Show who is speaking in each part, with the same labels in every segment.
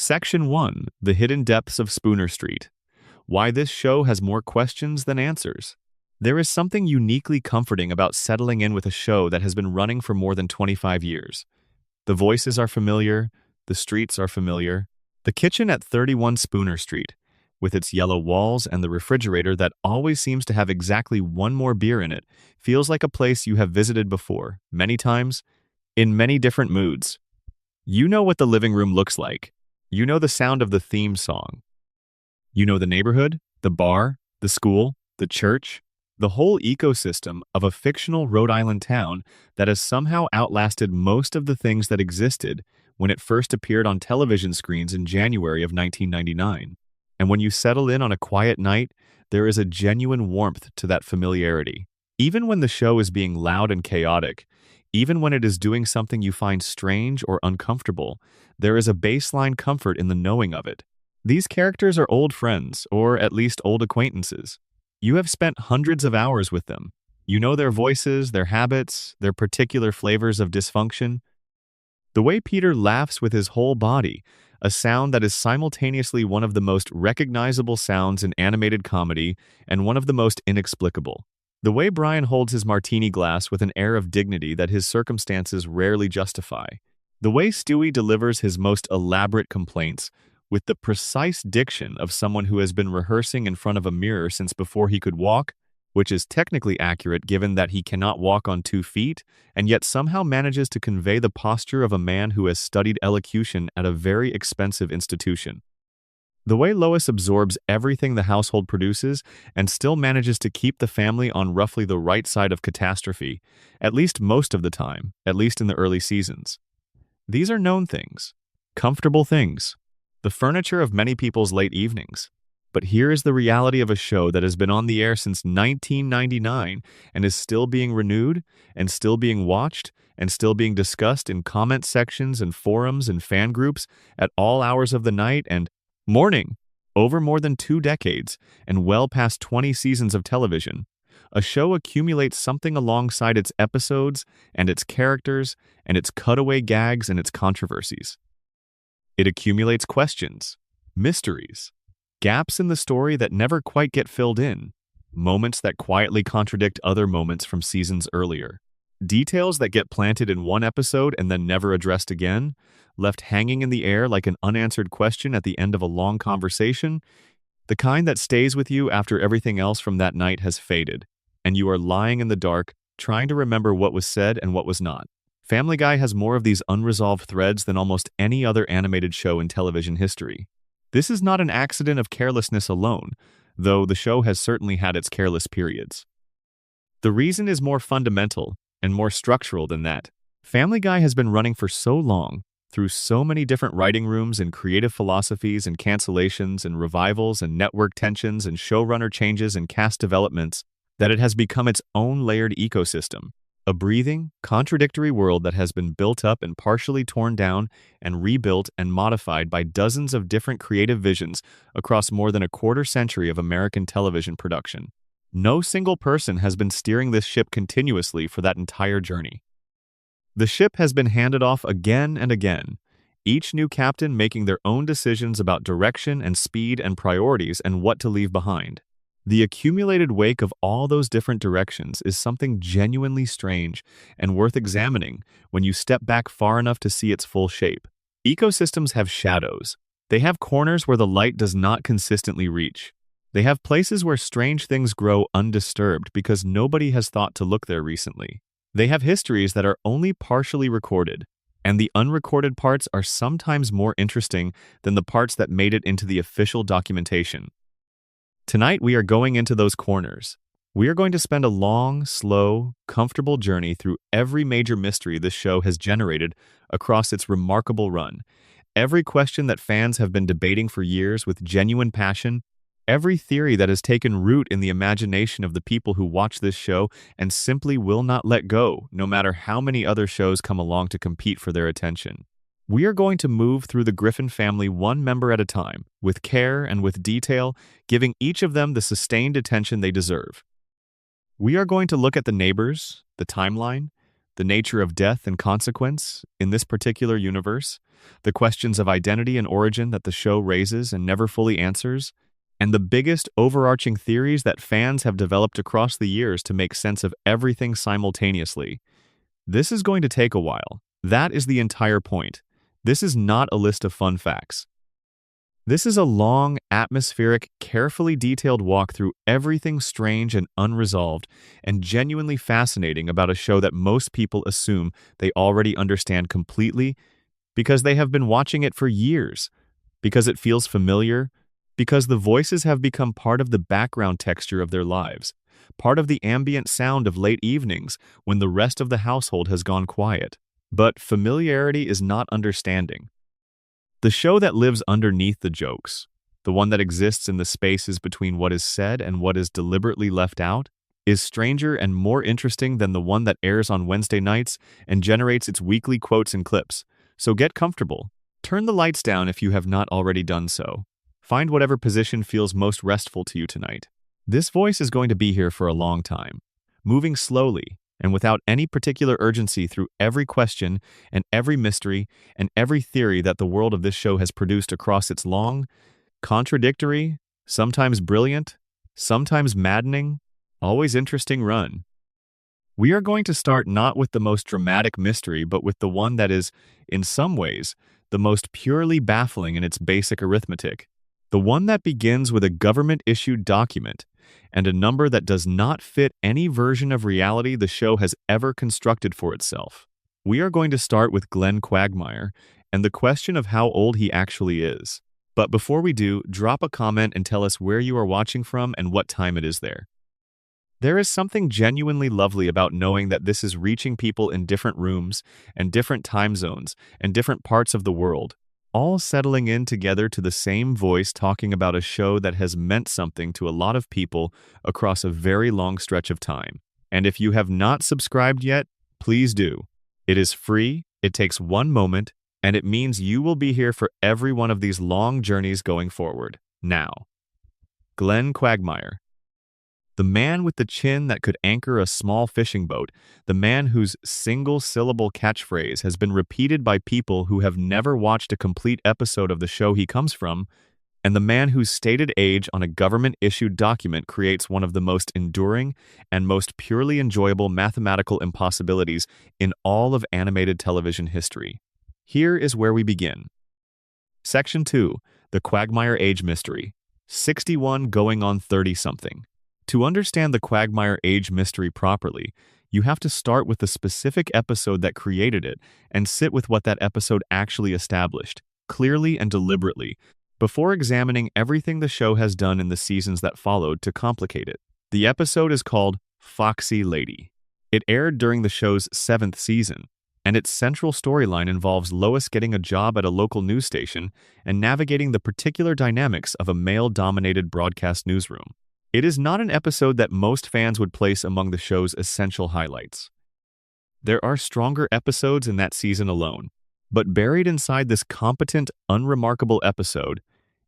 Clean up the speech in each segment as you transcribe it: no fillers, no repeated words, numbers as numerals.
Speaker 1: Section 1: The Hidden Depths of Spooner Street. Why this show has more questions than answers. There is something uniquely comforting about settling in with a show that has been running for more than 25 years. The voices are familiar, the streets are familiar. The kitchen at 31 Spooner Street, with its yellow walls and the refrigerator that always seems to have exactly one more beer in it, feels like a place you have visited before, many times, in many different moods. You know what the living room looks like. You know the sound of the theme song. You know the neighborhood, the bar, the school, the church, the whole ecosystem of a fictional Rhode Island town that has somehow outlasted most of the things that existed when it first appeared on television screens in January of 1999. And when you settle in on a quiet night, there is a genuine warmth to that familiarity. Even when the show is being loud and chaotic, even when it is doing something you find strange or uncomfortable, there is a baseline comfort in the knowing of it. These characters are old friends, or at least old acquaintances. You have spent hundreds of hours with them. You know their voices, their habits, their particular flavors of dysfunction. The way Peter laughs with his whole body, a sound that is simultaneously one of the most recognizable sounds in animated comedy and one of the most inexplicable. The way Brian holds his martini glass with an air of dignity that his circumstances rarely justify. The way Stewie delivers his most elaborate complaints with the precise diction of someone who has been rehearsing in front of a mirror since before he could walk, which is technically accurate given that he cannot walk on 2 feet, and yet somehow manages to convey the posture of a man who has studied elocution at a very expensive institution. The way Lois absorbs everything the household produces and still manages to keep the family on roughly the right side of catastrophe, at least most of the time, at least in the early seasons. These are known things, comfortable things, the furniture of many people's late evenings. But here is the reality of a show that has been on the air since 1999 and is still being renewed and still being watched and still being discussed in comment sections and forums and fan groups at all hours of the night and morning, over more than 2 decades and well past 20 seasons of television. A show accumulates something alongside its episodes and its characters and its cutaway gags and its controversies. It accumulates questions, mysteries, gaps in the story that never quite get filled in, moments that quietly contradict other moments from seasons earlier, details that get planted in one episode and then never addressed again, left hanging in the air like an unanswered question at the end of a long conversation, the kind that stays with you after everything else from that night has faded, and you are lying in the dark, trying to remember what was said and what was not. Family Guy has more of these unresolved threads than almost any other animated show in television history. This is not an accident of carelessness alone, though the show has certainly had its careless periods. The reason is more fundamental and more structural than that. Family Guy has been running for so long, through so many different writing rooms and creative philosophies and cancellations and revivals and network tensions and showrunner changes and cast developments, that it has become its own layered ecosystem, a breathing, contradictory world that has been built up and partially torn down and rebuilt and modified by dozens of different creative visions across more than a quarter century of American television production. No single person has been steering this ship continuously for that entire journey. The ship has been handed off again and again, each new captain making their own decisions about direction and speed and priorities and what to leave behind. The accumulated wake of all those different directions is something genuinely strange and worth examining when you step back far enough to see its full shape. Ecosystems have shadows. They have corners where the light does not consistently reach. They have places where strange things grow undisturbed because nobody has thought to look there recently. They have histories that are only partially recorded, and the unrecorded parts are sometimes more interesting than the parts that made it into the official documentation. Tonight we are going into those corners. We are going to spend a long, slow, comfortable journey through every major mystery this show has generated across its remarkable run. Every question that fans have been debating for years with genuine passion, every theory that has taken root in the imagination of the people who watch this show and simply will not let go, no matter how many other shows come along to compete for their attention. We are going to move through the Griffin family one member at a time, with care and with detail, giving each of them the sustained attention they deserve. We are going to look at the neighbors, the timeline, the nature of death and consequence in this particular universe, the questions of identity and origin that the show raises and never fully answers, and the biggest overarching theories that fans have developed across the years to make sense of everything simultaneously. This is going to take a while. That is the entire point. This is not a list of fun facts. This is a long, atmospheric, carefully detailed walk through everything strange and unresolved and genuinely fascinating about a show that most people assume they already understand completely because they have been watching it for years, because it feels familiar, because the voices have become part of the background texture of their lives, part of the ambient sound of late evenings when the rest of the household has gone quiet. But familiarity is not understanding. The show that lives underneath the jokes, the one that exists in the spaces between what is said and what is deliberately left out, is stranger and more interesting than the one that airs on Wednesday nights and generates its weekly quotes and clips. So get comfortable. Turn the lights down if you have not already done so. Find whatever position feels most restful to you tonight. This voice is going to be here for a long time, moving slowly and without any particular urgency through every question and every mystery and every theory that the world of this show has produced across its long, contradictory, sometimes brilliant, sometimes maddening, always interesting run. We are going to start not with the most dramatic mystery, but with the one that is, in some ways, the most purely baffling in its basic arithmetic. The one that begins with a government-issued document and a number that does not fit any version of reality the show has ever constructed for itself. We are going to start with Glenn Quagmire and the question of how old he actually is. But before we do, drop a comment and tell us where you are watching from and what time it is there. There is something genuinely lovely about knowing that this is reaching people in different rooms and different time zones and different parts of the world, all settling in together to the same voice talking about a show that has meant something to a lot of people across a very long stretch of time. And if you have not subscribed yet, please do. It is free, it takes one moment, and it means you will be here for every one of these long journeys going forward. Now, Glenn Quagmire. The man with the chin that could anchor a small fishing boat, the man whose single-syllable catchphrase has been repeated by people who have never watched a complete episode of the show he comes from, and the man whose stated age on a government-issued document creates one of the most enduring and most purely enjoyable mathematical impossibilities in all of animated television history. Here is where we begin. Section 2, The Quagmire Age Mystery. 61 going on 30-something. To understand the Quagmire age mystery properly, you have to start with the specific episode that created it and sit with what that episode actually established, clearly and deliberately, before examining everything the show has done in the seasons that followed to complicate it. The episode is called Foxy Lady. It aired during the show's 7th season, and its central storyline involves Lois getting a job at a local news station and navigating the particular dynamics of a male-dominated broadcast newsroom. It is not an episode that most fans would place among the show's essential highlights. There are stronger episodes in that season alone, but buried inside this competent, unremarkable episode,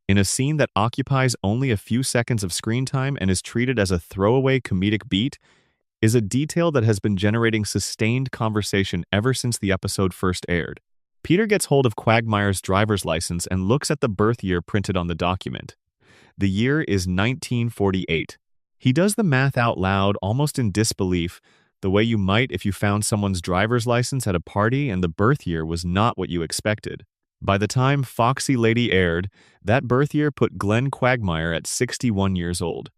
Speaker 1: in a scene that occupies only a few seconds of screen time and is treated as a throwaway comedic beat, is a detail that has been generating sustained conversation ever since the episode first aired. Peter gets hold of Quagmire's driver's license and looks at the birth year printed on the document. The year is 1948. He does the math out loud, almost in disbelief, the way you might if you found someone's driver's license at a party and the birth year was not what you expected. By the time Foxy Lady aired, that birth year put Glenn Quagmire at 61 years old.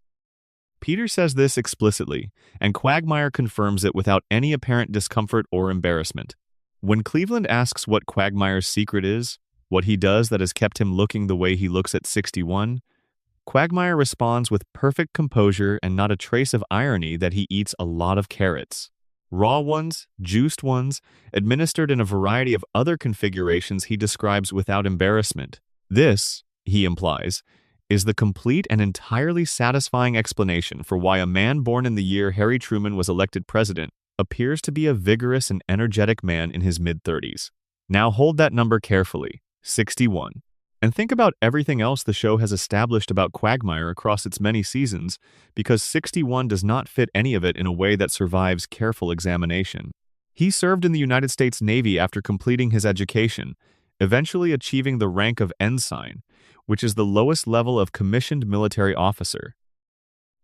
Speaker 1: Peter says this explicitly, and Quagmire confirms it without any apparent discomfort or embarrassment. When Cleveland asks what Quagmire's secret is, what he does that has kept him looking the way he looks at 61, Quagmire responds with perfect composure and not a trace of irony that he eats a lot of carrots. Raw ones, juiced ones, administered in a variety of other configurations he describes without embarrassment. This, he implies, is the complete and entirely satisfying explanation for why a man born in the year Harry Truman was elected president appears to be a vigorous and energetic man in his mid-30s. Now hold that number carefully, 61. And think about everything else the show has established about Quagmire across its many seasons, because 61 does not fit any of it in a way that survives careful examination. He served in the United States Navy after completing his education, eventually achieving the rank of ensign, which is the lowest level of commissioned military officer.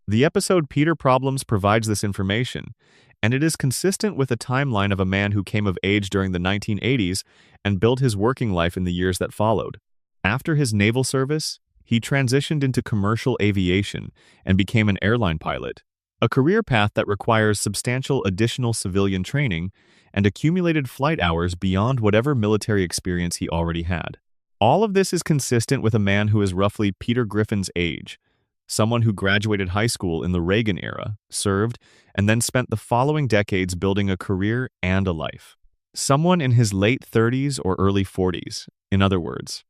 Speaker 1: The episode Peter Problems provides this information, and it is consistent with the timeline of a man who came of age during the 1980s and built his working life in the years that followed. After his naval service, he transitioned into commercial aviation and became an airline pilot, a career path that requires substantial additional civilian training and accumulated flight hours beyond whatever military experience he already had. All of this is consistent with a man who is roughly Peter Griffin's age, someone who graduated high school in the Reagan era, served, and then spent the following decades building a career and a life. Someone in his late 30s or early 40s, in other words.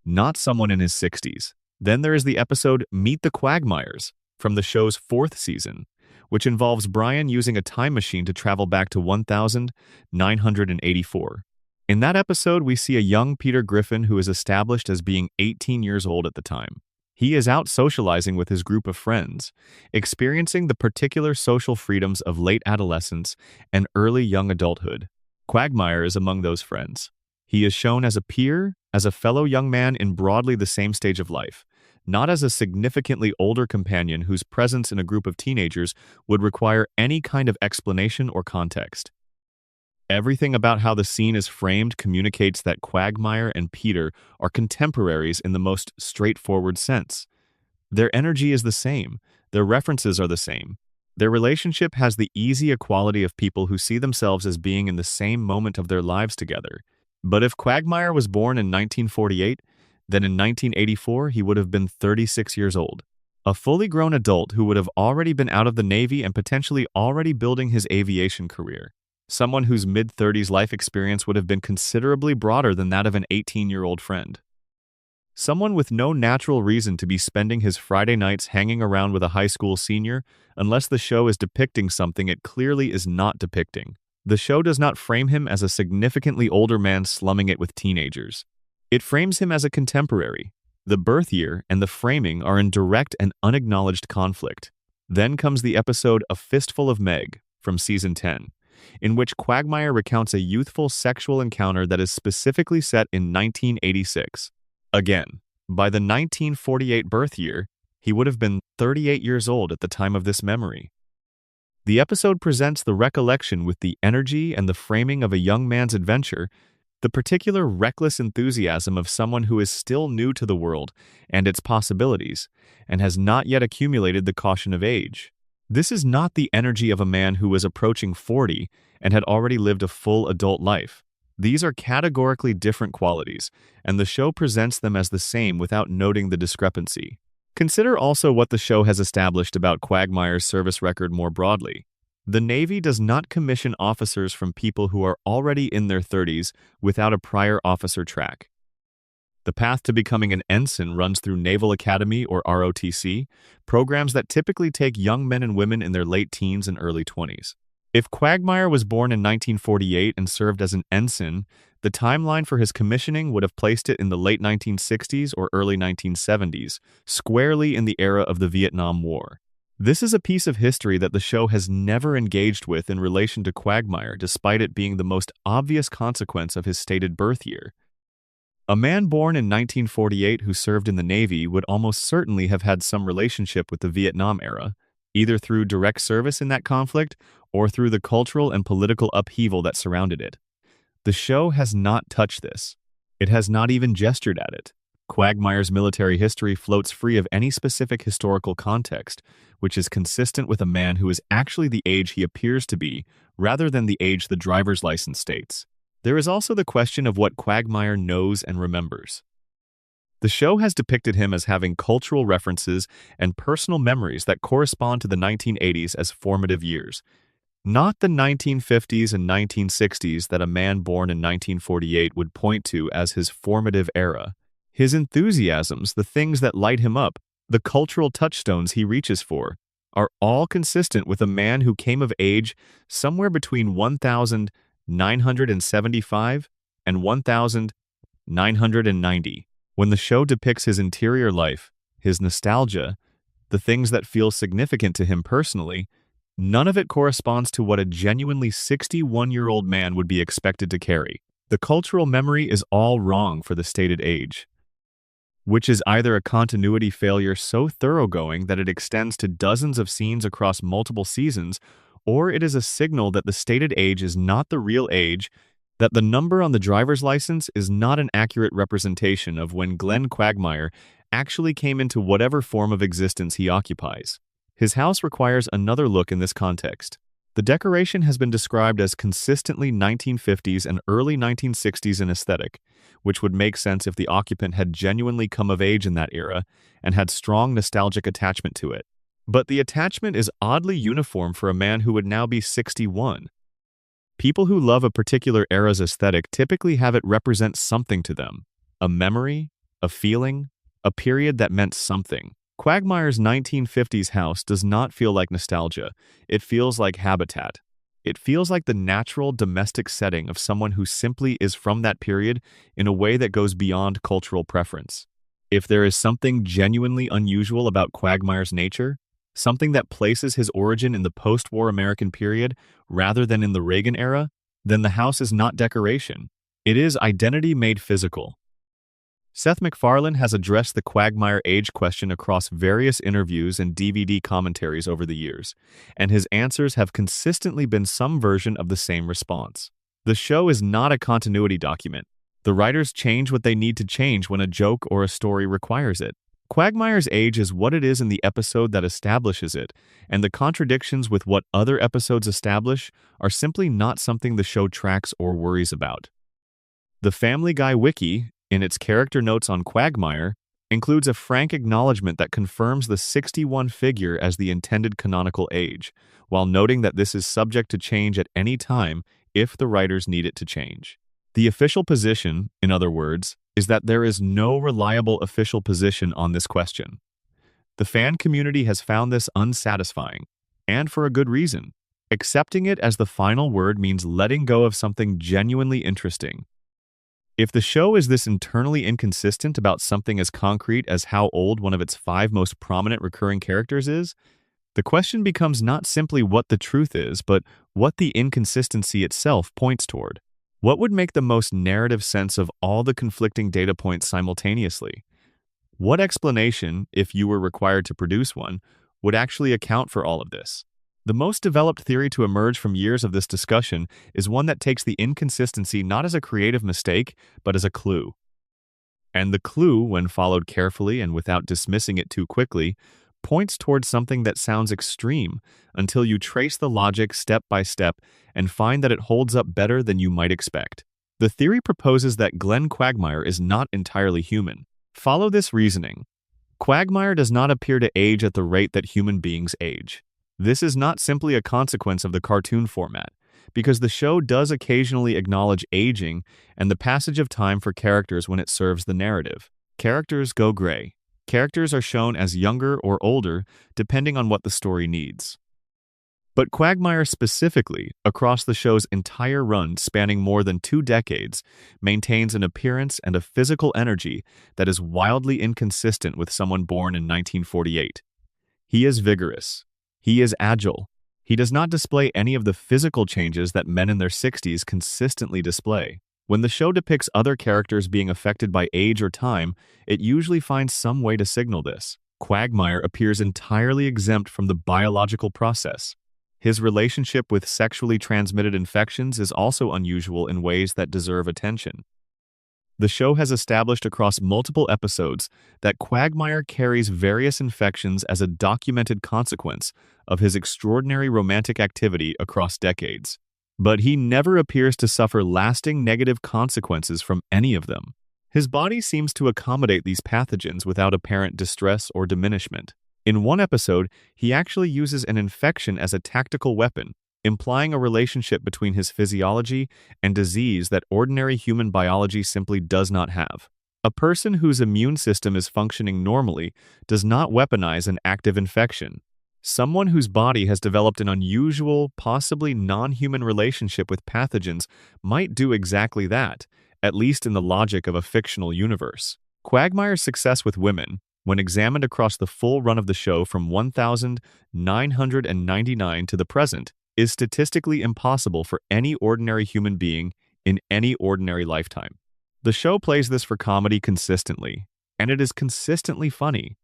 Speaker 1: Not someone in his 60s. Then there is the episode Meet the Quagmires from the show's 4th season, which involves Brian using a time machine to travel back to 1984. In that episode, we see a young Peter Griffin who is established as being 18 years old at the time. He is out socializing with his group of friends, experiencing the particular social freedoms of late adolescence and early young adulthood. Quagmire is among those friends. He is shown as a peer, as a fellow young man in broadly the same stage of life, not as a significantly older companion whose presence in a group of teenagers would require any kind of explanation or context. Everything about how the scene is framed communicates that Quagmire and Peter are contemporaries in the most straightforward sense. Their energy is the same, their references are the same. Their relationship has the easy equality of people who see themselves as being in the same moment of their lives together. But if Quagmire was born in 1948, then in 1984 he would have been 36 years old. A fully grown adult who would have already been out of the Navy and potentially already building his aviation career. Someone whose mid-30s life experience would have been considerably broader than that of an 18-year-old friend. Someone with no natural reason to be spending his Friday nights hanging around with a high school senior, unless the show is depicting something it clearly is not depicting. The show does not frame him as a significantly older man slumming it with teenagers. It frames him as a contemporary. The birth year and the framing are in direct and unacknowledged conflict. Then comes the episode A Fistful of Meg from season 10. In which Quagmire recounts a youthful sexual encounter that is specifically set in 1986. Again, by the 1948 birth year, he would have been 38 years old at the time of this memory. The episode presents the recollection with the energy and the framing of a young man's adventure, the particular reckless enthusiasm of someone who is still new to the world and its possibilities, and has not yet accumulated the caution of age. This is not the energy of a man who was approaching 40 and had already lived a full adult life. These are categorically different qualities, and the show presents them as the same without noting the discrepancy. Consider also what the show has established about Quagmire's service record more broadly. The Navy does not commission officers from people who are already in their 30s without a prior officer track. The path to becoming an ensign runs through Naval Academy or ROTC, programs that typically take young men and women in their late teens and early 20s. If Quagmire was born in 1948 and served as an ensign, the timeline for his commissioning would have placed it in the late 1960s or early 1970s, squarely in the era of the Vietnam War. This is a piece of history that the show has never engaged with in relation to Quagmire, despite it being the most obvious consequence of his stated birth year. A man born in 1948 who served in the Navy would almost certainly have had some relationship with the Vietnam era, either through direct service in that conflict or through the cultural and political upheaval that surrounded it. The show has not touched this. It has not even gestured at it. Quagmire's military history floats free of any specific historical context, which is consistent with a man who is actually the age he appears to be, rather than the age the driver's license states. There is also the question of what Quagmire knows and remembers. The show has depicted him as having cultural references and personal memories that correspond to the 1980s as formative years, not the 1950s and 1960s that a man born in 1948 would point to as his formative era. His enthusiasms, the things that light him up, the cultural touchstones he reaches for, are all consistent with a man who came of age somewhere between 1975 and 1990. When the show depicts his interior life, his nostalgia, the things that feel significant to him personally, None of it corresponds to what a genuinely 61-year-old man would be expected to carry. The cultural memory is all wrong for the stated age, which is either a continuity failure so thoroughgoing that it extends to dozens of scenes across multiple seasons, or it is a signal that the stated age is not the real age, that the number on the driver's license is not an accurate representation of when Glenn Quagmire actually came into whatever form of existence he occupies. His house requires another look in this context. The decoration has been described as consistently 1950s and early 1960s in aesthetic, which would make sense if the occupant had genuinely come of age in that era and had strong nostalgic attachment to it. But the attachment is oddly uniform for a man who would now be 61. People who love a particular era's aesthetic typically have it represent something to them: a memory, a feeling, a period that meant something. Quagmire's 1950s house does not feel like nostalgia. It feels like habitat. It feels like the natural domestic setting of someone who simply is from that period in a way that goes beyond cultural preference. If there is something genuinely unusual about Quagmire's nature, something that places his origin in the post-war American period rather than in the Reagan era, then the house is not decoration. It is identity made physical. Seth MacFarlane has addressed the Quagmire age question across various interviews and DVD commentaries over the years, and his answers have consistently been some version of the same response. The show is not a continuity document. The writers change what they need to change when a joke or a story requires it. Quagmire's age is what it is in the episode that establishes it, and the contradictions with what other episodes establish are simply not something the show tracks or worries about. The Family Guy Wiki, in its character notes on Quagmire, includes a frank acknowledgement that confirms the 61 figure as the intended canonical age, while noting that this is subject to change at any time if the writers need it to change. The official position, in other words, is that there is no reliable official position on this question. The fan community has found this unsatisfying, and for a good reason. Accepting it as the final word means letting go of something genuinely interesting. If the show is this internally inconsistent about something as concrete as how old one of its 5 most prominent recurring characters is, the question becomes not simply what the truth is, but what the inconsistency itself points toward. What would make the most narrative sense of all the conflicting data points simultaneously? What explanation, if you were required to produce one, would actually account for all of this? The most developed theory to emerge from years of this discussion is one that takes the inconsistency not as a creative mistake, but as a clue. And the clue, when followed carefully and without dismissing it too quickly, points towards something that sounds extreme until you trace the logic step by step and find that it holds up better than you might expect. The theory proposes that Glenn Quagmire is not entirely human. Follow this reasoning. Quagmire does not appear to age at the rate that human beings age. This is not simply a consequence of the cartoon format, because the show does occasionally acknowledge aging and the passage of time for characters when it serves the narrative. Characters go gray. Characters are shown as younger or older, depending on what the story needs. But Quagmire specifically, across the show's entire run spanning more than 2 decades, maintains an appearance and a physical energy that is wildly inconsistent with someone born in 1948. He is vigorous. He is agile. He does not display any of the physical changes that men in their 60s consistently display. When the show depicts other characters being affected by age or time, it usually finds some way to signal this. Quagmire appears entirely exempt from the biological process. His relationship with sexually transmitted infections is also unusual in ways that deserve attention. The show has established across multiple episodes that Quagmire carries various infections as a documented consequence of his extraordinary romantic activity across decades. But he never appears to suffer lasting negative consequences from any of them. His body seems to accommodate these pathogens without apparent distress or diminishment. In one episode, he actually uses an infection as a tactical weapon, implying a relationship between his physiology and disease that ordinary human biology simply does not have. A person whose immune system is functioning normally does not weaponize an active infection. Someone whose body has developed an unusual, possibly non-human relationship with pathogens might do exactly that, at least in the logic of a fictional universe. Quagmire's success with women, when examined across the full run of the show from 1999 to the present, is statistically impossible for any ordinary human being in any ordinary lifetime. The show plays this for comedy consistently, and it is consistently funny.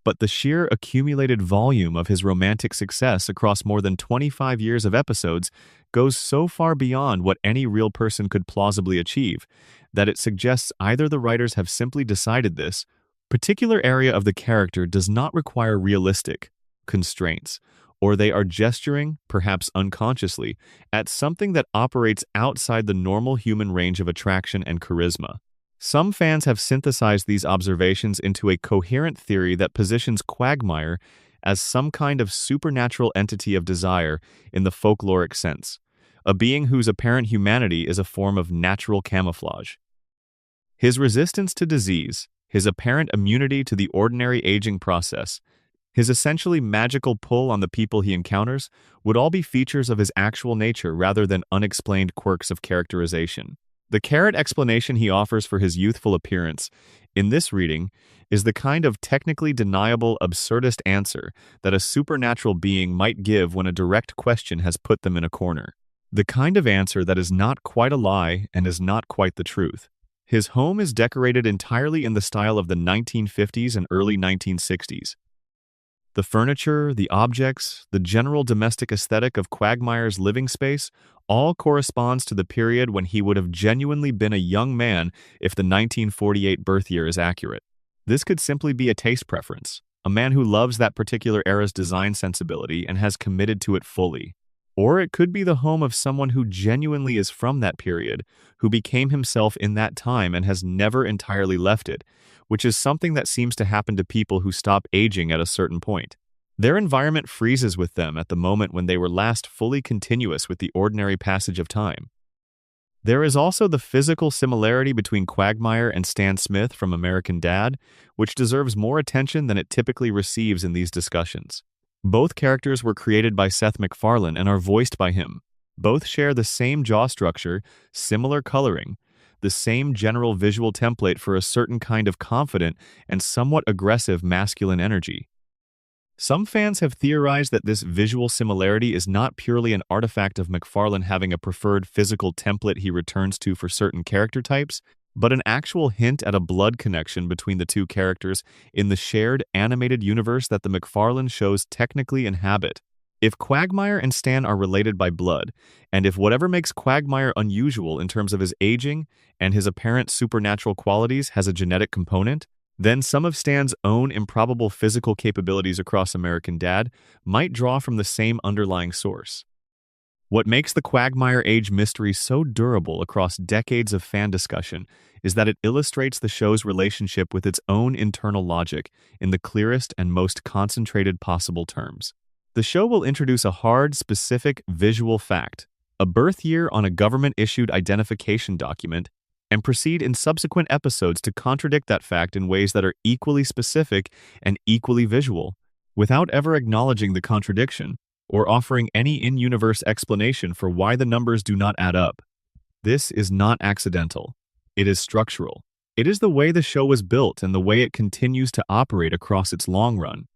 Speaker 1: But the sheer accumulated volume of his romantic success across more than 25 years of episodes goes so far beyond what any real person could plausibly achieve that it suggests either the writers have simply decided this particular area of the character does not require realistic constraints, or they are gesturing, perhaps unconsciously, at something that operates outside the normal human range of attraction and charisma. Some fans have synthesized these observations into a coherent theory that positions Quagmire as some kind of supernatural entity of desire in the folkloric sense, a being whose apparent humanity is a form of natural camouflage. His resistance to disease, his apparent immunity to the ordinary aging process, his essentially magical pull on the people he encounters would all be features of his actual nature rather than unexplained quirks of characterization. The carrot explanation he offers for his youthful appearance in this reading is the kind of technically deniable absurdist answer that a supernatural being might give when a direct question has put them in a corner. The kind of answer that is not quite a lie and is not quite the truth. His home is decorated entirely in the style of the 1950s and early 1960s. The furniture, the objects, the general domestic aesthetic of Quagmire's living space all corresponds to the period when he would have genuinely been a young man if the 1948 birth year is accurate. This could simply be a taste preference, a man who loves that particular era's design sensibility and has committed to it fully. Or it could be the home of someone who genuinely is from that period, who became himself in that time and has never entirely left it, which is something that seems to happen to people who stop aging at a certain point. Their environment freezes with them at the moment when they were last fully continuous with the ordinary passage of time. There is also the physical similarity between Quagmire and Stan Smith from American Dad, which deserves more attention than it typically receives in these discussions. Both characters were created by Seth MacFarlane and are voiced by him. Both share the same jaw structure, similar coloring, the same general visual template for a certain kind of confident and somewhat aggressive masculine energy. Some fans have theorized that this visual similarity is not purely an artifact of MacFarlane having a preferred physical template he returns to for certain character types, but an actual hint at a blood connection between the two characters in the shared animated universe that the MacFarlane shows technically inhabit. If Quagmire and Stan are related by blood, and if whatever makes Quagmire unusual in terms of his aging and his apparent supernatural qualities has a genetic component, then some of Stan's own improbable physical capabilities across American Dad might draw from the same underlying source. What makes the Quagmire age mystery so durable across decades of fan discussion is that it illustrates the show's relationship with its own internal logic in the clearest and most concentrated possible terms. The show will introduce a hard, specific visual fact, a birth year on a government-issued identification document, and proceed in subsequent episodes to contradict that fact in ways that are equally specific and equally visual, without ever acknowledging the contradiction or offering any in-universe explanation for why the numbers do not add up. This is not accidental. It is structural. It is the way the show was built and the way it continues to operate across its long run.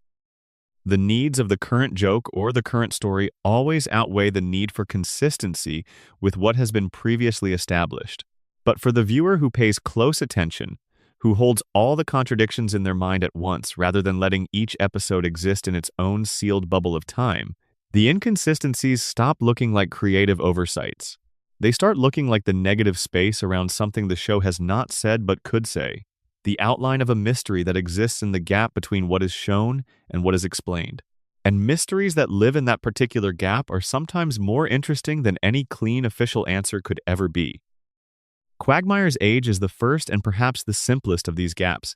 Speaker 1: The needs of the current joke or the current story always outweigh the need for consistency with what has been previously established. But for the viewer who pays close attention, who holds all the contradictions in their mind at once rather than letting each episode exist in its own sealed bubble of time, the inconsistencies stop looking like creative oversights. They start looking like the negative space around something the show has not said but could say, the outline of a mystery that exists in the gap between what is shown and what is explained. And mysteries that live in that particular gap are sometimes more interesting than any clean official answer could ever be. Quagmire's age is the first and perhaps the simplest of these gaps,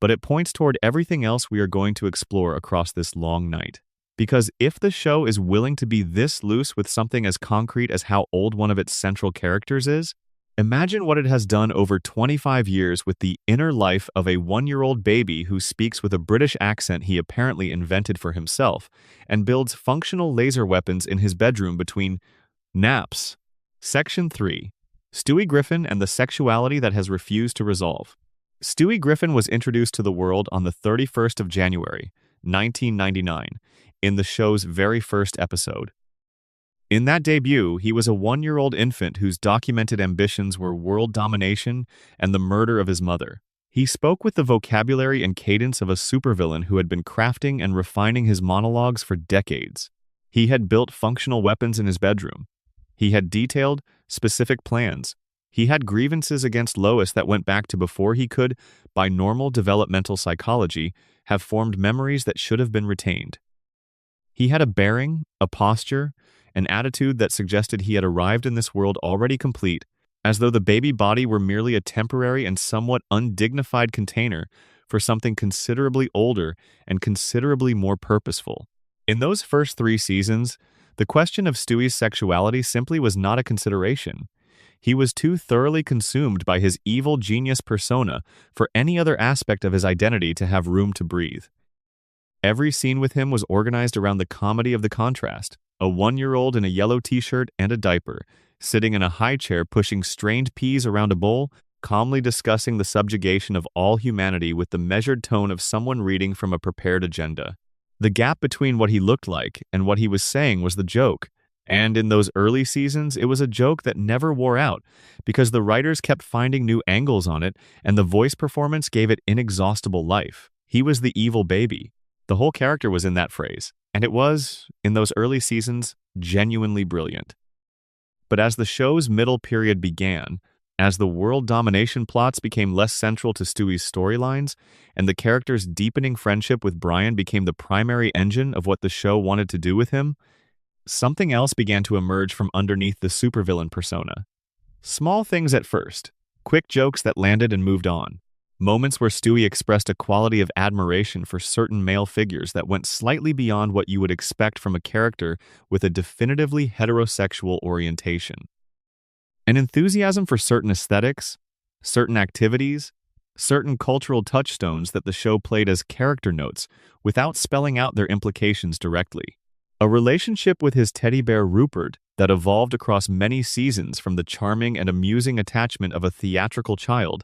Speaker 1: but it points toward everything else we are going to explore across this long night. Because if the show is willing to be this loose with something as concrete as how old one of its central characters is, imagine what it has done over 25 years with the inner life of a 1-year-old baby who speaks with a British accent he apparently invented for himself and builds functional laser weapons in his bedroom between naps. Section 3. Stewie Griffin and the sexuality that has refused to resolve. Stewie Griffin was introduced to the world on the 31st of January, 1999, in the show's very first episode. In that debut, he was a one-year-old infant whose documented ambitions were world domination and the murder of his mother. He spoke with the vocabulary and cadence of a supervillain who had been crafting and refining his monologues for decades. He had built functional weapons in his bedroom. He had detailed, specific plans. He had grievances against Lois that went back to before he could, by normal developmental psychology, have formed memories that should have been retained. He had a bearing, a posture, an attitude that suggested he had arrived in this world already complete, as though the baby body were merely a temporary and somewhat undignified container for something considerably older and considerably more purposeful. In those first 3 seasons, the question of Stewie's sexuality simply was not a consideration. He was too thoroughly consumed by his evil genius persona for any other aspect of his identity to have room to breathe. Every scene with him was organized around the comedy of the contrast, a 1-year-old in a yellow t-shirt and a diaper, sitting in a high chair pushing strained peas around a bowl, calmly discussing the subjugation of all humanity with the measured tone of someone reading from a prepared agenda. The gap between what he looked like and what he was saying was the joke, and in those early seasons it was a joke that never wore out because the writers kept finding new angles on it and the voice performance gave it inexhaustible life. He was the evil baby. The whole character was in that phrase, and it was, in those early seasons, genuinely brilliant. But as the show's middle period began, as the world domination plots became less central to Stewie's storylines, and the character's deepening friendship with Brian became the primary engine of what the show wanted to do with him, something else began to emerge from underneath the supervillain persona. Small things at first, quick jokes that landed and moved on. Moments where Stewie expressed a quality of admiration for certain male figures that went slightly beyond what you would expect from a character with a definitively heterosexual orientation. An enthusiasm for certain aesthetics, certain activities, certain cultural touchstones that the show played as character notes without spelling out their implications directly. A relationship with his teddy bear Rupert that evolved across many seasons from the charming and amusing attachment of a theatrical child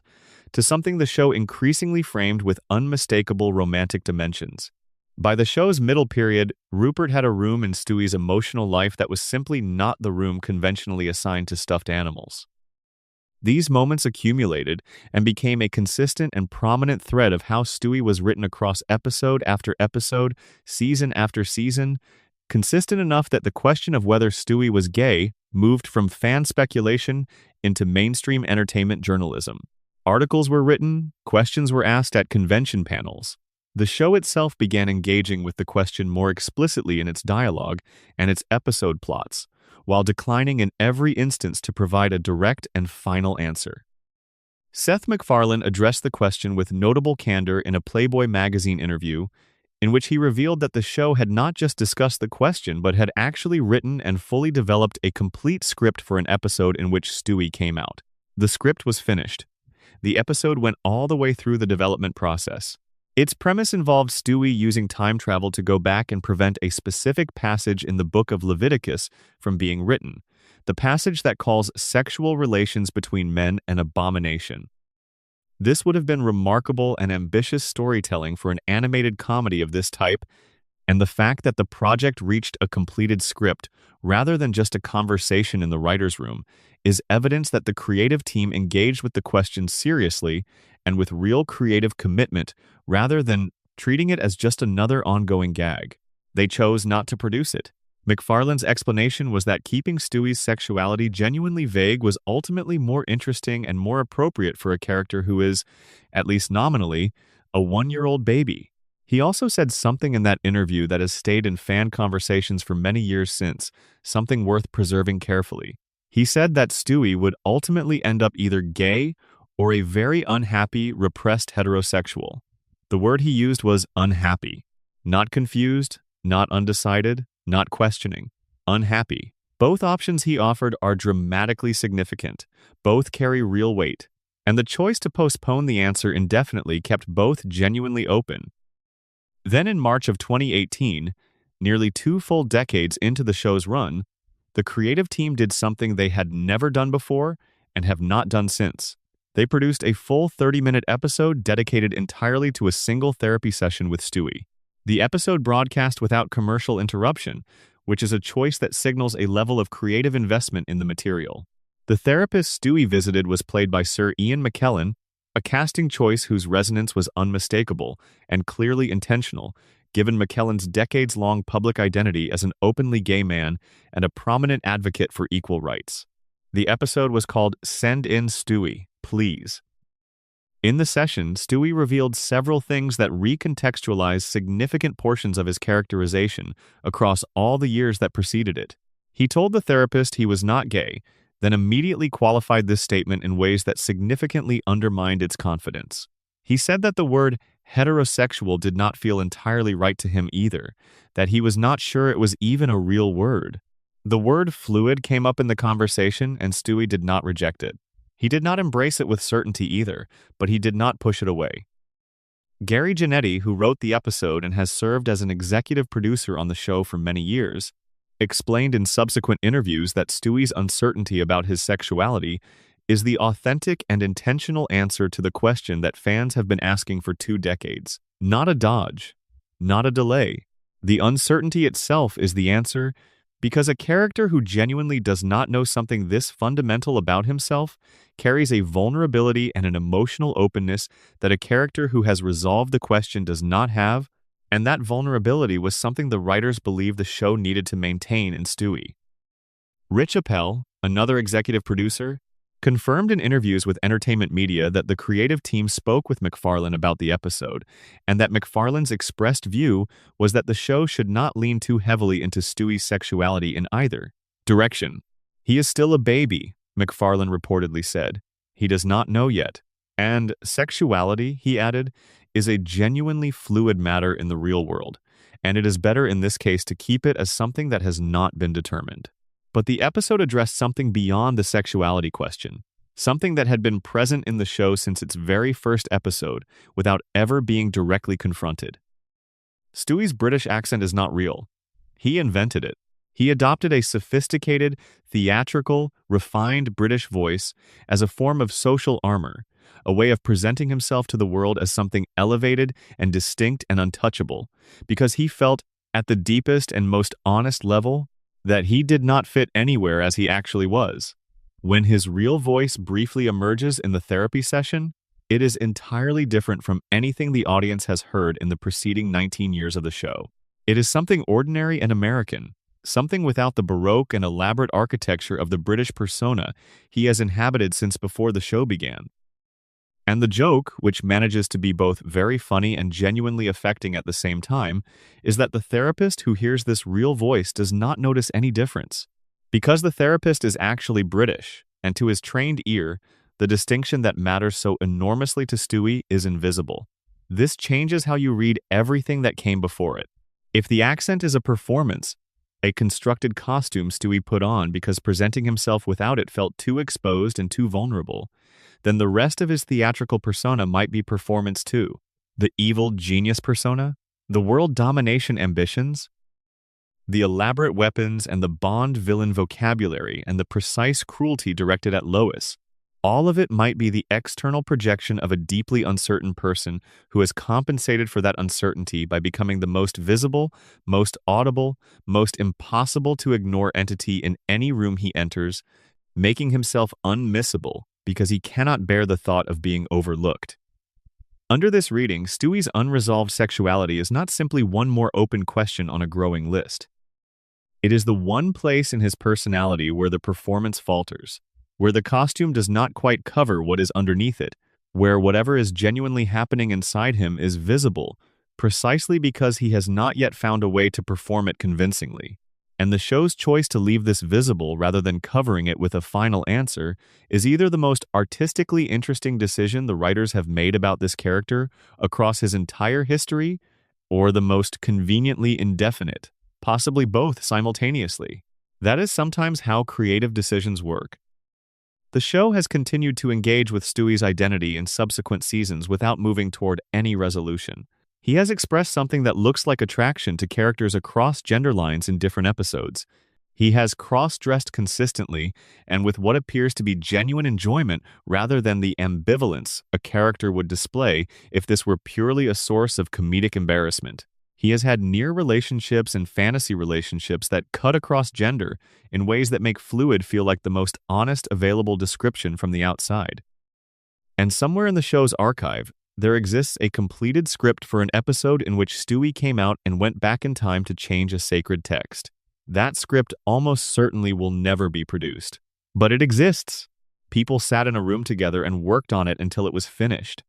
Speaker 1: to something the show increasingly framed with unmistakable romantic dimensions. By the show's middle period, Rupert had a room in Stewie's emotional life that was simply not the room conventionally assigned to stuffed animals. These moments accumulated and became a consistent and prominent thread of how Stewie was written across episode after episode, season after season, consistent enough that the question of whether Stewie was gay moved from fan speculation into mainstream entertainment journalism. Articles were written, questions were asked at convention panels. The show itself began engaging with the question more explicitly in its dialogue and its episode plots, while declining in every instance to provide a direct and final answer. Seth MacFarlane addressed the question with notable candor in a Playboy magazine interview, in which he revealed that the show had not just discussed the question but had actually written and fully developed a complete script for an episode in which Stewie came out. The script was finished. The episode went all the way through the development process. Its premise involved Stewie using time travel to go back and prevent a specific passage in the book of Leviticus from being written, the passage that calls sexual relations between men an abomination. This would have been remarkable and ambitious storytelling for an animated comedy of this type, and the fact that the project reached a completed script rather than just a conversation in the writer's room is evidence that the creative team engaged with the question seriously and with real creative commitment rather than treating it as just another ongoing gag. They chose not to produce it. MacFarlane's explanation was that keeping Stewie's sexuality genuinely vague was ultimately more interesting and more appropriate for a character who is, at least nominally, a 1-year-old baby. He also said something in that interview that has stayed in fan conversations for many years since, something worth preserving carefully. He said that Stewie would ultimately end up either gay or a very unhappy, repressed heterosexual. The word he used was unhappy. Not confused, not undecided, not questioning. Unhappy. Both options he offered are dramatically significant. Both carry real weight. And the choice to postpone the answer indefinitely kept both genuinely open. Then in March of 2018, nearly 2 full decades into the show's run, the creative team did something they had never done before and have not done since. They produced a full 30-minute episode dedicated entirely to a single therapy session with Stewie. The episode broadcast without commercial interruption, which is a choice that signals a level of creative investment in the material. The therapist Stewie visited was played by Sir Ian McKellen, a casting choice whose resonance was unmistakable and clearly intentional, given McKellen's decades-long public identity as an openly gay man and a prominent advocate for equal rights. The episode was called Send In Stewie, Please. In the session, Stewie revealed several things that recontextualized significant portions of his characterization across all the years that preceded it. He told the therapist he was not gay, then immediately qualified this statement in ways that significantly undermined its confidence. He said that the word heterosexual did not feel entirely right to him either, that he was not sure it was even a real word. The word fluid came up in the conversation, and Stewie did not reject it. He did not embrace it with certainty either, but he did not push it away. Gary Janetti, who wrote the episode and has served as an executive producer on the show for many years, explained in subsequent interviews that Stewie's uncertainty about his sexuality is the authentic and intentional answer to the question that fans have been asking for 2 decades. Not a dodge, not a delay. The uncertainty itself is the answer, because a character who genuinely does not know something this fundamental about himself carries a vulnerability and an emotional openness that a character who has resolved the question does not have, and that vulnerability was something the writers believed the show needed to maintain in Stewie. Rich Appel, another executive producer, confirmed in interviews with Entertainment Media that the creative team spoke with MacFarlane about the episode, and that MacFarlane's expressed view was that the show should not lean too heavily into Stewie's sexuality in either direction. He is still a baby, MacFarlane reportedly said. He does not know yet. And sexuality, he added, is a genuinely fluid matter in the real world, and it is better in this case to keep it as something that has not been determined. But the episode addressed something beyond the sexuality question, something that had been present in the show since its very first episode without ever being directly confronted. Stewie's British accent is not real. He invented it. He adopted a sophisticated, theatrical, refined British voice as a form of social armor, a way of presenting himself to the world as something elevated and distinct and untouchable, because he felt, at the deepest and most honest level, that he did not fit anywhere as he actually was. When his real voice briefly emerges in the therapy session, it is entirely different from anything the audience has heard in the preceding 19 years of the show. It is something ordinary and American, something without the baroque and elaborate architecture of the British persona he has inhabited since before the show began. And the joke, which manages to be both very funny and genuinely affecting at the same time, is that the therapist who hears this real voice does not notice any difference. Because the therapist is actually British, and to his trained ear, the distinction that matters so enormously to Stewie is invisible. This changes how you read everything that came before it. If the accent is a performance, a constructed costume Stewie put on because presenting himself without it felt too exposed and too vulnerable, then the rest of his theatrical persona might be performance too. The evil genius persona, the world domination ambitions, the elaborate weapons and the Bond villain vocabulary and the precise cruelty directed at Lois, all of it might be the external projection of a deeply uncertain person who has compensated for that uncertainty by becoming the most visible, most audible, most impossible to ignore entity in any room he enters, making himself unmissable because he cannot bear the thought of being overlooked. Under this reading, Stewie's unresolved sexuality is not simply one more open question on a growing list. It is the one place in his personality where the performance falters, where the costume does not quite cover what is underneath it, where whatever is genuinely happening inside him is visible, precisely because he has not yet found a way to perform it convincingly. And the show's choice to leave this visible rather than covering it with a final answer is either the most artistically interesting decision the writers have made about this character across his entire history, or the most conveniently indefinite, possibly both simultaneously. That is sometimes how creative decisions work. The show has continued to engage with Stewie's identity in subsequent seasons without moving toward any resolution. He has expressed something that looks like attraction to characters across gender lines in different episodes. He has cross-dressed consistently and with what appears to be genuine enjoyment rather than the ambivalence a character would display if this were purely a source of comedic embarrassment. He has had near relationships and fantasy relationships that cut across gender in ways that make fluid feel like the most honest available description from the outside. And somewhere in the show's archive, there exists a completed script for an episode in which Stewie came out and went back in time to change a sacred text. That script almost certainly will never be produced. But it exists. People sat in a room together and worked on it until it was finished.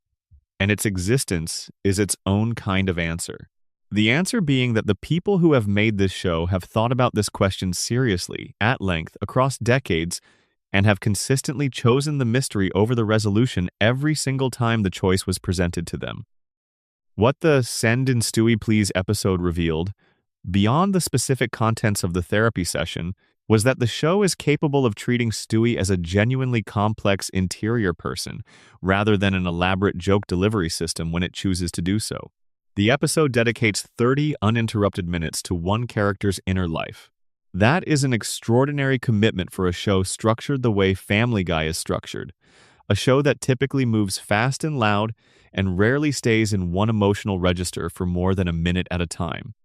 Speaker 1: And its existence is its own kind of answer. The answer being that the people who have made this show have thought about this question seriously, at length, across decades, and have consistently chosen the mystery over the resolution every single time the choice was presented to them. What the Send in Stewie Please episode revealed, beyond the specific contents of the therapy session, was that the show is capable of treating Stewie as a genuinely complex interior person, rather than an elaborate joke delivery system when it chooses to do so. The episode dedicates 30 uninterrupted minutes to one character's inner life. That is an extraordinary commitment for a show structured the way Family Guy is structured, a show that typically moves fast and loud and rarely stays in one emotional register for more than a minute at a time.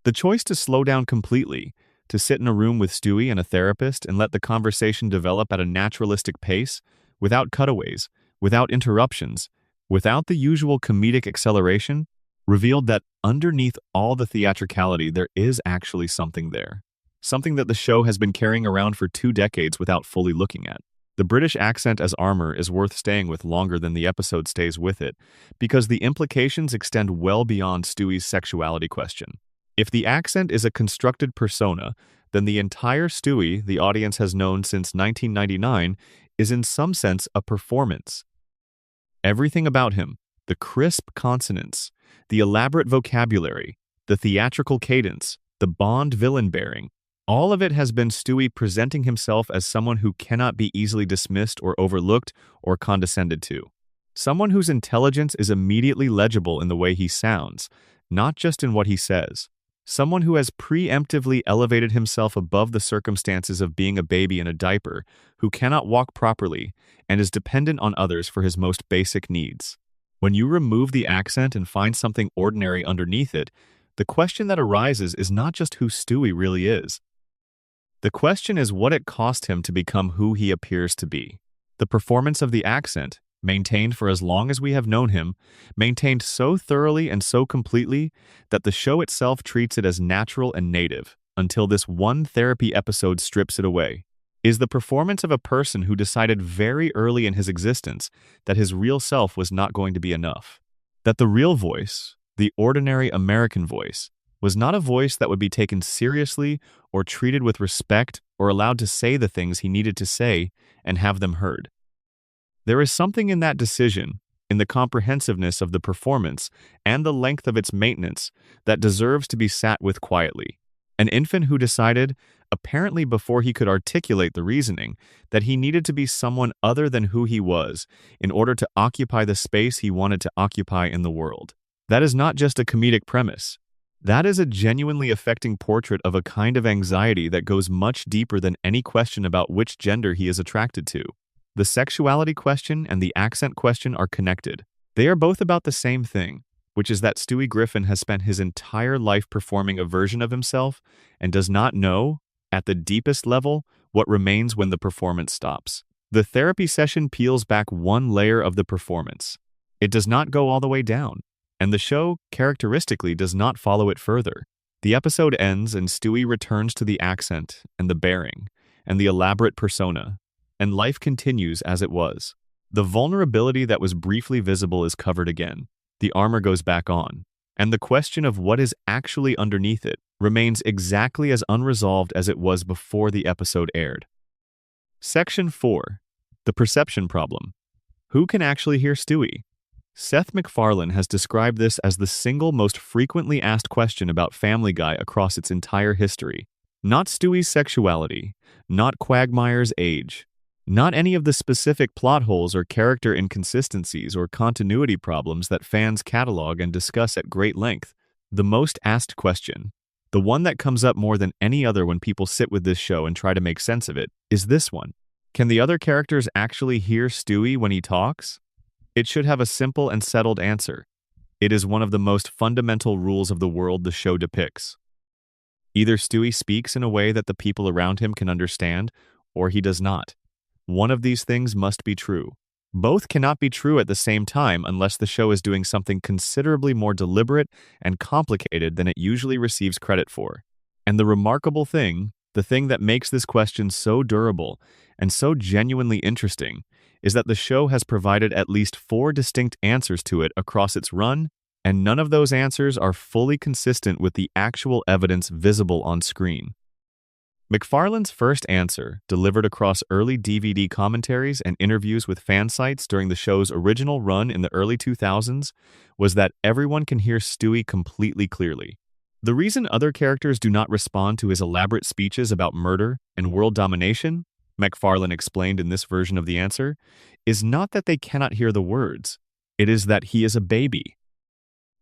Speaker 1: The choice to slow down completely, to sit in a room with Stewie and a therapist and let the conversation develop at a naturalistic pace, without cutaways, without interruptions, without the usual comedic acceleration, revealed that underneath all the theatricality there is actually something there. Something that the show has been carrying around for 2 decades without fully looking at. The British accent as armor is worth staying with longer than the episode stays with it, because the implications extend well beyond Stewie's sexuality question. If the accent is a constructed persona, then the entire Stewie the audience has known since 1999 is in some sense a performance. Everything about him, the crisp consonants, the elaborate vocabulary, the theatrical cadence, the Bond villain bearing, all of it has been Stewie presenting himself as someone who cannot be easily dismissed or overlooked or condescended to. Someone whose intelligence is immediately legible in the way he sounds, not just in what he says. Someone who has preemptively elevated himself above the circumstances of being a baby in a diaper, who cannot walk properly, and is dependent on others for his most basic needs. When you remove the accent and find something ordinary underneath it, the question that arises is not just who Stewie really is. The question is what it cost him to become who he appears to be. The performance of the accent, maintained for as long as we have known him, maintained so thoroughly and so completely that the show itself treats it as natural and native, until this one therapy episode strips it away, is the performance of a person who decided very early in his existence that his real self was not going to be enough. That the real voice, the ordinary American voice, was not a voice that would be taken seriously or treated with respect or allowed to say the things he needed to say and have them heard. There is something in that decision, in the comprehensiveness of the performance and the length of its maintenance, that deserves to be sat with quietly. An infant who decided, apparently before he could articulate the reasoning, that he needed to be someone other than who he was in order to occupy the space he wanted to occupy in the world. That is not just a comedic premise. That is a genuinely affecting portrait of a kind of anxiety that goes much deeper than any question about which gender he is attracted to. The sexuality question and the accent question are connected. They are both about the same thing, which is that Stewie Griffin has spent his entire life performing a version of himself and does not know, at the deepest level, what remains when the performance stops. The therapy session peels back one layer of the performance. It does not go all the way down, and the show, characteristically, does not follow it further. The episode ends and Stewie returns to the accent and the bearing and the elaborate persona, and life continues as it was. The vulnerability that was briefly visible is covered again. The armor goes back on, and the question of what is actually underneath it remains exactly as unresolved as it was before the episode aired. Section 4. The Perception Problem. Who can actually hear Stewie? Seth MacFarlane has described this as the single most frequently asked question about Family Guy across its entire history. Not Stewie's sexuality, not Quagmire's age, not any of the specific plot holes or character inconsistencies or continuity problems that fans catalog and discuss at great length. The most asked question, The one that comes up more than any other when people sit with this show and try to make sense of it is this one. Can the other characters actually hear Stewie when he talks? It should have a simple and settled answer. It is one of the most fundamental rules of the world the show depicts. Either Stewie speaks in a way that the people around him can understand, or he does not. One of these things must be true. Both cannot be true at the same time unless the show is doing something considerably more deliberate and complicated than it usually receives credit for. And the remarkable thing, the thing that makes this question so durable and so genuinely interesting, is that the show has provided at least 4 distinct answers to it across its run, and none of those answers are fully consistent with the actual evidence visible on screen. McFarlane's first answer, delivered across early DVD commentaries and interviews with fan sites during the show's original run in the early 2000s, was that everyone can hear Stewie completely clearly. The reason other characters do not respond to his elaborate speeches about murder and world domination, McFarlane explained in this version of the answer, is not that they cannot hear the words. It is that he is a baby.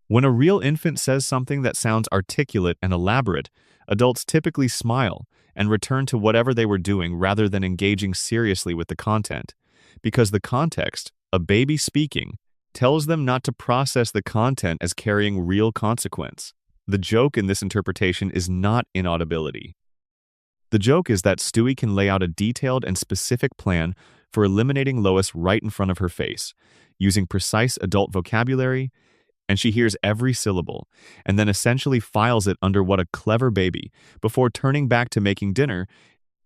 Speaker 1: When a real infant says something that sounds articulate and elaborate, adults typically smile and return to whatever they were doing rather than engaging seriously with the content, because the context, a baby speaking, tells them not to process the content as carrying real consequence. The joke in this interpretation is not inaudibility. The joke is that Stewie can lay out a detailed and specific plan for eliminating Lois right in front of her face, using precise adult vocabulary, and she hears every syllable, and then essentially files it under "what a clever baby" before turning back to making dinner,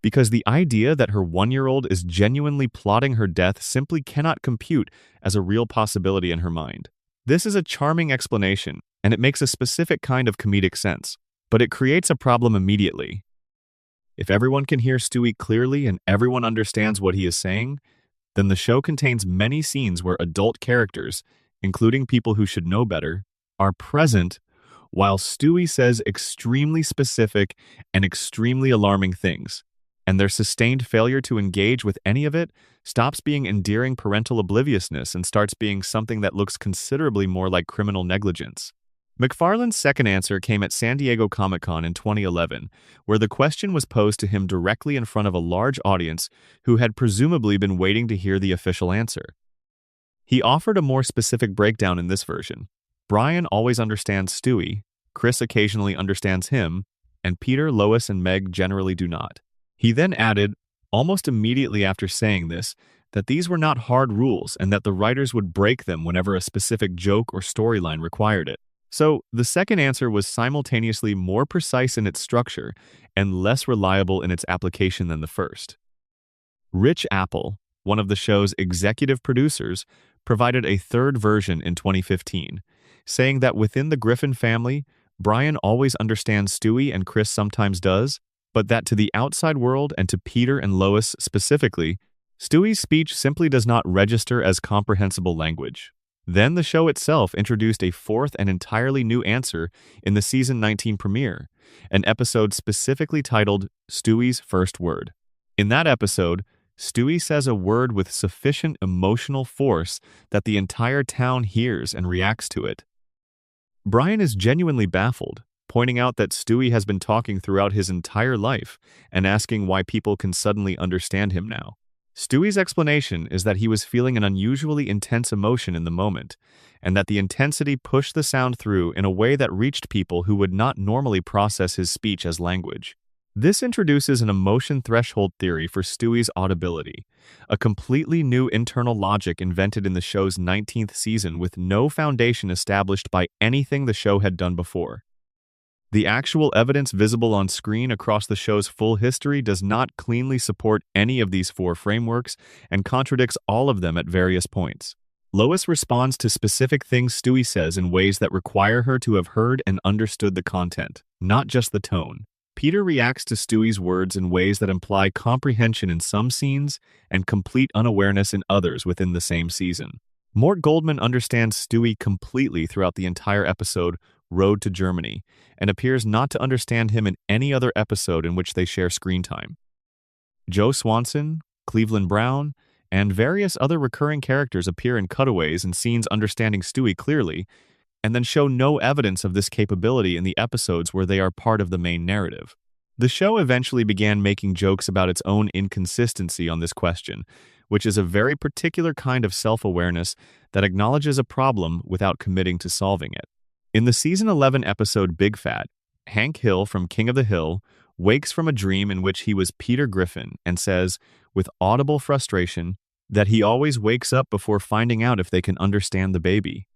Speaker 1: because the idea that her 1-year-old is genuinely plotting her death simply cannot compute as a real possibility in her mind. This is a charming explanation, and it makes a specific kind of comedic sense, but it creates a problem immediately. If everyone can hear Stewie clearly and everyone understands what he is saying, then the show contains many scenes where adult characters, including people who should know better, are present while Stewie says extremely specific and extremely alarming things, and their sustained failure to engage with any of it stops being endearing parental obliviousness and starts being something that looks considerably more like criminal negligence. McFarlane's second answer came at San Diego Comic-Con in 2011, where the question was posed to him directly in front of a large audience who had presumably been waiting to hear the official answer. He offered a more specific breakdown in this version. Brian always understands Stewie, Chris occasionally understands him, and Peter, Lois, and Meg generally do not. He then added, almost immediately after saying this, that these were not hard rules and that the writers would break them whenever a specific joke or storyline required it. So, the second answer was simultaneously more precise in its structure and less reliable in its application than the first. Rich Apple, one of the show's executive producers, provided a third version in 2015, saying that within the Griffin family, Brian always understands Stewie and Chris sometimes does, but that to the outside world and to Peter and Lois specifically, Stewie's speech simply does not register as comprehensible language. Then the show itself introduced a fourth and entirely new answer in the season 19 premiere, an episode specifically titled Stewie's First Word. In that episode, Stewie says a word with sufficient emotional force that the entire town hears and reacts to it. Brian is genuinely baffled, pointing out that Stewie has been talking throughout his entire life and asking why people can suddenly understand him now. Stewie's explanation is that he was feeling an unusually intense emotion in the moment, and that the intensity pushed the sound through in a way that reached people who would not normally process his speech as language. This introduces an emotion threshold theory for Stewie's audibility, a completely new internal logic invented in the show's 19th season with no foundation established by anything the show had done before. The actual evidence visible on screen across the show's full history does not cleanly support any of these 4 frameworks and contradicts all of them at various points. Lois responds to specific things Stewie says in ways that require her to have heard and understood the content, not just the tone. Peter reacts to Stewie's words in ways that imply comprehension in some scenes and complete unawareness in others within the same season. Mort Goldman understands Stewie completely throughout the entire episode Road to Germany, and appears not to understand him in any other episode in which they share screen time. Joe Swanson, Cleveland Brown, and various other recurring characters appear in cutaways and scenes understanding Stewie clearly, and then show no evidence of this capability in the episodes where they are part of the main narrative. The show eventually began making jokes about its own inconsistency on this question, which is a very particular kind of self-awareness that acknowledges a problem without committing to solving it. In the season 11 episode Big Fat, Hank Hill from King of the Hill wakes from a dream in which he was Peter Griffin and says, with audible frustration, that he always wakes up before finding out if they can understand the baby.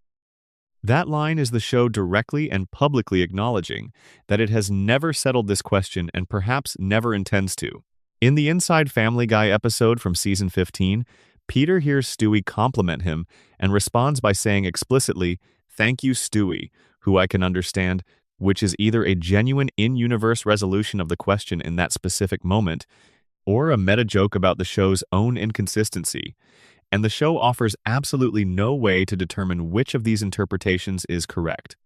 Speaker 1: That line is the show directly and publicly acknowledging that it has never settled this question and perhaps never intends to. In the Inside Family Guy episode from season 15, Peter hears Stewie compliment him and responds by saying explicitly, "Thank you, Stewie, who I can understand," which is either a genuine in-universe resolution of the question in that specific moment, or a meta-joke about the show's own inconsistency, and the show offers absolutely no way to determine which of these interpretations is correct.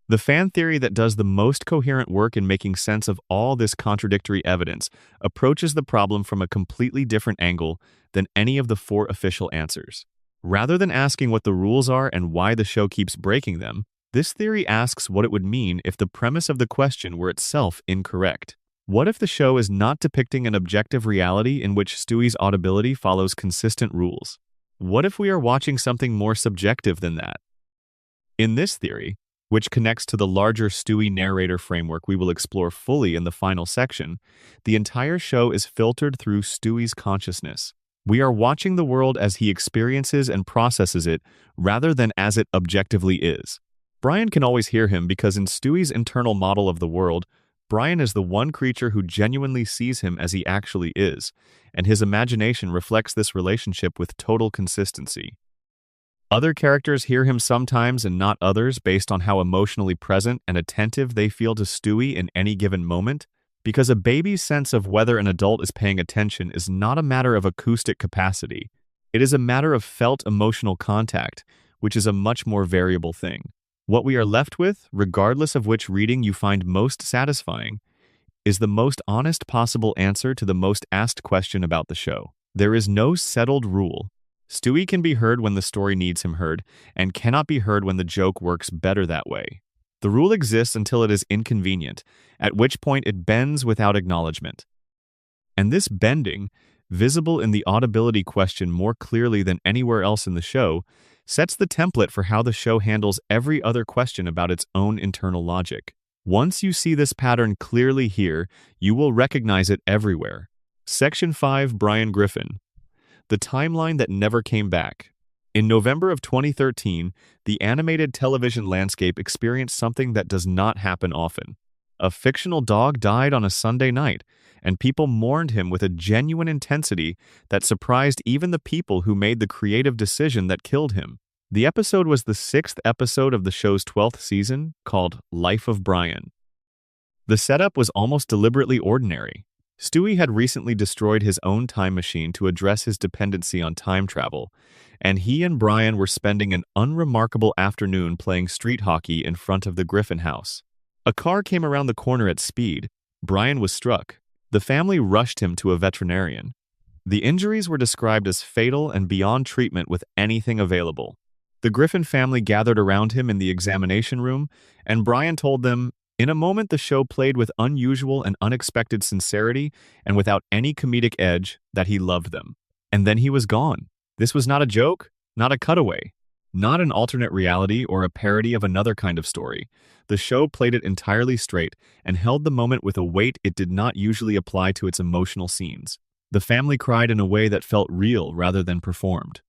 Speaker 1: The fan theory that does the most coherent work in making sense of all this contradictory evidence approaches the problem from a completely different angle than any of the four official answers. Rather than asking what the rules are and why the show keeps breaking them, this theory asks what it would mean if the premise of the question were itself incorrect. What if the show is not depicting an objective reality in which Stewie's audibility follows consistent rules? What if we are watching something more subjective than that? In this theory, which connects to the larger Stewie narrator framework we will explore fully in the final section, the entire show is filtered through Stewie's consciousness. We are watching the world as he experiences and processes it rather than as it objectively is. Brian can always hear him because in Stewie's internal model of the world, Brian is the one creature who genuinely sees him as he actually is, and his imagination reflects this relationship with total consistency. Other characters hear him sometimes and not others based on how emotionally present and attentive they feel to Stewie in any given moment, because a baby's sense of whether an adult is paying attention is not a matter of acoustic capacity. It is a matter of felt emotional contact, which is a much more variable thing. What we are left with, regardless of which reading you find most satisfying, is the most honest possible answer to the most asked question about the show. There is no settled rule. Stewie can be heard when the story needs him heard, and cannot be heard when the joke works better that way. The rule exists until it is inconvenient, at which point it bends without acknowledgement. And this bending, visible in the audibility question more clearly than anywhere else in the show, sets the template for how the show handles every other question about its own internal logic. Once you see this pattern clearly here, you will recognize it everywhere. Section 5, Brian Griffin. The timeline that never came back. In November of 2013, the animated television landscape experienced something that does not happen often. A fictional dog died on a Sunday night, and people mourned him with a genuine intensity that surprised even the people who made the creative decision that killed him. The episode was the 6th episode of the show's 12th season, called Life of Brian. The setup was almost deliberately ordinary. Stewie had recently destroyed his own time machine to address his dependency on time travel, and he and Brian were spending an unremarkable afternoon playing street hockey in front of the Griffin house. A car came around the corner at speed. Brian was struck. The family rushed him to a veterinarian. The injuries were described as fatal and beyond treatment with anything available. The Griffin family gathered around him in the examination room, and Brian told them, in a moment the show played with unusual and unexpected sincerity and without any comedic edge, that he loved them. And then he was gone. This was not a joke, not a cutaway, not an alternate reality or a parody of another kind of story. The show played it entirely straight and held the moment with a weight it did not usually apply to its emotional scenes. The family cried in a way that felt real rather than performed.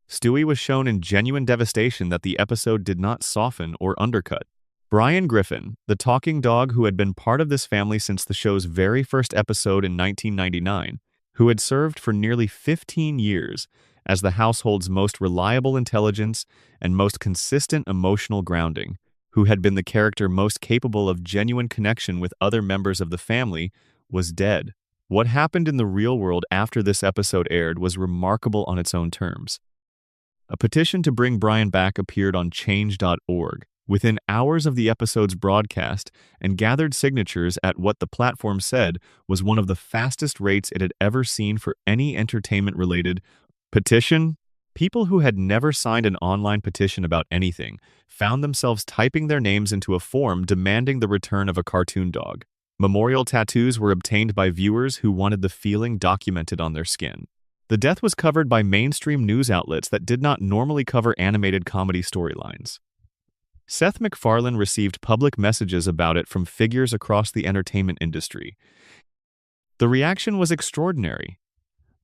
Speaker 1: Stewie was shown in genuine devastation that the episode did not soften or undercut. Brian Griffin, the talking dog who had been part of this family since the show's very first episode in 1999, who had served for nearly 15 years as the household's most reliable intelligence and most consistent emotional grounding, who had been the character most capable of genuine connection with other members of the family, was dead. What happened in the real world after this episode aired was remarkable on its own terms. A petition to bring Brian back appeared on change.org within hours of the episode's broadcast and gathered signatures at what the platform said was one of the fastest rates it had ever seen for any entertainment-related petition. People who had never signed an online petition about anything found themselves typing their names into a form demanding the return of a cartoon dog. Memorial tattoos were obtained by viewers who wanted the feeling documented on their skin. The death was covered by mainstream news outlets that did not normally cover animated comedy storylines. Seth MacFarlane received public messages about it from figures across the entertainment industry. The reaction was extraordinary.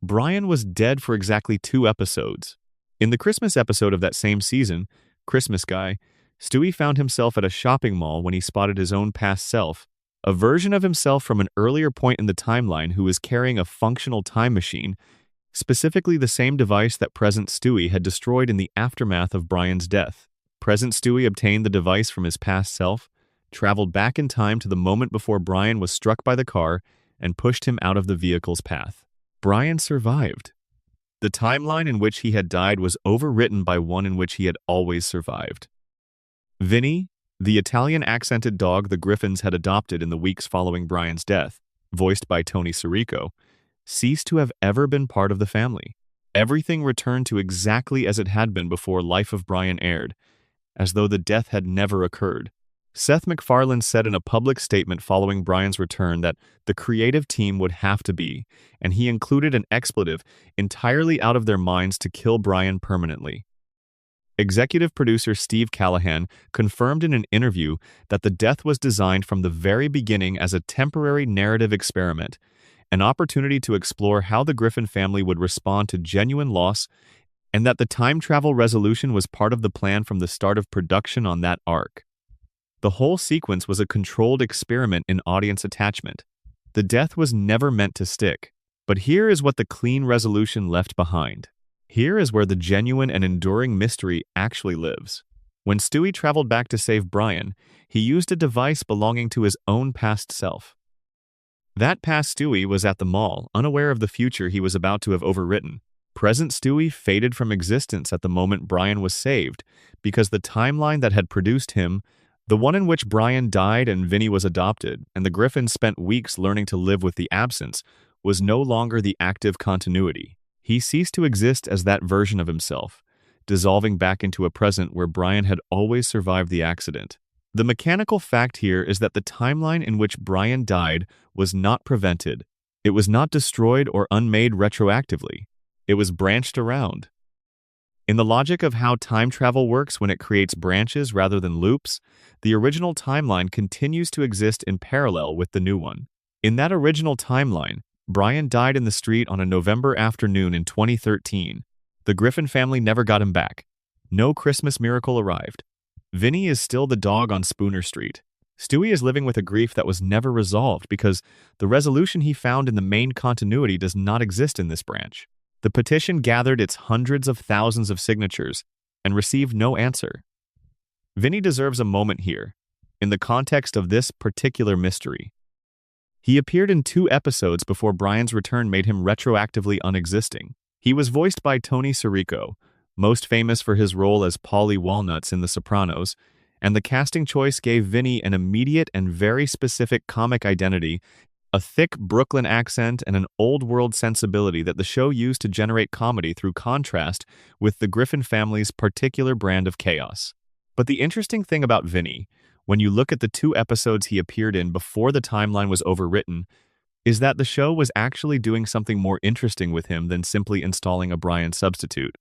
Speaker 1: Brian was dead for exactly 2 episodes. In the Christmas episode of that same season, Christmas Guy, Stewie found himself at a shopping mall when he spotted his own past self, a version of himself from an earlier point in the timeline who was carrying a functional time machine, specifically the same device that present Stewie had destroyed in the aftermath of Brian's death. Present Stewie obtained the device from his past self, traveled back in time to the moment before Brian was struck by the car, and pushed him out of the vehicle's path. Brian survived. The timeline in which he had died was overwritten by one in which he had always survived. Vinny, the Italian-accented dog the Griffins had adopted in the weeks following Brian's death, voiced by Tony Sirico, ceased to have ever been part of the family. Everything returned to exactly as it had been before Life of Brian aired, as though the death had never occurred. Seth MacFarlane said in a public statement following Brian's return that the creative team would have to be, and he included an expletive, entirely out of their minds to kill Brian permanently. Executive producer Steve Callahan confirmed in an interview that the death was designed from the very beginning as a temporary narrative experiment, an opportunity to explore how the Griffin family would respond to genuine loss, and that the time travel resolution was part of the plan from the start of production on that arc. The whole sequence was a controlled experiment in audience attachment. The death was never meant to stick. But here is what the clean resolution left behind. Here is where the genuine and enduring mystery actually lives. When Stewie traveled back to save Brian, he used a device belonging to his own past self. That past Stewie was at the mall, unaware of the future he was about to have overwritten. Present Stewie faded from existence at the moment Brian was saved, because the timeline that had produced him, the one in which Brian died and Vinny was adopted, and the Griffins spent weeks learning to live with the absence, was no longer the active continuity. He ceased to exist as that version of himself, dissolving back into a present where Brian had always survived the accident. The mechanical fact here is that the timeline in which Brian died was not prevented. It was not destroyed or unmade retroactively. It was branched around. In the logic of how time travel works when it creates branches rather than loops, the original timeline continues to exist in parallel with the new one. In that original timeline, Brian died in the street on a November afternoon in 2013. The Griffin family never got him back. No Christmas miracle arrived. Vinny is still the dog on Spooner Street. Stewie is living with a grief that was never resolved because the resolution he found in the main continuity does not exist in this branch. The petition gathered its hundreds of thousands of signatures and received no answer. Vinny deserves a moment here, in the context of this particular mystery. He appeared in 2 episodes before Brian's return made him retroactively unexisting. He was voiced by Tony Sirico, most famous for his role as Paulie Walnuts in The Sopranos, and the casting choice gave Vinny an immediate and very specific comic identity, a thick Brooklyn accent, and an old-world sensibility that the show used to generate comedy through contrast with the Griffin family's particular brand of chaos. But the interesting thing about Vinny, when you look at the 2 episodes he appeared in before the timeline was overwritten, is that the show was actually doing something more interesting with him than simply installing a Brian substitute.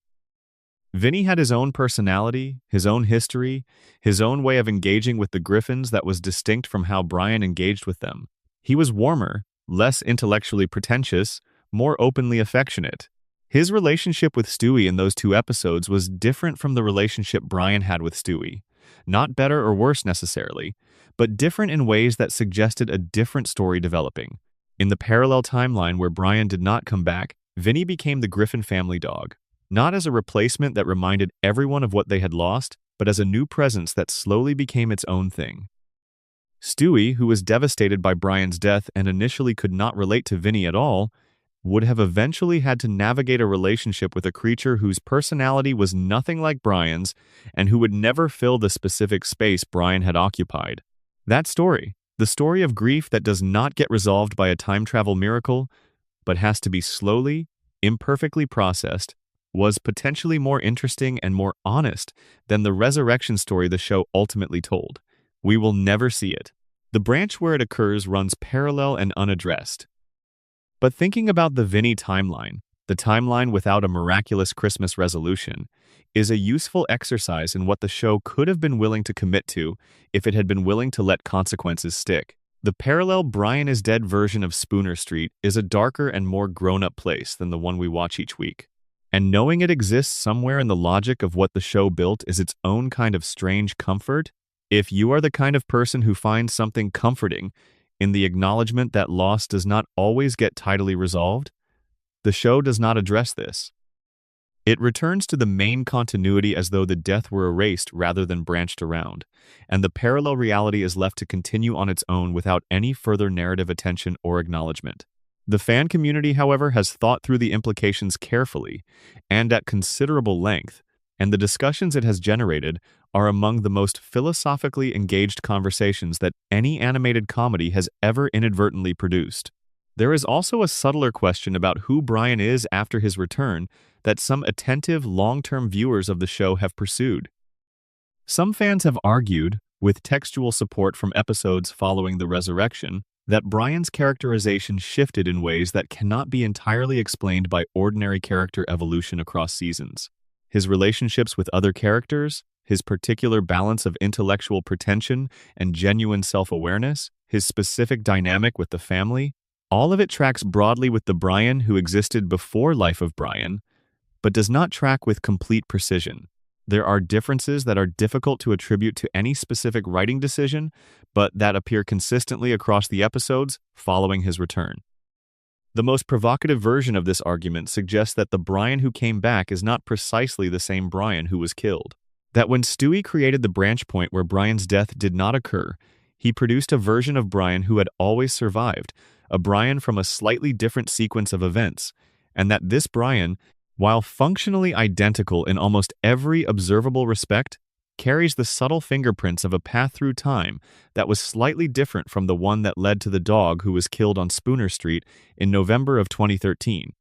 Speaker 1: Vinny had his own personality, his own history, his own way of engaging with the Griffins that was distinct from how Brian engaged with them. He was warmer, less intellectually pretentious, more openly affectionate. His relationship with Stewie in those 2 episodes was different from the relationship Brian had with Stewie. Not better or worse necessarily, but different in ways that suggested a different story developing. In the parallel timeline where Brian did not come back, Vinny became the Griffin family dog, not as a replacement that reminded everyone of what they had lost, but as a new presence that slowly became its own thing. Stewie, who was devastated by Brian's death and initially could not relate to Vinny at all, would have eventually had to navigate a relationship with a creature whose personality was nothing like Brian's and who would never fill the specific space Brian had occupied. That story, the story of grief that does not get resolved by a time travel miracle, but has to be slowly, imperfectly processed, was potentially more interesting and more honest than the resurrection story the show ultimately told. We will never see it. The branch where it occurs runs parallel and unaddressed. But thinking about the Vinny timeline, the timeline without a miraculous Christmas resolution, is a useful exercise in what the show could have been willing to commit to if it had been willing to let consequences stick. The parallel Brian is Dead version of Spooner Street is a darker and more grown-up place than the one we watch each week. And knowing it exists somewhere in the logic of what the show built is its own kind of strange comfort. If you are the kind of person who finds something comforting in the acknowledgement that loss does not always get tidily resolved, the show does not address this. It returns to the main continuity as though the death were erased rather than branched around, and the parallel reality is left to continue on its own without any further narrative attention or acknowledgement. The fan community, however, has thought through the implications carefully and at considerable length, and the discussions it has generated are among the most philosophically engaged conversations that any animated comedy has ever inadvertently produced. There is also a subtler question about who Brian is after his return that some attentive, long-term viewers of the show have pursued. Some fans have argued, with textual support from episodes following the resurrection, that Brian's characterization shifted in ways that cannot be entirely explained by ordinary character evolution across seasons. His relationships with other characters, his particular balance of intellectual pretension and genuine self-awareness, his specific dynamic with the family, all of it tracks broadly with the Brian who existed before Life of Brian, but does not track with complete precision. There are differences that are difficult to attribute to any specific writing decision, but that appear consistently across the episodes following his return. The most provocative version of this argument suggests that the Brian who came back is not precisely the same Brian who was killed. That when Stewie created the branch point where Brian's death did not occur, he produced a version of Brian who had always survived, a Brian from a slightly different sequence of events, and that this Brian, while functionally identical in almost every observable respect, carries the subtle fingerprints of a path through time that was slightly different from the one that led to the dog who was killed on Spooner Street in November of 2013.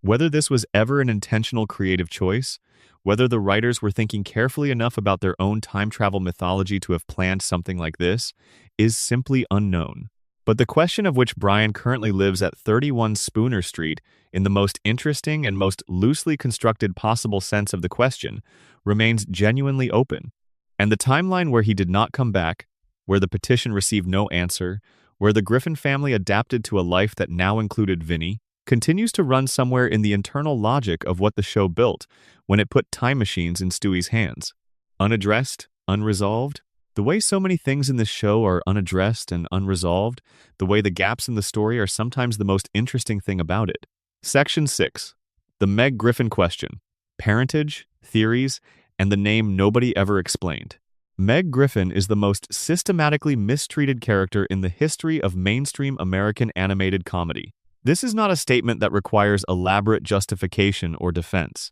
Speaker 1: Whether this was ever an intentional creative choice, whether the writers were thinking carefully enough about their own time travel mythology to have planned something like this, is simply unknown. But the question of which Brian currently lives at 31 Spooner Street, in the most interesting and most loosely constructed possible sense of the question, remains genuinely open. And the timeline where he did not come back, where the petition received no answer, where the Griffin family adapted to a life that now included Vinny, continues to run somewhere in the internal logic of what the show built when it put time machines in Stewie's hands. Unaddressed, unresolved. The way so many things in this show are unaddressed and unresolved, the way the gaps in the story are sometimes the most interesting thing about it. Section 6. The Meg Griffin Question. Parentage, Theories, and the Name Nobody Ever Explained. Meg Griffin is the most systematically mistreated character in the history of mainstream American animated comedy. This is not a statement that requires elaborate justification or defense.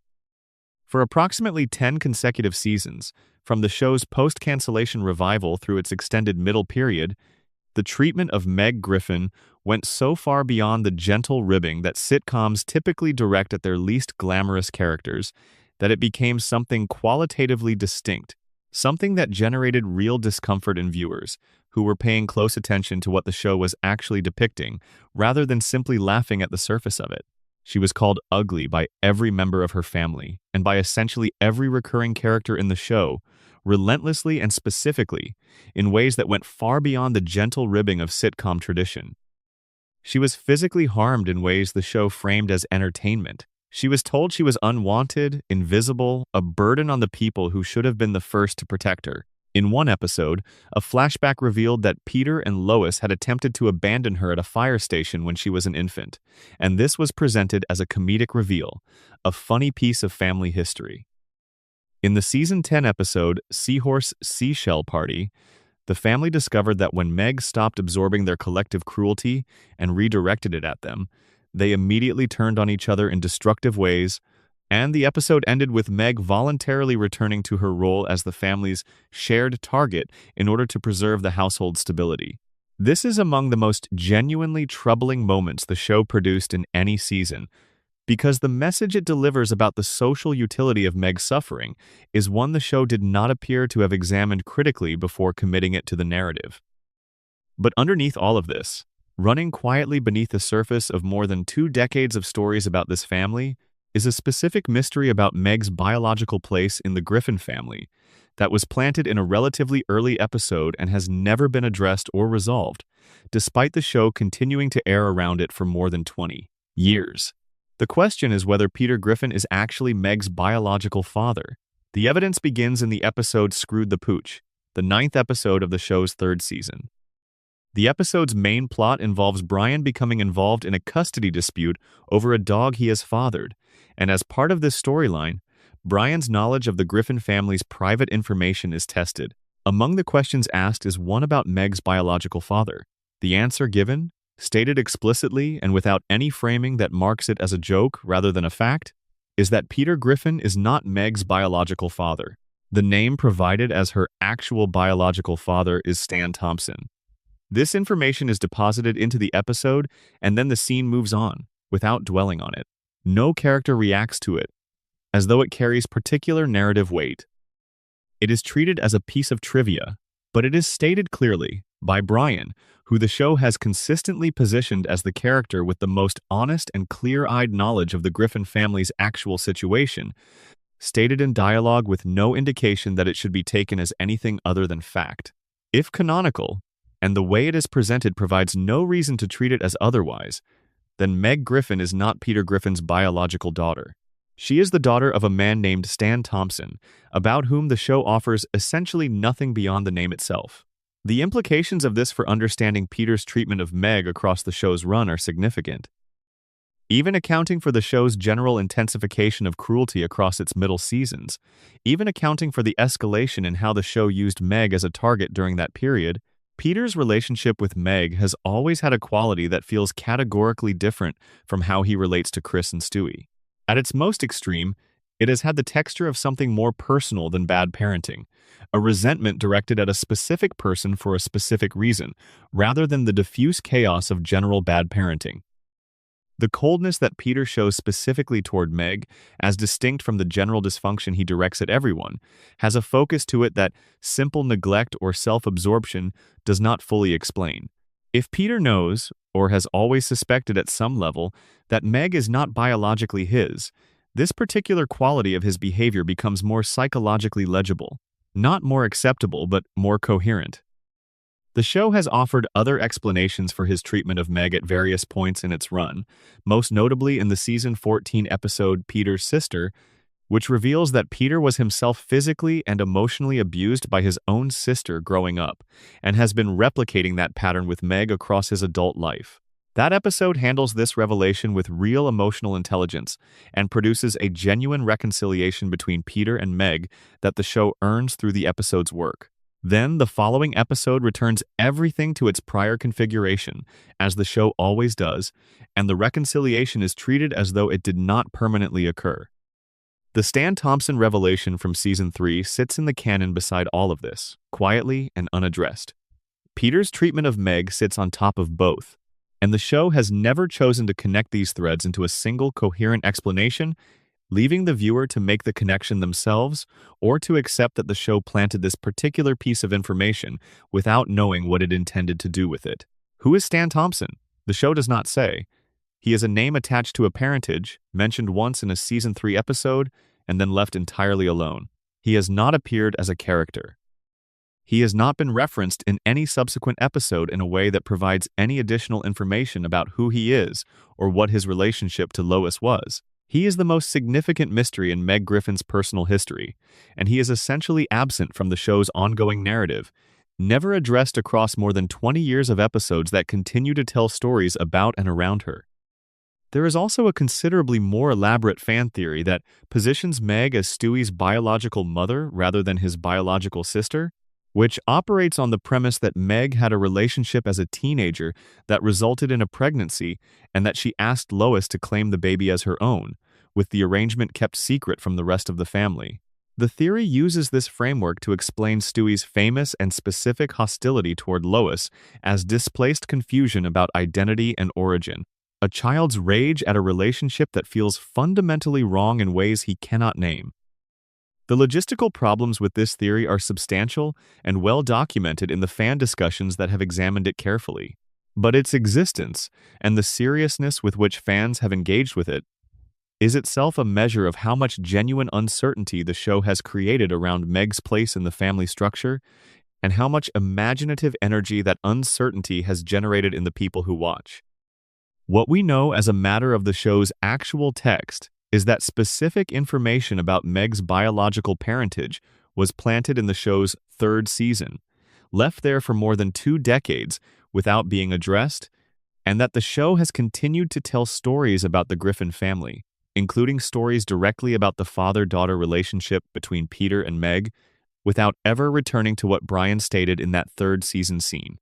Speaker 1: For approximately 10 consecutive seasons, from the show's post-cancellation revival through its extended middle period, the treatment of Meg Griffin went so far beyond the gentle ribbing that sitcoms typically direct at their least glamorous characters that it became something qualitatively distinct, something that generated real discomfort in viewers who were paying close attention to what the show was actually depicting rather than simply laughing at the surface of it. She was called ugly by every member of her family and by essentially every recurring character in the show, relentlessly and specifically, in ways that went far beyond the gentle ribbing of sitcom tradition. She was physically harmed in ways the show framed as entertainment. She was told she was unwanted, invisible, a burden on the people who should have been the first to protect her. In one episode, a flashback revealed that Peter and Lois had attempted to abandon her at a fire station when she was an infant, and this was presented as a comedic reveal, a funny piece of family history. In the Season 10 episode, Seahorse Seashell Party, the family discovered that when Meg stopped absorbing their collective cruelty and redirected it at them, they immediately turned on each other in destructive ways, and the episode ended with Meg voluntarily returning to her role as the family's shared target in order to preserve the household's stability. This is among the most genuinely troubling moments the show produced in any season, because the message it delivers about the social utility of Meg's suffering is one the show did not appear to have examined critically before committing it to the narrative. But underneath all of this, running quietly beneath the surface of more than 2 decades of stories about this family, is a specific mystery about Meg's biological place in the Griffin family that was planted in a relatively early episode and has never been addressed or resolved, despite the show continuing to air around it for more than 20 years. The question is whether Peter Griffin is actually Meg's biological father. The evidence begins in the episode Screwed the Pooch, the 9th episode of the show's 3rd season. The episode's main plot involves Brian becoming involved in a custody dispute over a dog he has fathered, and as part of this storyline, Brian's knowledge of the Griffin family's private information is tested. Among the questions asked is one about Meg's biological father. The answer given, stated explicitly and without any framing that marks it as a joke rather than a fact, is that Peter Griffin is not Meg's biological father. The name provided as her actual biological father is Stan Thompson. This information is deposited into the episode, and then the scene moves on, without dwelling on it. No character reacts to it, as though it carries particular narrative weight. It is treated as a piece of trivia, but it is stated clearly, by Brian, who the show has consistently positioned as the character with the most honest and clear-eyed knowledge of the Griffin family's actual situation, stated in dialogue with no indication that it should be taken as anything other than fact. If canonical, and the way it is presented provides no reason to treat it as otherwise, then Meg Griffin is not Peter Griffin's biological daughter. She is the daughter of a man named Stan Thompson, about whom the show offers essentially nothing beyond the name itself. The implications of this for understanding Peter's treatment of Meg across the show's run are significant. Even accounting for the show's general intensification of cruelty across its middle seasons, even accounting for the escalation in how the show used Meg as a target during that period, Peter's relationship with Meg has always had a quality that feels categorically different from how he relates to Chris and Stewie. At its most extreme, it has had the texture of something more personal than bad parenting, a resentment directed at a specific person for a specific reason, rather than the diffuse chaos of general bad parenting. The coldness that Peter shows specifically toward Meg, as distinct from the general dysfunction he directs at everyone, has a focus to it that simple neglect or self-absorption does not fully explain. If Peter knows, or has always suspected at some level, that Meg is not biologically his, this particular quality of his behavior becomes more psychologically legible, not more acceptable but more coherent. The show has offered other explanations for his treatment of Meg at various points in its run, most notably in the season 14 episode Peter's Sister, which reveals that Peter was himself physically and emotionally abused by his own sister growing up, and has been replicating that pattern with Meg across his adult life. That episode handles this revelation with real emotional intelligence and produces a genuine reconciliation between Peter and Meg that the show earns through the episode's work. Then, the following episode returns everything to its prior configuration, as the show always does, and the reconciliation is treated as though it did not permanently occur. The Stan Thompson revelation from Season 3 sits in the canon beside all of this, quietly and unaddressed. Peter's treatment of Meg sits on top of both, and the show has never chosen to connect these threads into a single coherent explanation, leaving the viewer to make the connection themselves or to accept that the show planted this particular piece of information without knowing what it intended to do with it. Who is Stan Thompson? The show does not say. He is a name attached to a parentage, mentioned once in a Season 3 episode, and then left entirely alone. He has not appeared as a character. He has not been referenced in any subsequent episode in a way that provides any additional information about who he is or what his relationship to Lois was. He is the most significant mystery in Meg Griffin's personal history, and he is essentially absent from the show's ongoing narrative, never addressed across more than 20 years of episodes that continue to tell stories about and around her. There is also a considerably more elaborate fan theory that positions Meg as Stewie's biological mother rather than his biological sister, which operates on the premise that Meg had a relationship as a teenager that resulted in a pregnancy and that she asked Lois to claim the baby as her own, with the arrangement kept secret from the rest of the family. The theory uses this framework to explain Stewie's famous and specific hostility toward Lois as displaced confusion about identity and origin. a child's rage at a relationship that feels fundamentally wrong in ways he cannot name. The logistical problems with this theory are substantial and well documented in the fan discussions that have examined it carefully. But its existence, and the seriousness with which fans have engaged with it, is itself a measure of how much genuine uncertainty the show has created around Meg's place in the family structure, and how much imaginative energy that uncertainty has generated in the people who watch. What we know as a matter of the show's actual text is that specific information about Meg's biological parentage was planted in the show's third season, left there for more than 2 decades without being addressed, and that the show has continued to tell stories about the Griffin family, including stories directly about the father-daughter relationship between Peter and Meg, without ever returning to what Brian stated in that third season scene.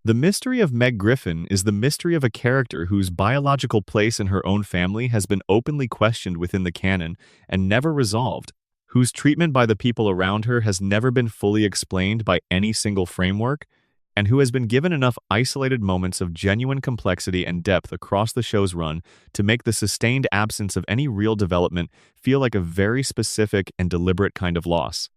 Speaker 1: The mystery of Meg Griffin is the mystery of a character whose biological place in her own family has been openly questioned within the canon and never resolved, whose treatment by the people around her has never been fully explained by any single framework, and who has been given enough isolated moments of genuine complexity and depth across the show's run to make the sustained absence of any real development feel like a very specific and deliberate kind of loss.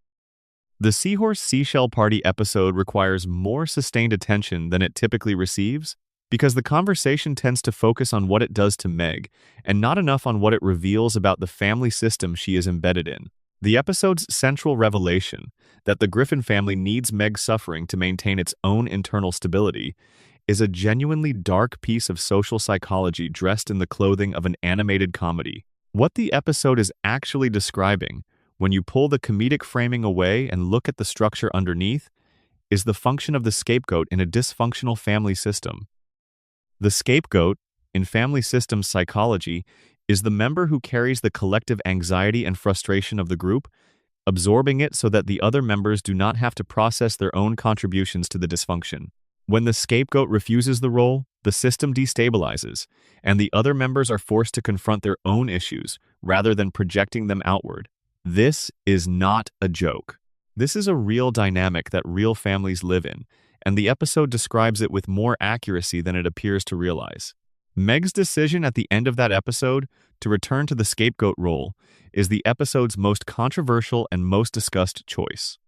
Speaker 1: The Seahorse Seashell Party episode requires more sustained attention than it typically receives because the conversation tends to focus on what it does to Meg and not enough on what it reveals about the family system she is embedded in. The episode's central revelation, that the Griffin family needs Meg's suffering to maintain its own internal stability, is a genuinely dark piece of social psychology dressed in the clothing of an animated comedy. What the episode is actually describing, when you pull the comedic framing away and look at the structure underneath, is the function of the scapegoat in a dysfunctional family system. The scapegoat, in family systems psychology, is the member who carries the collective anxiety and frustration of the group, absorbing it so that the other members do not have to process their own contributions to the dysfunction. When the scapegoat refuses the role, the system destabilizes, and the other members are forced to confront their own issues rather than projecting them outward. This is not a joke. This is a real dynamic that real families live in, and the episode describes it with more accuracy than it appears to realize. Meg's decision at the end of that episode to return to the scapegoat role is the episode's most controversial and most discussed choice.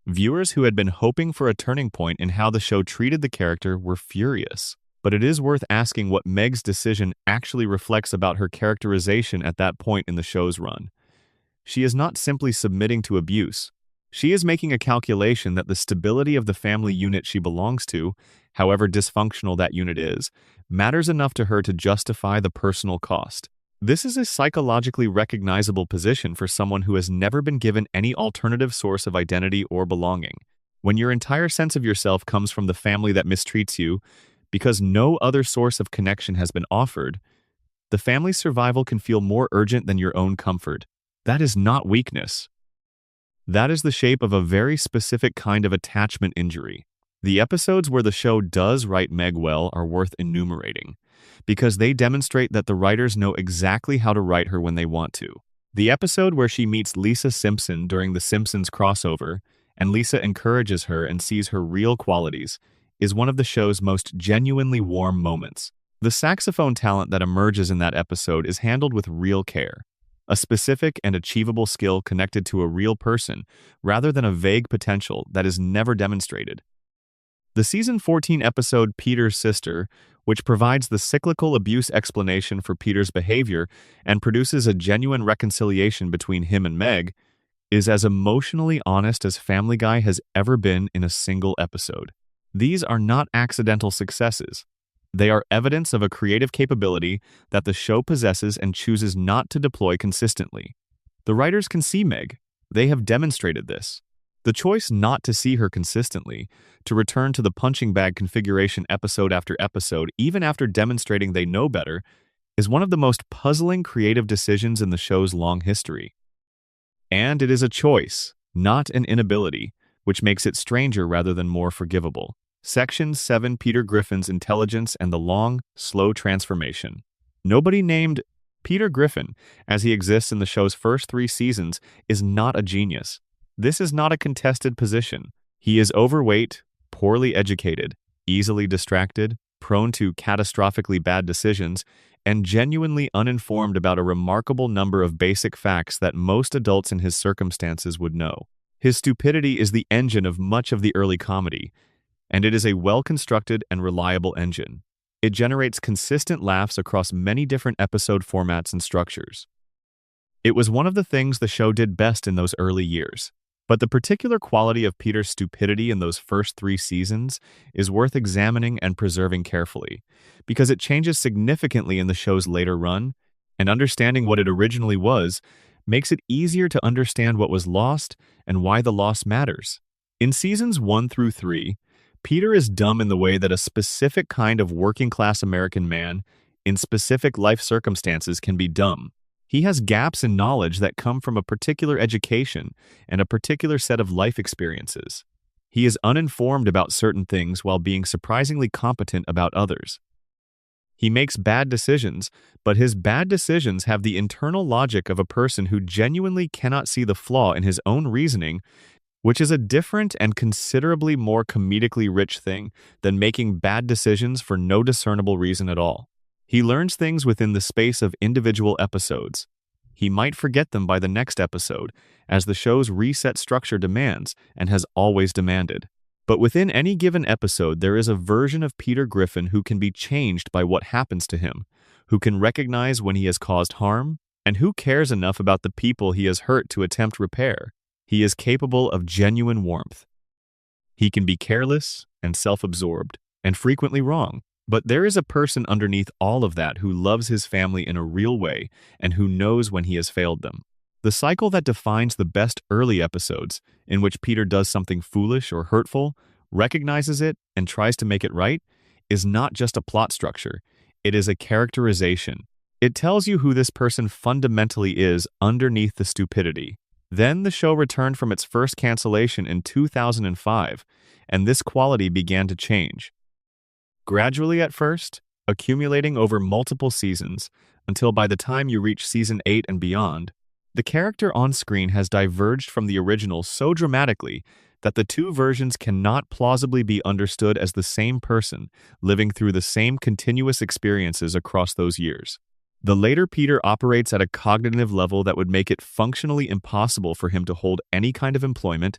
Speaker 1: Viewers who had been hoping for a turning point in how the show treated the character were furious, but it is worth asking what Meg's decision actually reflects about her characterization at that point in the show's run. She is not simply submitting to abuse. She is making a calculation that the stability of the family unit she belongs to, however dysfunctional that unit is, matters enough to her to justify the personal cost. This is a psychologically recognizable position for someone who has never been given any alternative source of identity or belonging. When your entire sense of yourself comes from the family that mistreats you, because no other source of connection has been offered, the family's survival can feel more urgent than your own comfort. That is not weakness. That is the shape of a very specific kind of attachment injury. The episodes where the show does write Meg well are worth enumerating, because they demonstrate that the writers know exactly how to write her when they want to. The episode where she meets Lisa Simpson during the Simpsons crossover, and Lisa encourages her and sees her real qualities, is one of the show's most genuinely warm moments. The saxophone talent that emerges in that episode is handled with real care. A specific and achievable skill connected to a real person, rather than a vague potential that is never demonstrated. The Season 14 episode Peter's Sister, which provides the cyclical abuse explanation for Peter's behavior and produces a genuine reconciliation between him and Meg, is as emotionally honest as Family Guy has ever been in a single episode. These are not accidental successes. They are evidence of a creative capability that the show possesses and chooses not to deploy consistently. The writers can see Meg. They have demonstrated this. The choice not to see her consistently, to return to the punching bag configuration episode after episode, even after demonstrating they know better, is one of the most puzzling creative decisions in the show's long history. And it is a choice, not an inability, which makes it stranger rather than more forgivable. Section 7 Peter Griffin's Intelligence and the Long, Slow Transformation. Nobody named Peter Griffin, as he exists in the show's first 3 seasons, is not a genius. This is not a contested position. He is overweight, poorly educated, easily distracted, prone to catastrophically bad decisions, and genuinely uninformed about a remarkable number of basic facts that most adults in his circumstances would know. His stupidity is the engine of much of the early comedy, and it is a well-constructed and reliable engine. It generates consistent laughs across many different episode formats and structures. It was one of the things the show did best in those early years. But the particular quality of Peter's stupidity in those first 3 seasons is worth examining and preserving carefully, because it changes significantly in the show's later run, and understanding what it originally was makes it easier to understand what was lost and why the loss matters. In seasons 1 through 3, Peter is dumb in the way that a specific kind of working-class American man in specific life circumstances can be dumb. He has gaps in knowledge that come from a particular education and a particular set of life experiences. He is uninformed about certain things while being surprisingly competent about others. He makes bad decisions, but his bad decisions have the internal logic of a person who genuinely cannot see the flaw in his own reasoning, which is a different and considerably more comedically rich thing than making bad decisions for no discernible reason at all. He learns things within the space of individual episodes. He might forget them by the next episode, as the show's reset structure demands and has always demanded. But within any given episode, there is a version of Peter Griffin who can be changed by what happens to him, who can recognize when he has caused harm, and who cares enough about the people he has hurt to attempt repair. He is capable of genuine warmth. He can be careless and self-absorbed, and frequently wrong. But there is a person underneath all of that who loves his family in a real way and who knows when he has failed them. The cycle that defines the best early episodes, in which Peter does something foolish or hurtful, recognizes it, and tries to make it right, is not just a plot structure. It is a characterization. It tells you who this person fundamentally is underneath the stupidity. Then the show returned from its first cancellation in 2005, and this quality began to change. Gradually at first, accumulating over multiple seasons, until by the time you reach season 8 and beyond, the character on screen has diverged from the original so dramatically that the two versions cannot plausibly be understood as the same person living through the same continuous experiences across those years. The later Peter operates at a cognitive level that would make it functionally impossible for him to hold any kind of employment,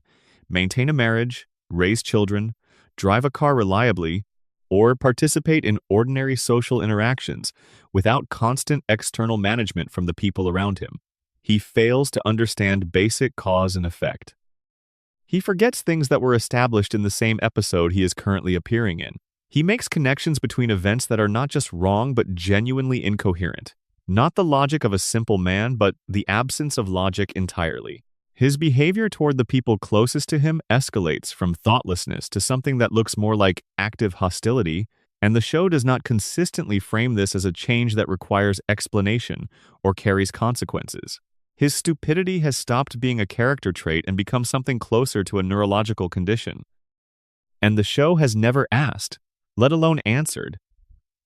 Speaker 1: maintain a marriage, raise children, drive a car reliably, or participate in ordinary social interactions without constant external management from the people around him. He fails to understand basic cause and effect. He forgets things that were established in the same episode he is currently appearing in. He makes connections between events that are not just wrong but genuinely incoherent. Not the logic of a simple man, but the absence of logic entirely. His behavior toward the people closest to him escalates from thoughtlessness to something that looks more like active hostility, and the show does not consistently frame this as a change that requires explanation or carries consequences. His stupidity has stopped being a character trait and become something closer to a neurological condition. And the show has never asked, let alone answered,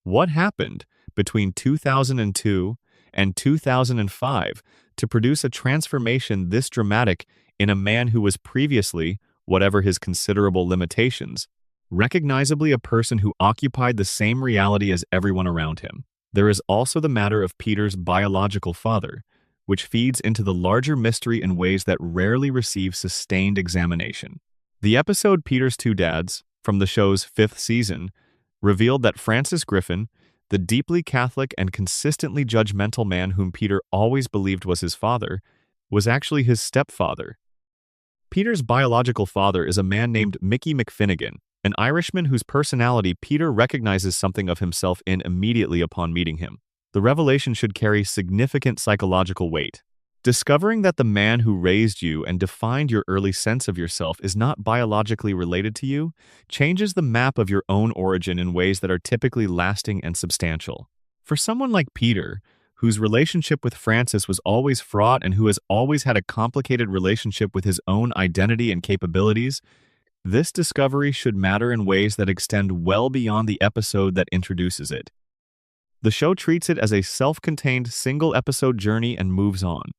Speaker 1: what happened between 2002 and 2005 to produce a transformation this dramatic in a man who was previously, whatever his considerable limitations, recognizably a person who occupied the same reality as everyone around him. There is also the matter of Peter's biological father, which feeds into the larger mystery in ways that rarely receive sustained examination. The episode Peter's Two Dads, from the show's 5th season, revealed that Francis Griffin, the deeply Catholic and consistently judgmental man whom Peter always believed was his father, was actually his stepfather. Peter's biological father is a man named Mickey McFinnigan, an Irishman whose personality Peter recognizes something of himself in immediately upon meeting him. The revelation should carry significant psychological weight. Discovering that the man who raised you and defined your early sense of yourself is not biologically related to you changes the map of your own origin in ways that are typically lasting and substantial. For someone like Peter, whose relationship with Francis was always fraught and who has always had a complicated relationship with his own identity and capabilities, this discovery should matter in ways that extend well beyond the episode that introduces it. The show treats it as a self-contained single-episode journey and moves on.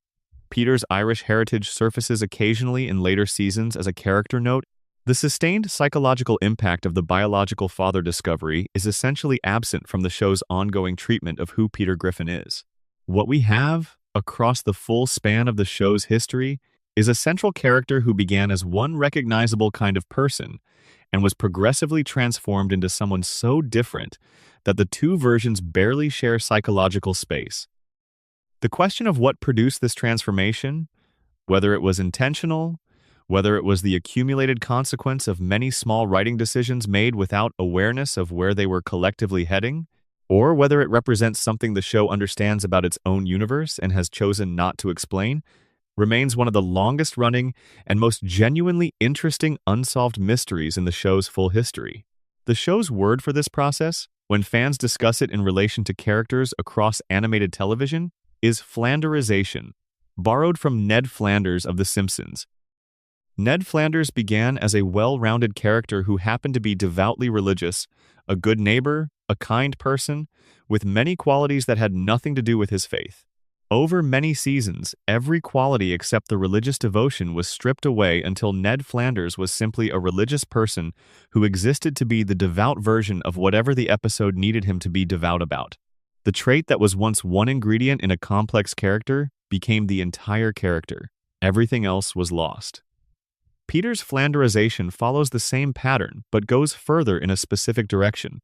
Speaker 1: Peter's Irish heritage surfaces occasionally in later seasons as a character note. The sustained psychological impact of the biological father discovery is essentially absent from the show's ongoing treatment of who Peter Griffin is. What we have, across the full span of the show's history, is a central character who began as one recognizable kind of person and was progressively transformed into someone so different that the two versions barely share psychological space. The question of what produced this transformation, whether it was intentional, whether it was the accumulated consequence of many small writing decisions made without awareness of where they were collectively heading, or whether it represents something the show understands about its own universe and has chosen not to explain, remains one of the longest-running and most genuinely interesting unsolved mysteries in the show's full history. The show's word for this process, when fans discuss it in relation to characters across animated television, is Flanderization, borrowed from Ned Flanders of The Simpsons. Ned Flanders began as a well-rounded character who happened to be devoutly religious, a good neighbor, a kind person, with many qualities that had nothing to do with his faith. Over many seasons, every quality except the religious devotion was stripped away until Ned Flanders was simply a religious person who existed to be the devout version of whatever the episode needed him to be devout about. The trait that was once one ingredient in a complex character became the entire character. Everything else was lost. Peter's Flanderization follows the same pattern, but goes further in a specific direction.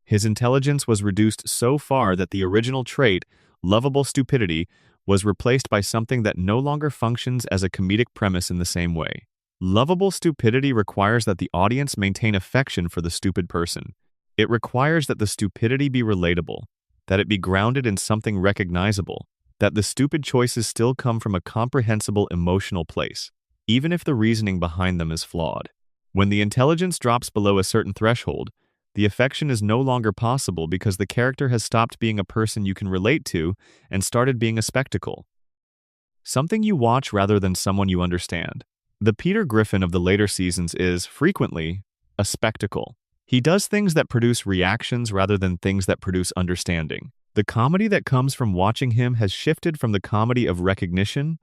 Speaker 1: His intelligence was reduced so far that the original trait, lovable stupidity, was replaced by something that no longer functions as a comedic premise in the same way. Lovable stupidity requires that the audience maintain affection for the stupid person. It requires that the stupidity be relatable, that it be grounded in something recognizable, that the stupid choices still come from a comprehensible emotional place, even if the reasoning behind them is flawed. When the intelligence drops below a certain threshold, the affection is no longer possible because the character has stopped being a person you can relate to and started being a spectacle. Something you watch rather than someone you understand. The Peter Griffin of the later seasons is, frequently, a spectacle. He does things that produce reactions rather than things that produce understanding. The comedy that comes from watching him has shifted from the comedy of recognition,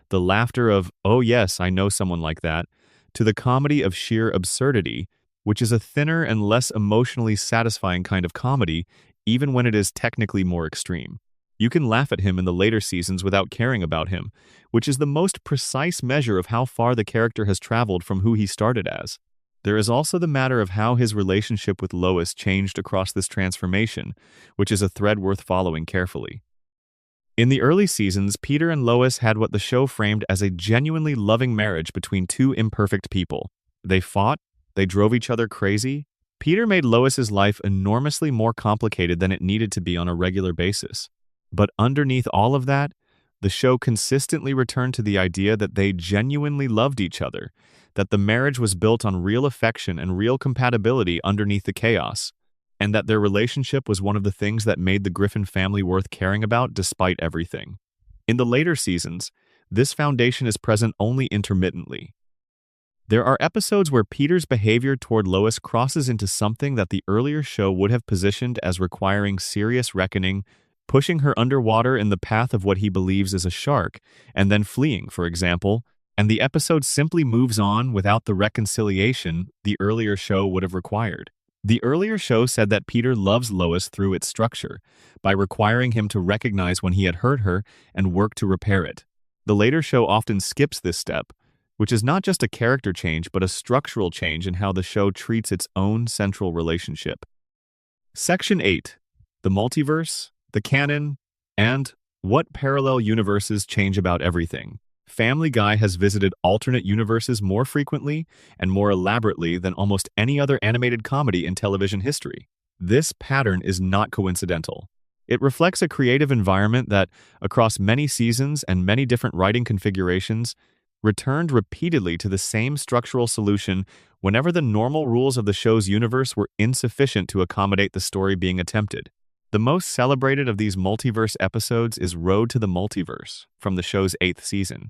Speaker 1: the laughter of, "Oh yes, I know someone like that," to the comedy of sheer absurdity, which is a thinner and less emotionally satisfying kind of comedy, even when it is technically more extreme. You can laugh at him in the later seasons without caring about him, which is the most precise measure of how far the character has traveled from who he started as. There is also the matter of how his relationship with Lois changed across this transformation, which is a thread worth following carefully. In the early seasons, Peter and Lois had what the show framed as a genuinely loving marriage between two imperfect people. They fought, they drove each other crazy. Peter made Lois's life enormously more complicated than it needed to be on a regular basis. But underneath all of that, the show consistently returned to the idea that they genuinely loved each other, that the marriage was built on real affection and real compatibility underneath the chaos, and that their relationship was one of the things that made the Griffin family worth caring about despite everything. In the later seasons, this foundation is present only intermittently. There are episodes where Peter's behavior toward Lois crosses into something that the earlier show would have positioned as requiring serious reckoning, pushing her underwater in the path of what he believes is a shark, and then fleeing, for example, and the episode simply moves on without the reconciliation the earlier show would have required. The earlier show said that Peter loves Lois through its structure, by requiring him to recognize when he had hurt her and work to repair it. The later show often skips this step, which is not just a character change but a structural change in how the show treats its own central relationship. Section 8. The Multiverse, the Canon, and What Parallel Universes Change About Everything. Family Guy has visited alternate universes more frequently and more elaborately than almost any other animated comedy in television history. This pattern is not coincidental. It reflects a creative environment that, across many seasons and many different writing configurations, returned repeatedly to the same structural solution whenever the normal rules of the show's universe were insufficient to accommodate the story being attempted. The most celebrated of these multiverse episodes is Road to the Multiverse, from the show's 8th season.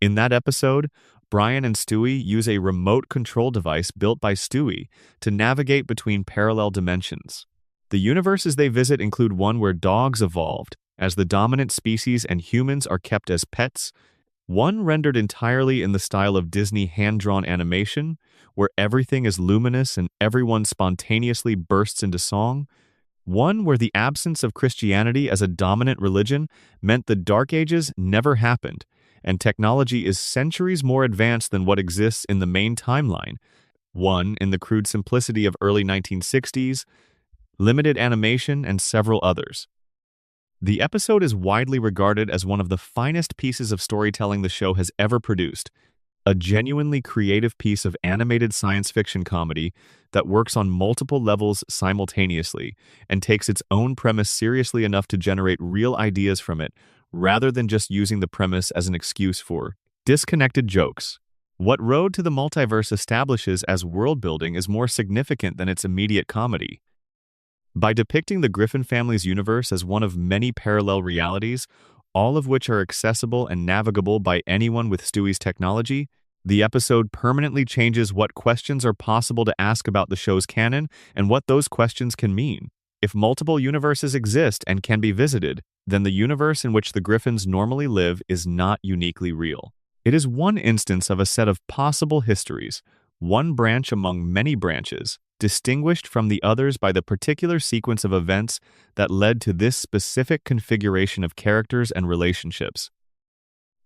Speaker 1: In that episode, Brian and Stewie use a remote control device built by Stewie to navigate between parallel dimensions. The universes they visit include one where dogs evolved as the dominant species and humans are kept as pets, One rendered entirely in the style of Disney hand-drawn animation, where everything is luminous and everyone spontaneously bursts into song. One where the absence of Christianity as a dominant religion meant the Dark Ages never happened, and technology is centuries more advanced than what exists in the main timeline. One in the crude simplicity of early 1960s, limited animation, and several others. The episode is widely regarded as one of the finest pieces of storytelling the show has ever produced, a genuinely creative piece of animated science fiction comedy that works on multiple levels simultaneously and takes its own premise seriously enough to generate real ideas from it, rather than just using the premise as an excuse for disconnected jokes. What Road to the Multiverse establishes as world-building is more significant than its immediate comedy. By depicting the Griffin family's universe as one of many parallel realities, all of which are accessible and navigable by anyone with Stewie's technology, the episode permanently changes what questions are possible to ask about the show's canon and what those questions can mean. If multiple universes exist and can be visited, then the universe in which the Griffins normally live is not uniquely real. It is one instance of a set of possible histories, one branch among many branches, distinguished from the others by the particular sequence of events that led to this specific configuration of characters and relationships.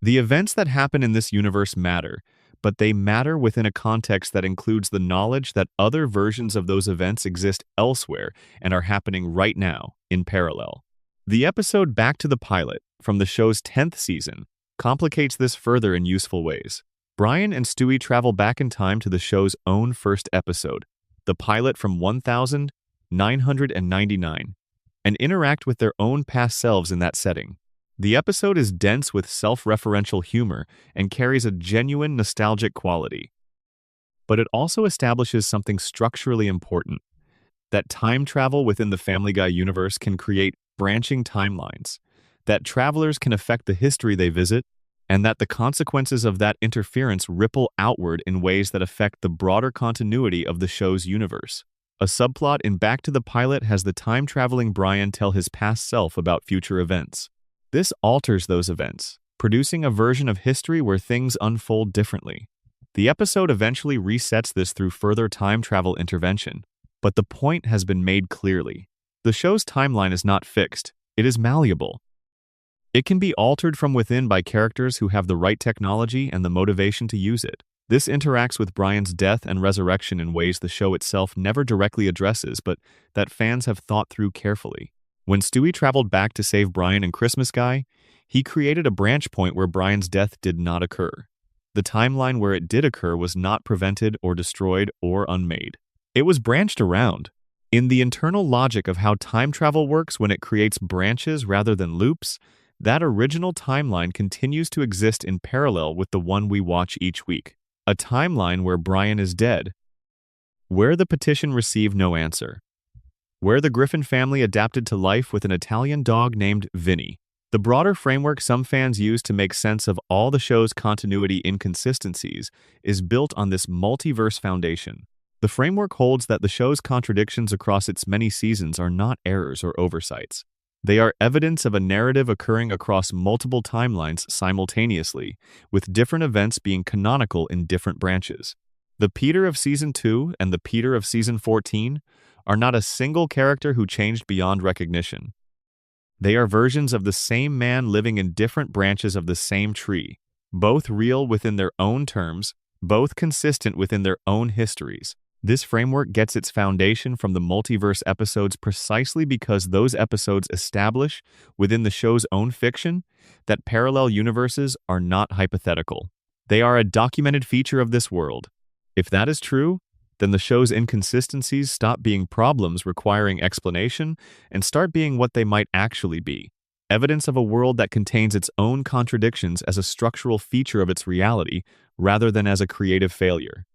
Speaker 1: The events that happen in this universe matter, but they matter within a context that includes the knowledge that other versions of those events exist elsewhere and are happening right now, in parallel. The episode Back to the Pilot, from the show's 10th season, complicates this further in useful ways. Brian and Stewie travel back in time to the show's own first episode, the pilot from 1999, and interact with their own past selves in that setting. The episode is dense with self-referential humor and carries a genuine nostalgic quality. But it also establishes something structurally important, that time travel within the Family Guy universe can create branching timelines, that travelers can affect the history they visit, and that the consequences of that interference ripple outward in ways that affect the broader continuity of the show's universe. A subplot in Back to the Pilot has the time-traveling Brian tell his past self about future events. This alters those events, producing a version of history where things unfold differently. The episode eventually resets this through further time travel intervention, but the point has been made clearly. The show's timeline is not fixed, it is malleable. It can be altered from within by characters who have the right technology and the motivation to use it. This interacts with Brian's death and resurrection in ways the show itself never directly addresses, but that fans have thought through carefully. When Stewie traveled back to save Brian and Christmas Guy, he created a branch point where Brian's death did not occur. The timeline where it did occur was not prevented or destroyed or unmade. It was branched around. In the internal logic of how time travel works when it creates branches rather than loops, that original timeline continues to exist in parallel with the one we watch each week. A timeline where Brian is dead, where the petition received no answer, where the Griffin family adapted to life with an Italian dog named Vinny. The broader framework some fans use to make sense of all the show's continuity inconsistencies is built on this multiverse foundation. The framework holds that the show's contradictions across its many seasons are not errors or oversights. They are evidence of a narrative occurring across multiple timelines simultaneously, with different events being canonical in different branches. The Peter of Season 2 and the Peter of Season 14 are not a single character who changed beyond recognition. They are versions of the same man living in different branches of the same tree, both real within their own terms, both consistent within their own histories. This framework gets its foundation from the multiverse episodes precisely because those episodes establish, within the show's own fiction, that parallel universes are not hypothetical. They are a documented feature of this world. If that is true, then the show's inconsistencies stop being problems requiring explanation and start being what they might actually be: evidence of a world that contains its own contradictions as a structural feature of its reality, rather than as a creative failure.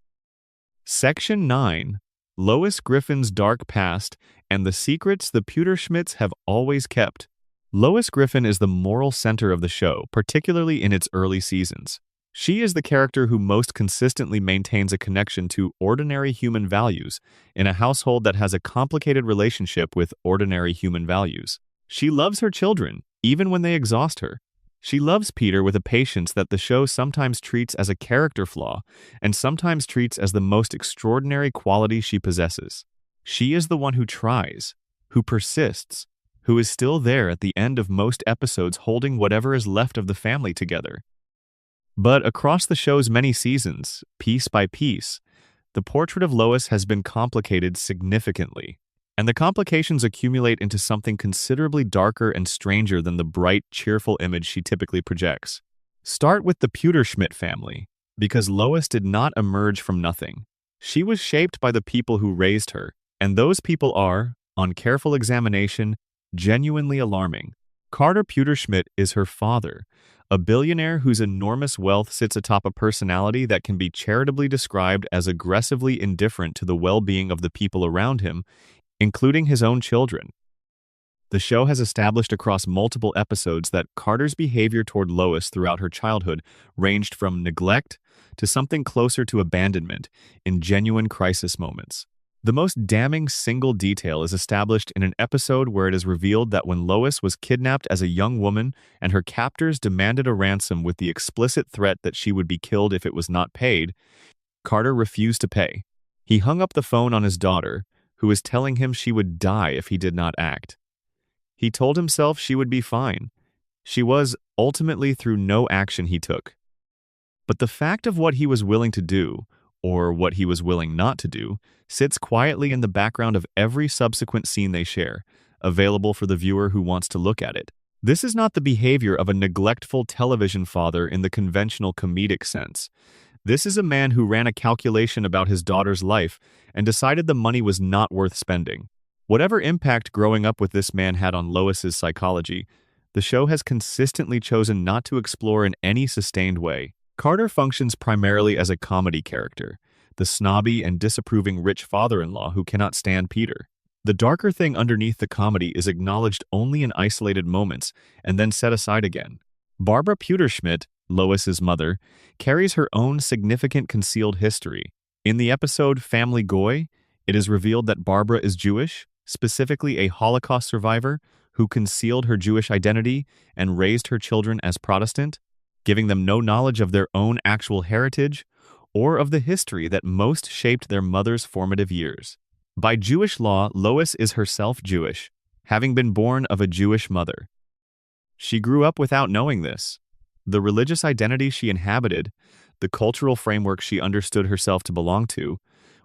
Speaker 1: Section 9. Lois Griffin's Dark Past and the Secrets the Pewterschmidts Have Always Kept. Lois Griffin is the moral center of the show, particularly in its early seasons. She is the character who most consistently maintains a connection to ordinary human values in a household that has a complicated relationship with ordinary human values. She loves her children, even when they exhaust her. She loves Peter with a patience that the show sometimes treats as a character flaw and sometimes treats as the most extraordinary quality she possesses. She is the one who tries, who persists, who is still there at the end of most episodes holding whatever is left of the family together. But across the show's many seasons, piece by piece, the portrait of Lois has been complicated significantly, and the complications accumulate into something considerably darker and stranger than the bright, cheerful image she typically projects. Start with the Pewterschmidt family, because Lois did not emerge from nothing. She was shaped by the people who raised her, and those people are, on careful examination, genuinely alarming. Carter Pewterschmidt is her father, a billionaire whose enormous wealth sits atop a personality that can be charitably described as aggressively indifferent to the well-being of the people around him, including his own children. The show has established across multiple episodes that Carter's behavior toward Lois throughout her childhood ranged from neglect to something closer to abandonment in genuine crisis moments. The most damning single detail is established in an episode where it is revealed that when Lois was kidnapped as a young woman and her captors demanded a ransom with the explicit threat that she would be killed if it was not paid, Carter refused to pay. He hung up the phone on his daughter, who was telling him she would die if he did not act. He told himself she would be fine. She was, ultimately, through no action he took. But the fact of what he was willing to do, or what he was willing not to do, sits quietly in the background of every subsequent scene they share, available for the viewer who wants to look at it. This is not the behavior of a neglectful television father in the conventional comedic sense. This is a man who ran a calculation about his daughter's life and decided the money was not worth spending. Whatever impact growing up with this man had on Lois's psychology, the show has consistently chosen not to explore in any sustained way. Carter functions primarily as a comedy character, the snobby and disapproving rich father-in-law who cannot stand Peter. The darker thing underneath the comedy is acknowledged only in isolated moments and then set aside again. Barbara Pewterschmidt, Lois's mother, carries her own significant concealed history. In the episode Family Goy, it is revealed that Barbara is Jewish, specifically a Holocaust survivor who concealed her Jewish identity and raised her children as Protestant, giving them no knowledge of their own actual heritage or of the history that most shaped their mother's formative years. By Jewish law, Lois is herself Jewish, having been born of a Jewish mother. She grew up without knowing this. The religious identity she inhabited, the cultural framework she understood herself to belong to,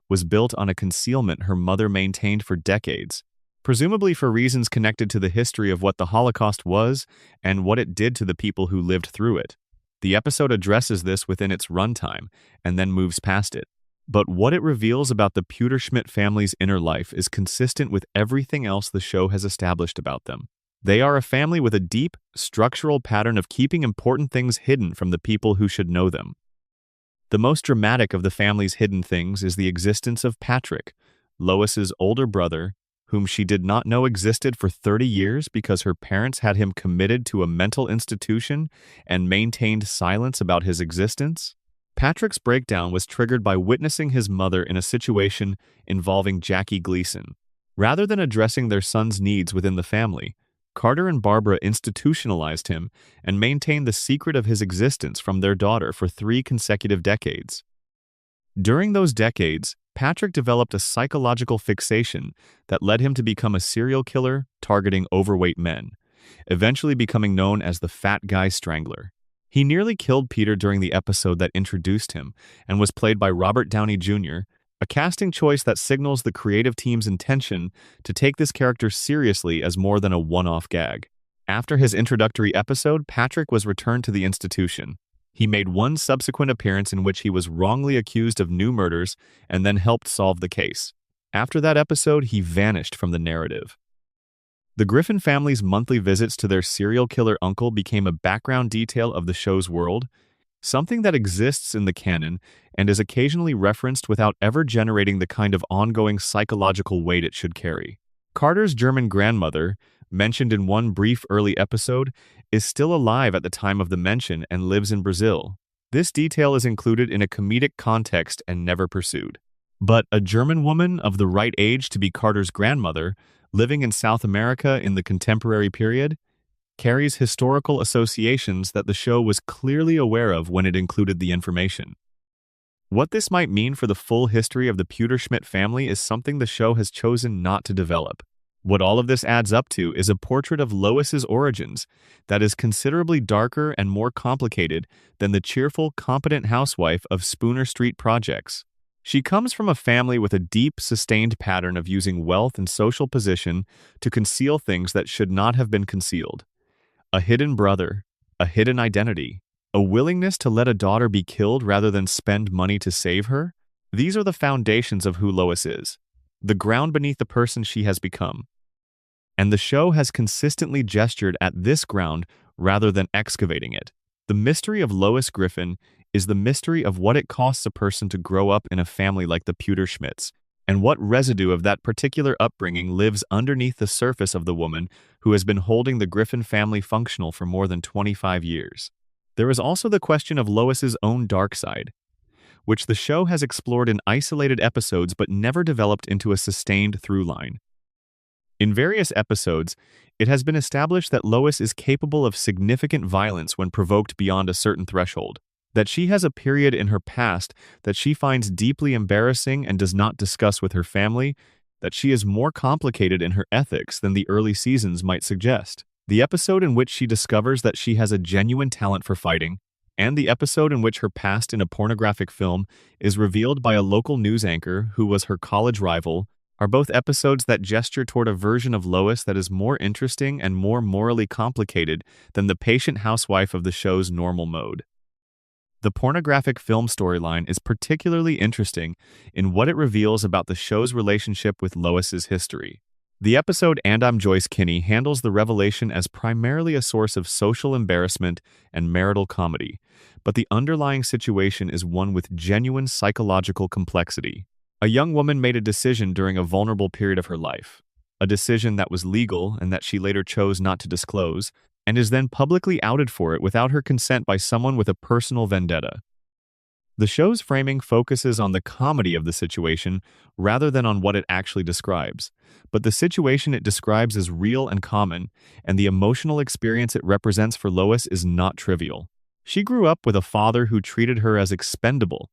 Speaker 1: was built on a concealment her mother maintained for decades, presumably for reasons connected to the history of what the Holocaust was and what it did to the people who lived through it. The episode addresses this within its runtime and then moves past it. But what it reveals about the Pewterschmidt family's inner life is consistent with everything else the show has established about them. They are a family with a deep, structural pattern of keeping important things hidden from the people who should know them. The most dramatic of the family's hidden things is the existence of Patrick, Lois's older brother, whom she did not know existed for 30 years because her parents had him committed to a mental institution and maintained silence about his existence. Patrick's breakdown was triggered by witnessing his mother in a situation involving Jackie Gleason. Rather than addressing their son's needs within the family, Carter and Barbara institutionalized him and maintained the secret of his existence from their daughter for 3 consecutive decades. During those decades, Patrick developed a psychological fixation that led him to become a serial killer targeting overweight men, eventually becoming known as the Fat Guy Strangler. He nearly killed Peter during the episode that introduced him and was played by Robert Downey Jr., a casting choice that signals the creative team's intention to take this character seriously as more than a one-off gag. After his introductory episode, Patrick was returned to the institution. He made one subsequent appearance in which he was wrongly accused of new murders and then helped solve the case. After that episode, he vanished from the narrative. The Griffin family's monthly visits to their serial killer uncle became a background detail of the show's world, something that exists in the canon and is occasionally referenced without ever generating the kind of ongoing psychological weight it should carry. Carter's German grandmother, mentioned in one brief early episode, is still alive at the time of the mention and lives in Brazil. This detail is included in a comedic context and never pursued. But a German woman of the right age to be Carter's grandmother, living in South America in the contemporary period, carries historical associations that the show was clearly aware of when it included the information. What this might mean for the full history of the Pewterschmidt family is something the show has chosen not to develop. What all of this adds up to is a portrait of Lois's origins that is considerably darker and more complicated than the cheerful, competent housewife of Spooner Street projects. She comes from a family with a deep, sustained pattern of using wealth and social position to conceal things that should not have been concealed. A hidden brother, a hidden identity, a willingness to let a daughter be killed rather than spend money to save her. These are the foundations of who Lois is, the ground beneath the person she has become. And the show has consistently gestured at this ground rather than excavating it. The mystery of Lois Griffin is the mystery of what it costs a person to grow up in a family like the Pewterschmidts, and what residue of that particular upbringing lives underneath the surface of the woman who has been holding the Griffin family functional for more than 25 years. There is also the question of Lois's own dark side, which the show has explored in isolated episodes but never developed into a sustained through line. In various episodes, it has been established that Lois is capable of significant violence when provoked beyond a certain threshold, that she has a period in her past that she finds deeply embarrassing and does not discuss with her family, that she is more complicated in her ethics than the early seasons might suggest. The episode in which she discovers that she has a genuine talent for fighting, and the episode in which her past in a pornographic film is revealed by a local news anchor who was her college rival, are both episodes that gesture toward a version of Lois that is more interesting and more morally complicated than the patient housewife of the show's normal mode. The pornographic film storyline is particularly interesting in what it reveals about the show's relationship with Lois's history. The episode And I'm Joyce Kinney handles the revelation as primarily a source of social embarrassment and marital comedy, but the underlying situation is one with genuine psychological complexity. A young woman made a decision during a vulnerable period of her life, a decision that was legal and that she later chose not to disclose, and is then publicly outed for it without her consent by someone with a personal vendetta. The show's framing focuses on the comedy of the situation rather than on what it actually describes, but the situation it describes is real and common, and the emotional experience it represents for Lois is not trivial. She grew up with a father who treated her as expendable,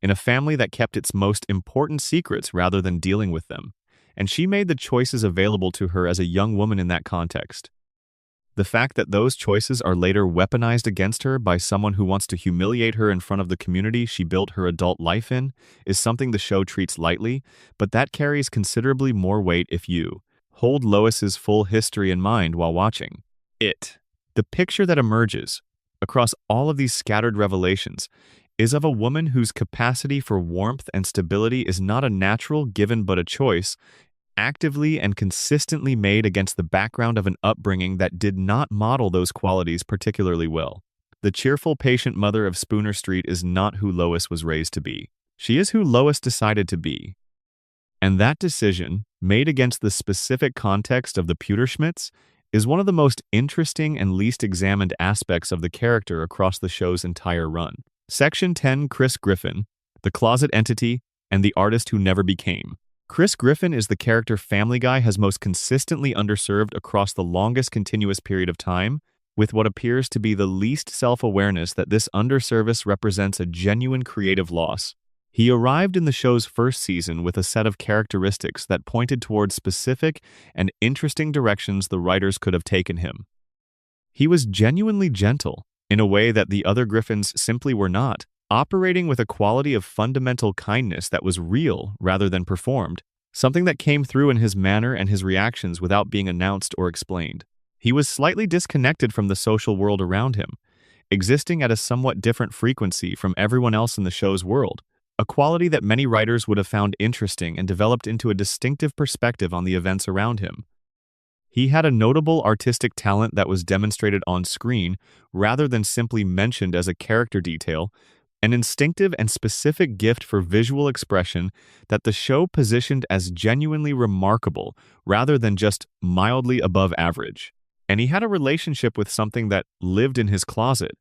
Speaker 1: in a family that kept its most important secrets rather than dealing with them, and she made the choices available to her as a young woman in that context. The fact that those choices are later weaponized against her by someone who wants to humiliate her in front of the community she built her adult life in is something the show treats lightly, but that carries considerably more weight if you hold Lois's full history in mind while watching it. The picture that emerges across all of these scattered revelations is of a woman whose capacity for warmth and stability is not a natural given but a choice, actively and consistently made against the background of an upbringing that did not model those qualities particularly well. The cheerful, patient mother of Spooner Street is not who Lois was raised to be. She is who Lois decided to be. And that decision, made against the specific context of the Pewterschmidts, is one of the most interesting and least examined aspects of the character across the show's entire run. Section 10, Chris Griffin, the closet entity, and the artist who never became. Chris Griffin is the character Family Guy has most consistently underserved across the longest continuous period of time, with what appears to be the least self-awareness that this underservice represents a genuine creative loss. He arrived in the show's first season with a set of characteristics that pointed towards specific and interesting directions the writers could have taken him. He was genuinely gentle, in a way that the other Griffins simply were not, operating with a quality of fundamental kindness that was real rather than performed, something that came through in his manner and his reactions without being announced or explained. He was slightly disconnected from the social world around him, existing at a somewhat different frequency from everyone else in the show's world, a quality that many writers would have found interesting and developed into a distinctive perspective on the events around him. He had a notable artistic talent that was demonstrated on screen rather than simply mentioned as a character detail, an instinctive and specific gift for visual expression that the show positioned as genuinely remarkable rather than just mildly above average. And he had a relationship with something that lived in his closet.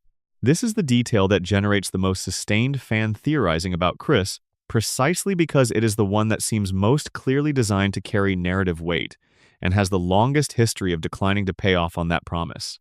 Speaker 1: This is the detail that generates the most sustained fan theorizing about Chris, precisely because it is the one that seems most clearly designed to carry narrative weight, and has the longest history of declining to pay off on that promise.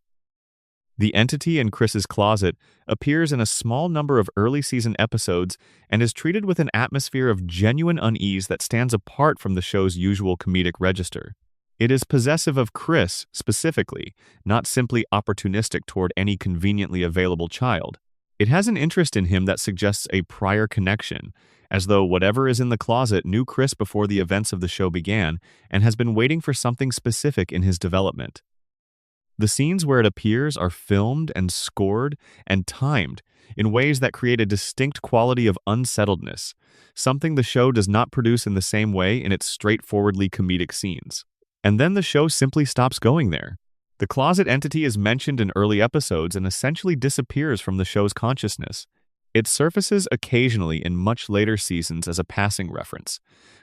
Speaker 1: The entity in Chris's closet appears in a small number of early season episodes and is treated with an atmosphere of genuine unease that stands apart from the show's usual comedic register. It is possessive of Chris specifically, not simply opportunistic toward any conveniently available child. It has an interest in him that suggests a prior connection, as though whatever is in the closet knew Chris before the events of the show began and has been waiting for something specific in his development. The scenes where it appears are filmed and scored and timed in ways that create a distinct quality of unsettledness, something the show does not produce in the same way in its straightforwardly comedic scenes. And then the show simply stops going there. The closet entity is mentioned in early episodes and essentially disappears from the show's consciousness. It surfaces occasionally in much later seasons as a passing reference,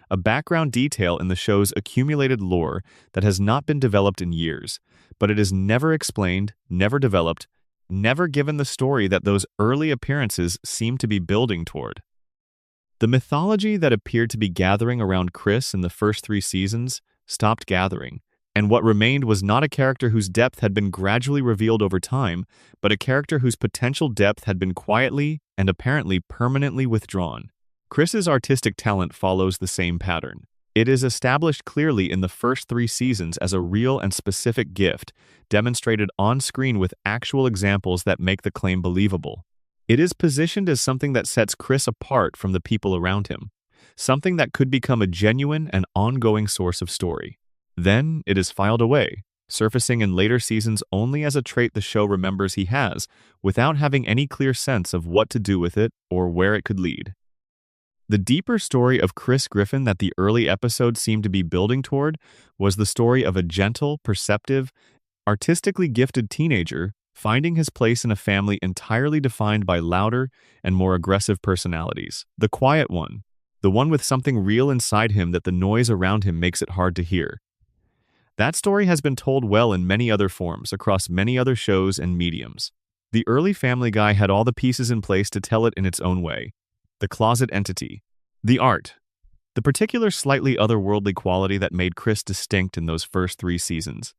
Speaker 1: a background detail in the show's accumulated lore that has not been developed in years, but it is never explained, never developed, never given the story that those early appearances seem to be building toward. The mythology that appeared to be gathering around Chris in the first 3 seasons stopped gathering, and what remained was not a character whose depth had been gradually revealed over time, but a character whose potential depth had been quietly and apparently permanently withdrawn. Chris's artistic talent follows the same pattern. It is established clearly in the first 3 seasons as a real and specific gift, demonstrated on screen with actual examples that make the claim believable. It is positioned as something that sets Chris apart from the people around him, something that could become a genuine and ongoing source of story. Then it is filed away, surfacing in later seasons only as a trait the show remembers he has, without having any clear sense of what to do with it or where it could lead. The deeper story of Chris Griffin that the early episodes seemed to be building toward was the story of a gentle, perceptive, artistically gifted teenager finding his place in a family entirely defined by louder and more aggressive personalities. The quiet one, the one with something real inside him that the noise around him makes it hard to hear. That story has been told well in many other forms, across many other shows and mediums. The early Family Guy had all the pieces in place to tell it in its own way. The closet entity. The art. The particular slightly otherworldly quality that made Chris distinct in those first 3 seasons.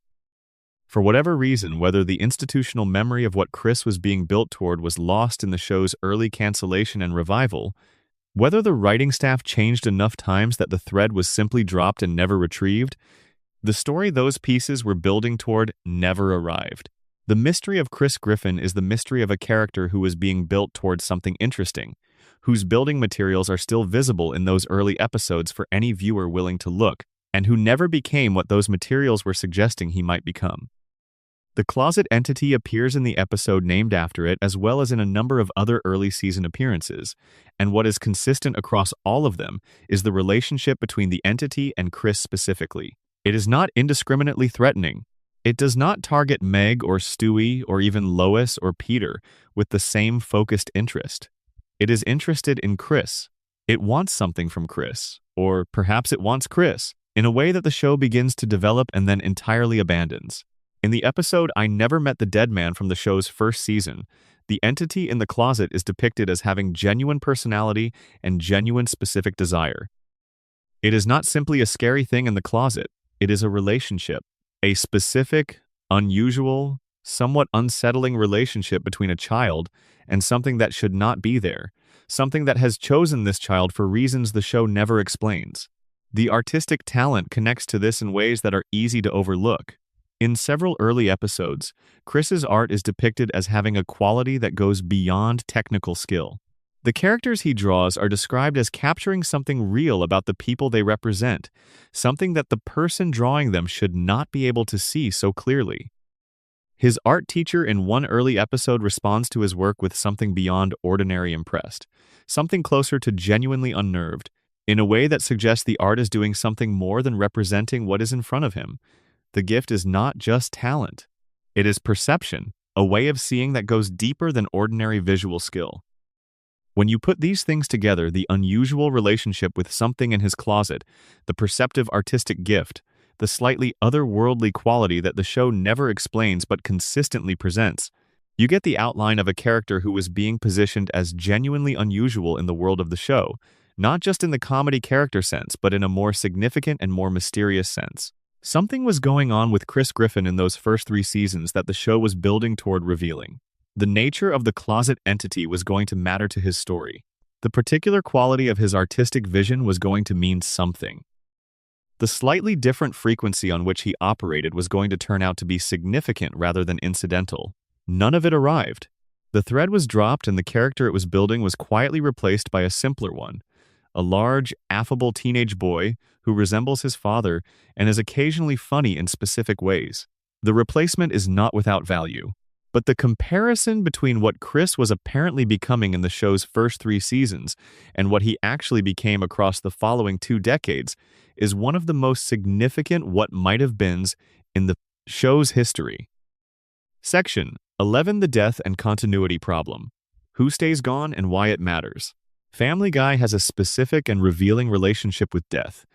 Speaker 1: For whatever reason, whether the institutional memory of what Chris was being built toward was lost in the show's early cancellation and revival, whether the writing staff changed enough times that the thread was simply dropped and never retrieved, the story those pieces were building toward never arrived. The mystery of Chris Griffin is the mystery of a character who was being built towards something interesting, whose building materials are still visible in those early episodes for any viewer willing to look, and who never became what those materials were suggesting he might become. The closet entity appears in the episode named after it as well as in a number of other early season appearances, and what is consistent across all of them is the relationship between the entity and Chris specifically. It is not indiscriminately threatening. It does not target Meg or Stewie or even Lois or Peter with the same focused interest. It is interested in Chris. It wants something from Chris, or perhaps it wants Chris, in a way that the show begins to develop and then entirely abandons. In the episode I Never Met the Dead Man from the show's first season, the entity in the closet is depicted as having genuine personality and genuine specific desire. It is not simply a scary thing in the closet. It is a relationship, a specific, unusual, somewhat unsettling relationship between a child and something that should not be there, something that has chosen this child for reasons the show never explains. The artistic talent connects to this in ways that are easy to overlook. In several early episodes, Chris's art is depicted as having a quality that goes beyond technical skill. The characters he draws are described as capturing something real about the people they represent, something that the person drawing them should not be able to see so clearly. His art teacher in one early episode responds to his work with something beyond ordinary impressed, something closer to genuinely unnerved, in a way that suggests the art is doing something more than representing what is in front of him. The gift is not just talent. It is perception, a way of seeing that goes deeper than ordinary visual skill. When you put these things together, the unusual relationship with something in his closet, the perceptive artistic gift, the slightly otherworldly quality that the show never explains but consistently presents, you get the outline of a character who was being positioned as genuinely unusual in the world of the show, not just in the comedy character sense, but in a more significant and more mysterious sense. Something was going on with Chris Griffin in those first 3 seasons that the show was building toward revealing. The nature of the closet entity was going to matter to his story. The particular quality of his artistic vision was going to mean something. The slightly different frequency on which he operated was going to turn out to be significant rather than incidental. None of it arrived. The thread was dropped and the character it was building was quietly replaced by a simpler one. A large, affable teenage boy who resembles his father and is occasionally funny in specific ways. The replacement is not without value. But the comparison between what Chris was apparently becoming in the show's first 3 seasons and what he actually became across the following 2 decades is one of the most significant what might have beens in the show's history. Section 11: The Death and Continuity Problem. Who stays gone and why it matters. Family Guy has a specific and revealing relationship with death,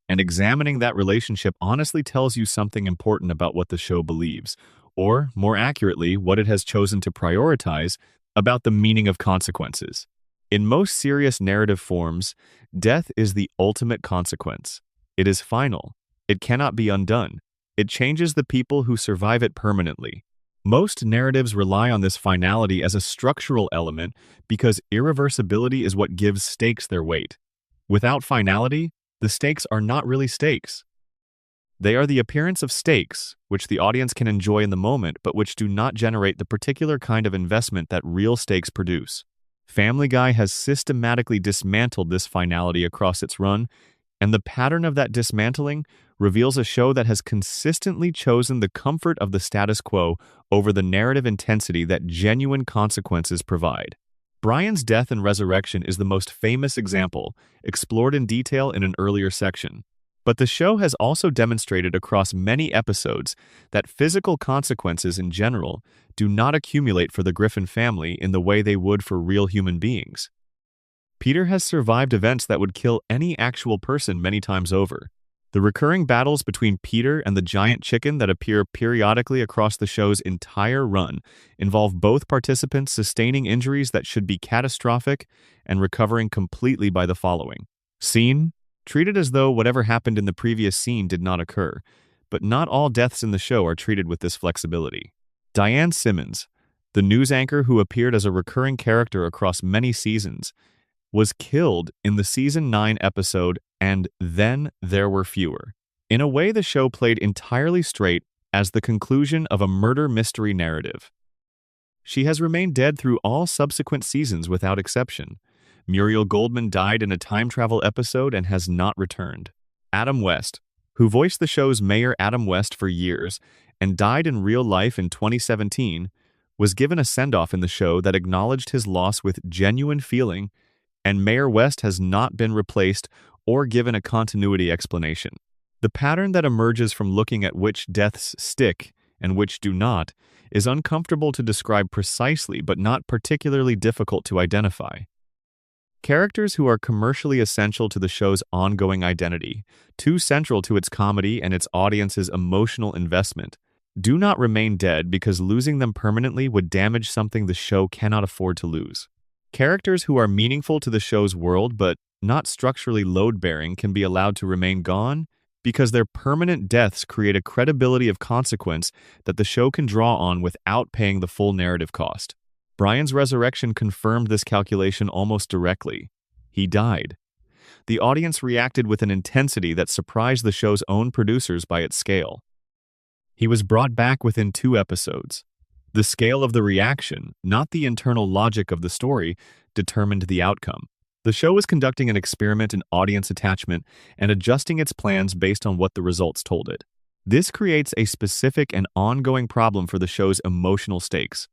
Speaker 1: and examining that relationship honestly tells you something important about what the show believes, or, more accurately, what it has chosen to prioritize about the meaning of consequences. In most serious narrative forms, death is the ultimate consequence. It is final. It cannot be undone. It changes the people who survive it permanently. Most narratives rely on this finality as a structural element because irreversibility is what gives stakes their weight. Without finality, the stakes are not really stakes. They are the appearance of stakes, which the audience can enjoy in the moment, but which do not generate the particular kind of investment that real stakes produce. Family Guy has systematically dismantled this finality across its run, and the pattern of that dismantling reveals a show that has consistently chosen the comfort of the status quo over the narrative intensity that genuine consequences provide. Brian's death and resurrection is the most famous example, explored in detail in an earlier section. But the show has also demonstrated across many episodes that physical consequences in general do not accumulate for the Griffin family in the way they would for real human beings. Peter has survived events that would kill any actual person many times over. The recurring battles between Peter and the giant chicken that appear periodically across the show's entire run involve both participants sustaining injuries that should be catastrophic and recovering completely by the following scene. Treated as though whatever happened in the previous scene did not occur, but not all deaths in the show are treated with this flexibility. Diane Simmons, the news anchor who appeared as a recurring character across many seasons, was killed in the season 9 episode And Then There Were Fewer. In a way, the show played entirely straight as the conclusion of a murder mystery narrative. She has remained dead through all subsequent seasons without exception. Muriel Goldman died in a time travel episode and has not returned. Adam West, who voiced the show's Mayor Adam West for years and died in real life in 2017, was given a send-off in the show that acknowledged his loss with genuine feeling, and Mayor West has not been replaced or given a continuity explanation. The pattern that emerges from looking at which deaths stick and which do not is uncomfortable to describe precisely but not particularly difficult to identify. Characters who are commercially essential to the show's ongoing identity, too central to its comedy and its audience's emotional investment, do not remain dead because losing them permanently would damage something the show cannot afford to lose. Characters who are meaningful to the show's world but not structurally load-bearing can be allowed to remain gone because their permanent deaths create a credibility of consequence that the show can draw on without paying the full narrative cost. Brian's resurrection confirmed this calculation almost directly. He died. The audience reacted with an intensity that surprised the show's own producers by its scale. He was brought back within 2 episodes. The scale of the reaction, not the internal logic of the story, determined the outcome. The show was conducting an experiment in audience attachment and adjusting its plans based on what the results told it. This creates a specific and ongoing problem for the show's emotional stakes,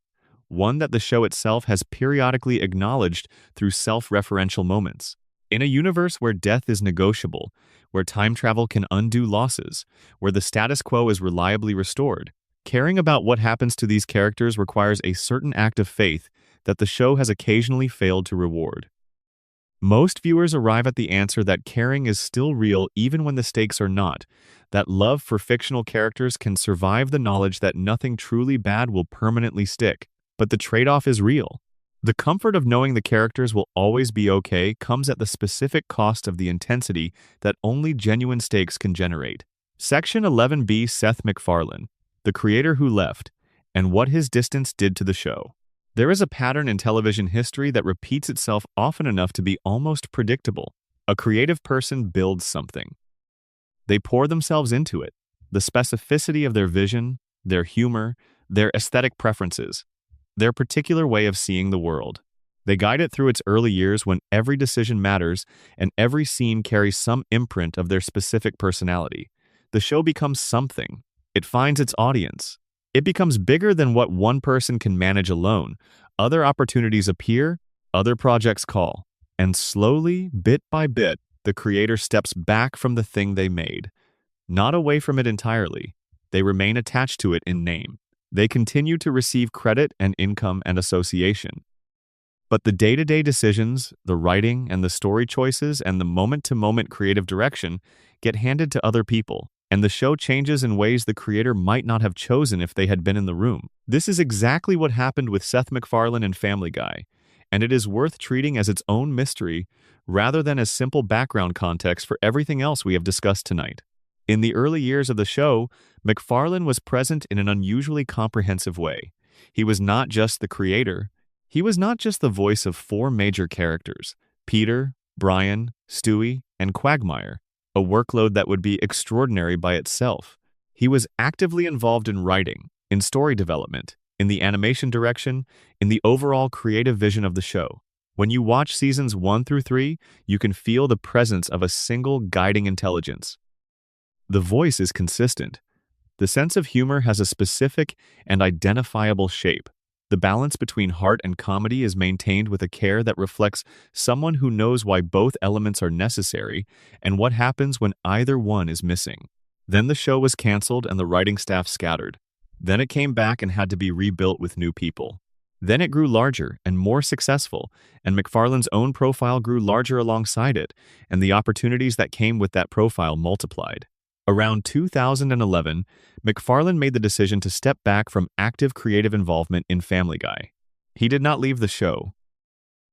Speaker 1: one that the show itself has periodically acknowledged through self-referential moments. In a universe where death is negotiable, where time travel can undo losses, where the status quo is reliably restored, caring about what happens to these characters requires a certain act of faith that the show has occasionally failed to reward. Most viewers arrive at the answer that caring is still real even when the stakes are not, that love for fictional characters can survive the knowledge that nothing truly bad will permanently stick. But the trade-off is real. The comfort of knowing the characters will always be okay comes at the specific cost of the intensity that only genuine stakes can generate. Section 11B. Seth MacFarlane, the creator who left, and what his distance did to the show. There is a pattern in television history that repeats itself often enough to be almost predictable. A creative person builds something. They pour themselves into it. The specificity of their vision, their humor, their aesthetic preferences, their particular way of seeing the world. They guide it through its early years when every decision matters and every scene carries some imprint of their specific personality. The show becomes something. It finds its audience. It becomes bigger than what one person can manage alone. Other opportunities appear, other projects call. And slowly, bit by bit, the creator steps back from the thing they made. Not away from it entirely. They remain attached to it in name. They continue to receive credit and income and association. But the day-to-day decisions, the writing and the story choices and the moment-to-moment creative direction get handed to other people, and the show changes in ways the creator might not have chosen if they had been in the room. This is exactly what happened with Seth MacFarlane and Family Guy, and it is worth treating as its own mystery rather than as simple background context for everything else we have discussed tonight. In the early years of the show, MacFarlane was present in an unusually comprehensive way. He was not just the creator. He was not just the voice of four major characters, Peter, Brian, Stewie, and Quagmire, a workload that would be extraordinary by itself. He was actively involved in writing, in story development, in the animation direction, in the overall creative vision of the show. When you watch seasons 1 through 3, you can feel the presence of a single guiding intelligence. The voice is consistent. The sense of humor has a specific and identifiable shape. The balance between heart and comedy is maintained with a care that reflects someone who knows why both elements are necessary and what happens when either one is missing. Then the show was canceled and the writing staff scattered. Then it came back and had to be rebuilt with new people. Then it grew larger and more successful, and MacFarlane's own profile grew larger alongside it, and the opportunities that came with that profile multiplied. Around 2011, MacFarlane made the decision to step back from active creative involvement in Family Guy. He did not leave the show.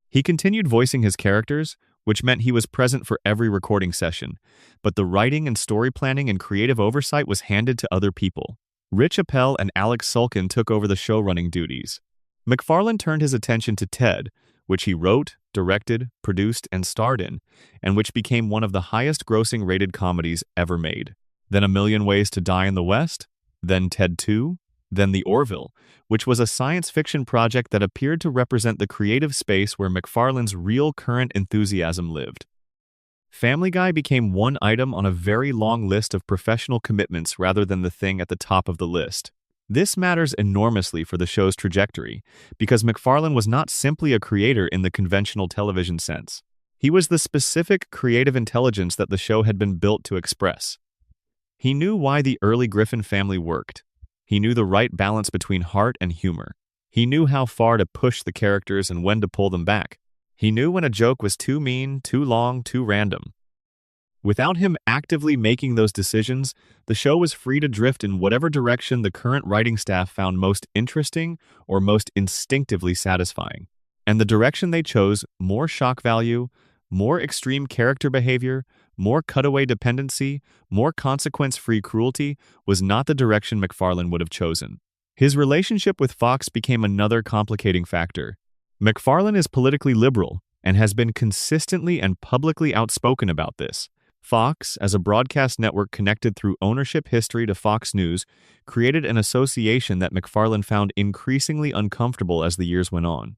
Speaker 1: He continued voicing his characters, which meant he was present for every recording session, but the writing and story planning and creative oversight was handed to other people. Rich Appel and Alex Sulkin took over the showrunning duties. MacFarlane turned his attention to Ted, which he wrote, directed, produced, and starred in, and which became one of the highest-grossing rated comedies ever made. Then A Million Ways to Die in the West, then Ted 2, then The Orville, which was a science fiction project that appeared to represent the creative space where MacFarlane's real current enthusiasm lived. Family Guy became one item on a very long list of professional commitments rather than the thing at the top of the list. This matters enormously for the show's trajectory, because MacFarlane was not simply a creator in the conventional television sense. He was the specific creative intelligence that the show had been built to express. He knew why the early Griffin family worked. He knew the right balance between heart and humor. He knew how far to push the characters and when to pull them back. He knew when a joke was too mean, too long, too random. Without him actively making those decisions, the show was free to drift in whatever direction the current writing staff found most interesting or most instinctively satisfying. And the direction they chose, more shock value, more extreme character behavior, more cutaway dependency, more consequence-free cruelty, was not the direction MacFarlane would have chosen. His relationship with Fox became another complicating factor. MacFarlane is politically liberal and has been consistently and publicly outspoken about this. Fox, as a broadcast network connected through ownership history to Fox News, created an association that MacFarlane found increasingly uncomfortable as the years went on.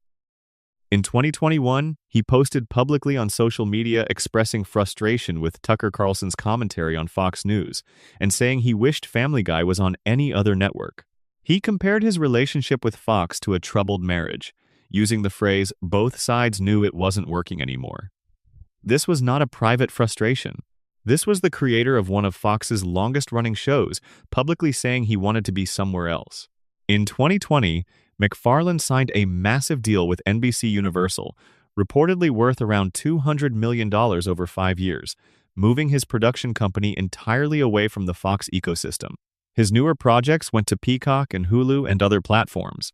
Speaker 1: In 2021, he posted publicly on social media expressing frustration with Tucker Carlson's commentary on Fox News and saying he wished Family Guy was on any other network. He compared his relationship with Fox to a troubled marriage, using the phrase, "both sides knew it wasn't working anymore." This was not a private frustration. This was the creator of one of Fox's longest-running shows, publicly saying he wanted to be somewhere else. In 2020, MacFarlane signed a massive deal with NBC Universal, reportedly worth around $200 million over 5 years, moving his production company entirely away from the Fox ecosystem. His newer projects went to Peacock and Hulu and other platforms.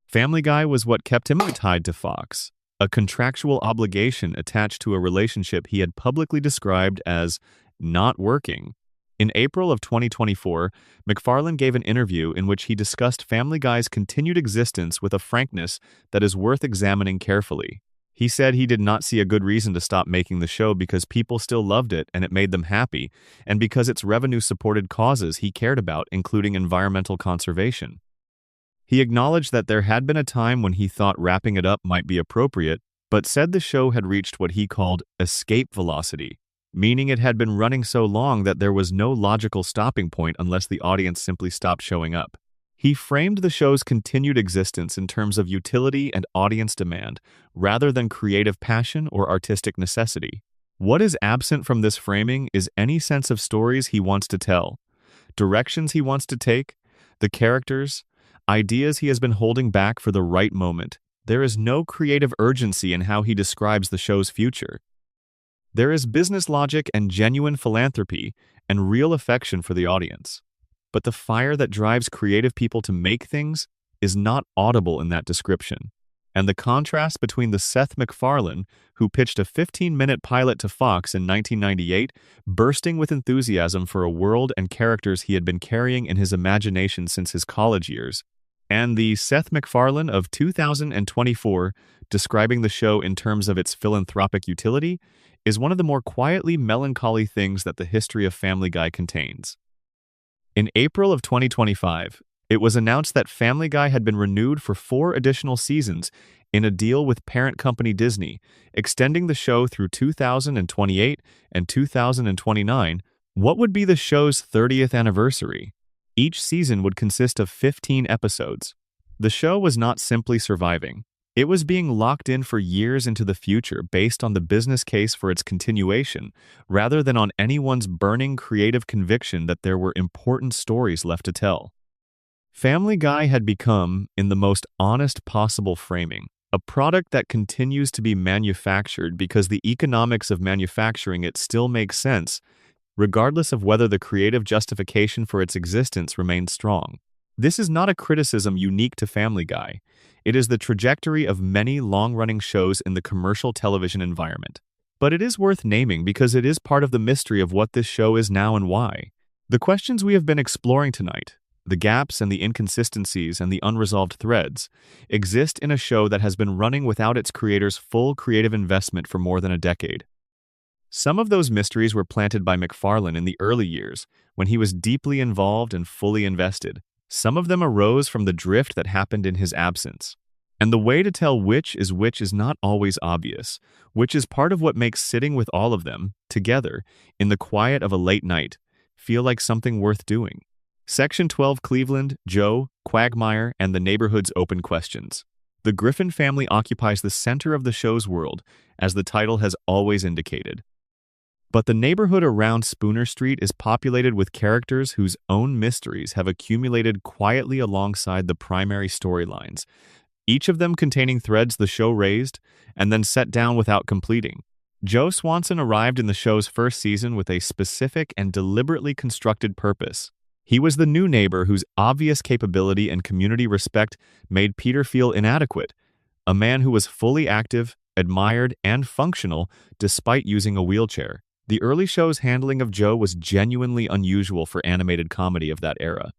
Speaker 1: Family Guy was what kept him tied to Fox, a contractual obligation attached to a relationship he had publicly described as not working. In April of 2024, MacFarlane gave an interview in which he discussed Family Guy's continued existence with a frankness that is worth examining carefully. He said he did not see a good reason to stop making the show because people still loved it and it made them happy, and because its revenue supported causes he cared about, including environmental conservation. He acknowledged that there had been a time when he thought wrapping it up might be appropriate, but said the show had reached what he called escape velocity, meaning it had been running so long that there was no logical stopping point unless the audience simply stopped showing up. He framed the show's continued existence in terms of utility and audience demand, rather than creative passion or artistic necessity. What is absent from this framing is any sense of stories he wants to tell, directions he wants to take, the characters, ideas he has been holding back for the right moment. There is no creative urgency in how he describes the show's future. There is business logic and genuine philanthropy and real affection for the audience. But the fire that drives creative people to make things is not audible in that description. And the contrast between the Seth MacFarlane, who pitched a 15-minute pilot to Fox in 1998, bursting with enthusiasm for a world and characters he had been carrying in his imagination since his college years, and the Seth MacFarlane of 2024, describing the show in terms of its philanthropic utility, is one of the more quietly melancholy things that the history of Family Guy contains. In April of 2025, it was announced that Family Guy had been renewed for 4 additional seasons in a deal with parent company Disney, extending the show through 2028 and 2029. What would be the show's 30th anniversary? Each season would consist of 15 episodes. The show was not simply surviving. It was being locked in for years into the future based on the business case for its continuation, rather than on anyone's burning creative conviction that there were important stories left to tell. Family Guy had become, in the most honest possible framing, a product that continues to be manufactured because the economics of manufacturing it still makes sense, regardless of whether the creative justification for its existence remains strong. This is not a criticism unique to Family Guy. It is the trajectory of many long-running shows in the commercial television environment. But it is worth naming because it is part of the mystery of what this show is now and why. The questions we have been exploring tonight, the gaps and the inconsistencies and the unresolved threads, exist in a show that has been running without its creator's full creative investment for more than a decade. Some of those mysteries were planted by MacFarlane in the early years, when he was deeply involved and fully invested. Some of them arose from the drift that happened in his absence. And the way to tell which is not always obvious, which is part of what makes sitting with all of them, together, in the quiet of a late night, feel like something worth doing. Section 12 Cleveland, Joe, Quagmire, and the Neighborhood's Open Questions. The Griffin family occupies the center of the show's world, as the title has always indicated. But the neighborhood around Spooner Street is populated with characters whose own mysteries have accumulated quietly alongside the primary storylines, each of them containing threads the show raised and then set down without completing. Joe Swanson arrived in the show's first season with a specific and deliberately constructed purpose. He was the new neighbor whose obvious capability and community respect made Peter feel inadequate, a man who was fully active, admired, and functional despite using a wheelchair. The early show's handling of Joe was genuinely unusual for animated comedy of that era.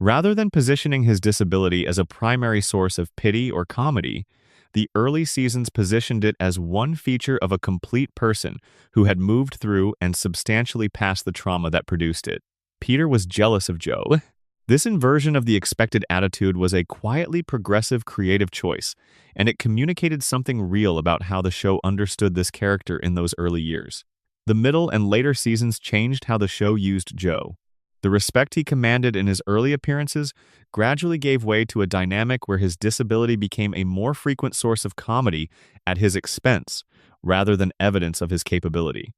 Speaker 1: Rather than positioning his disability as a primary source of pity or comedy, the early seasons positioned it as one feature of a complete person who had moved through and substantially past the trauma that produced it. Peter was jealous of Joe. This inversion of the expected attitude was a quietly progressive creative choice, and it communicated something real about how the show understood this character in those early years. The middle and later seasons changed how the show used Joe. The respect he commanded in his early appearances gradually gave way to a dynamic where his disability became a more frequent source of comedy at his expense, rather than evidence of his capability.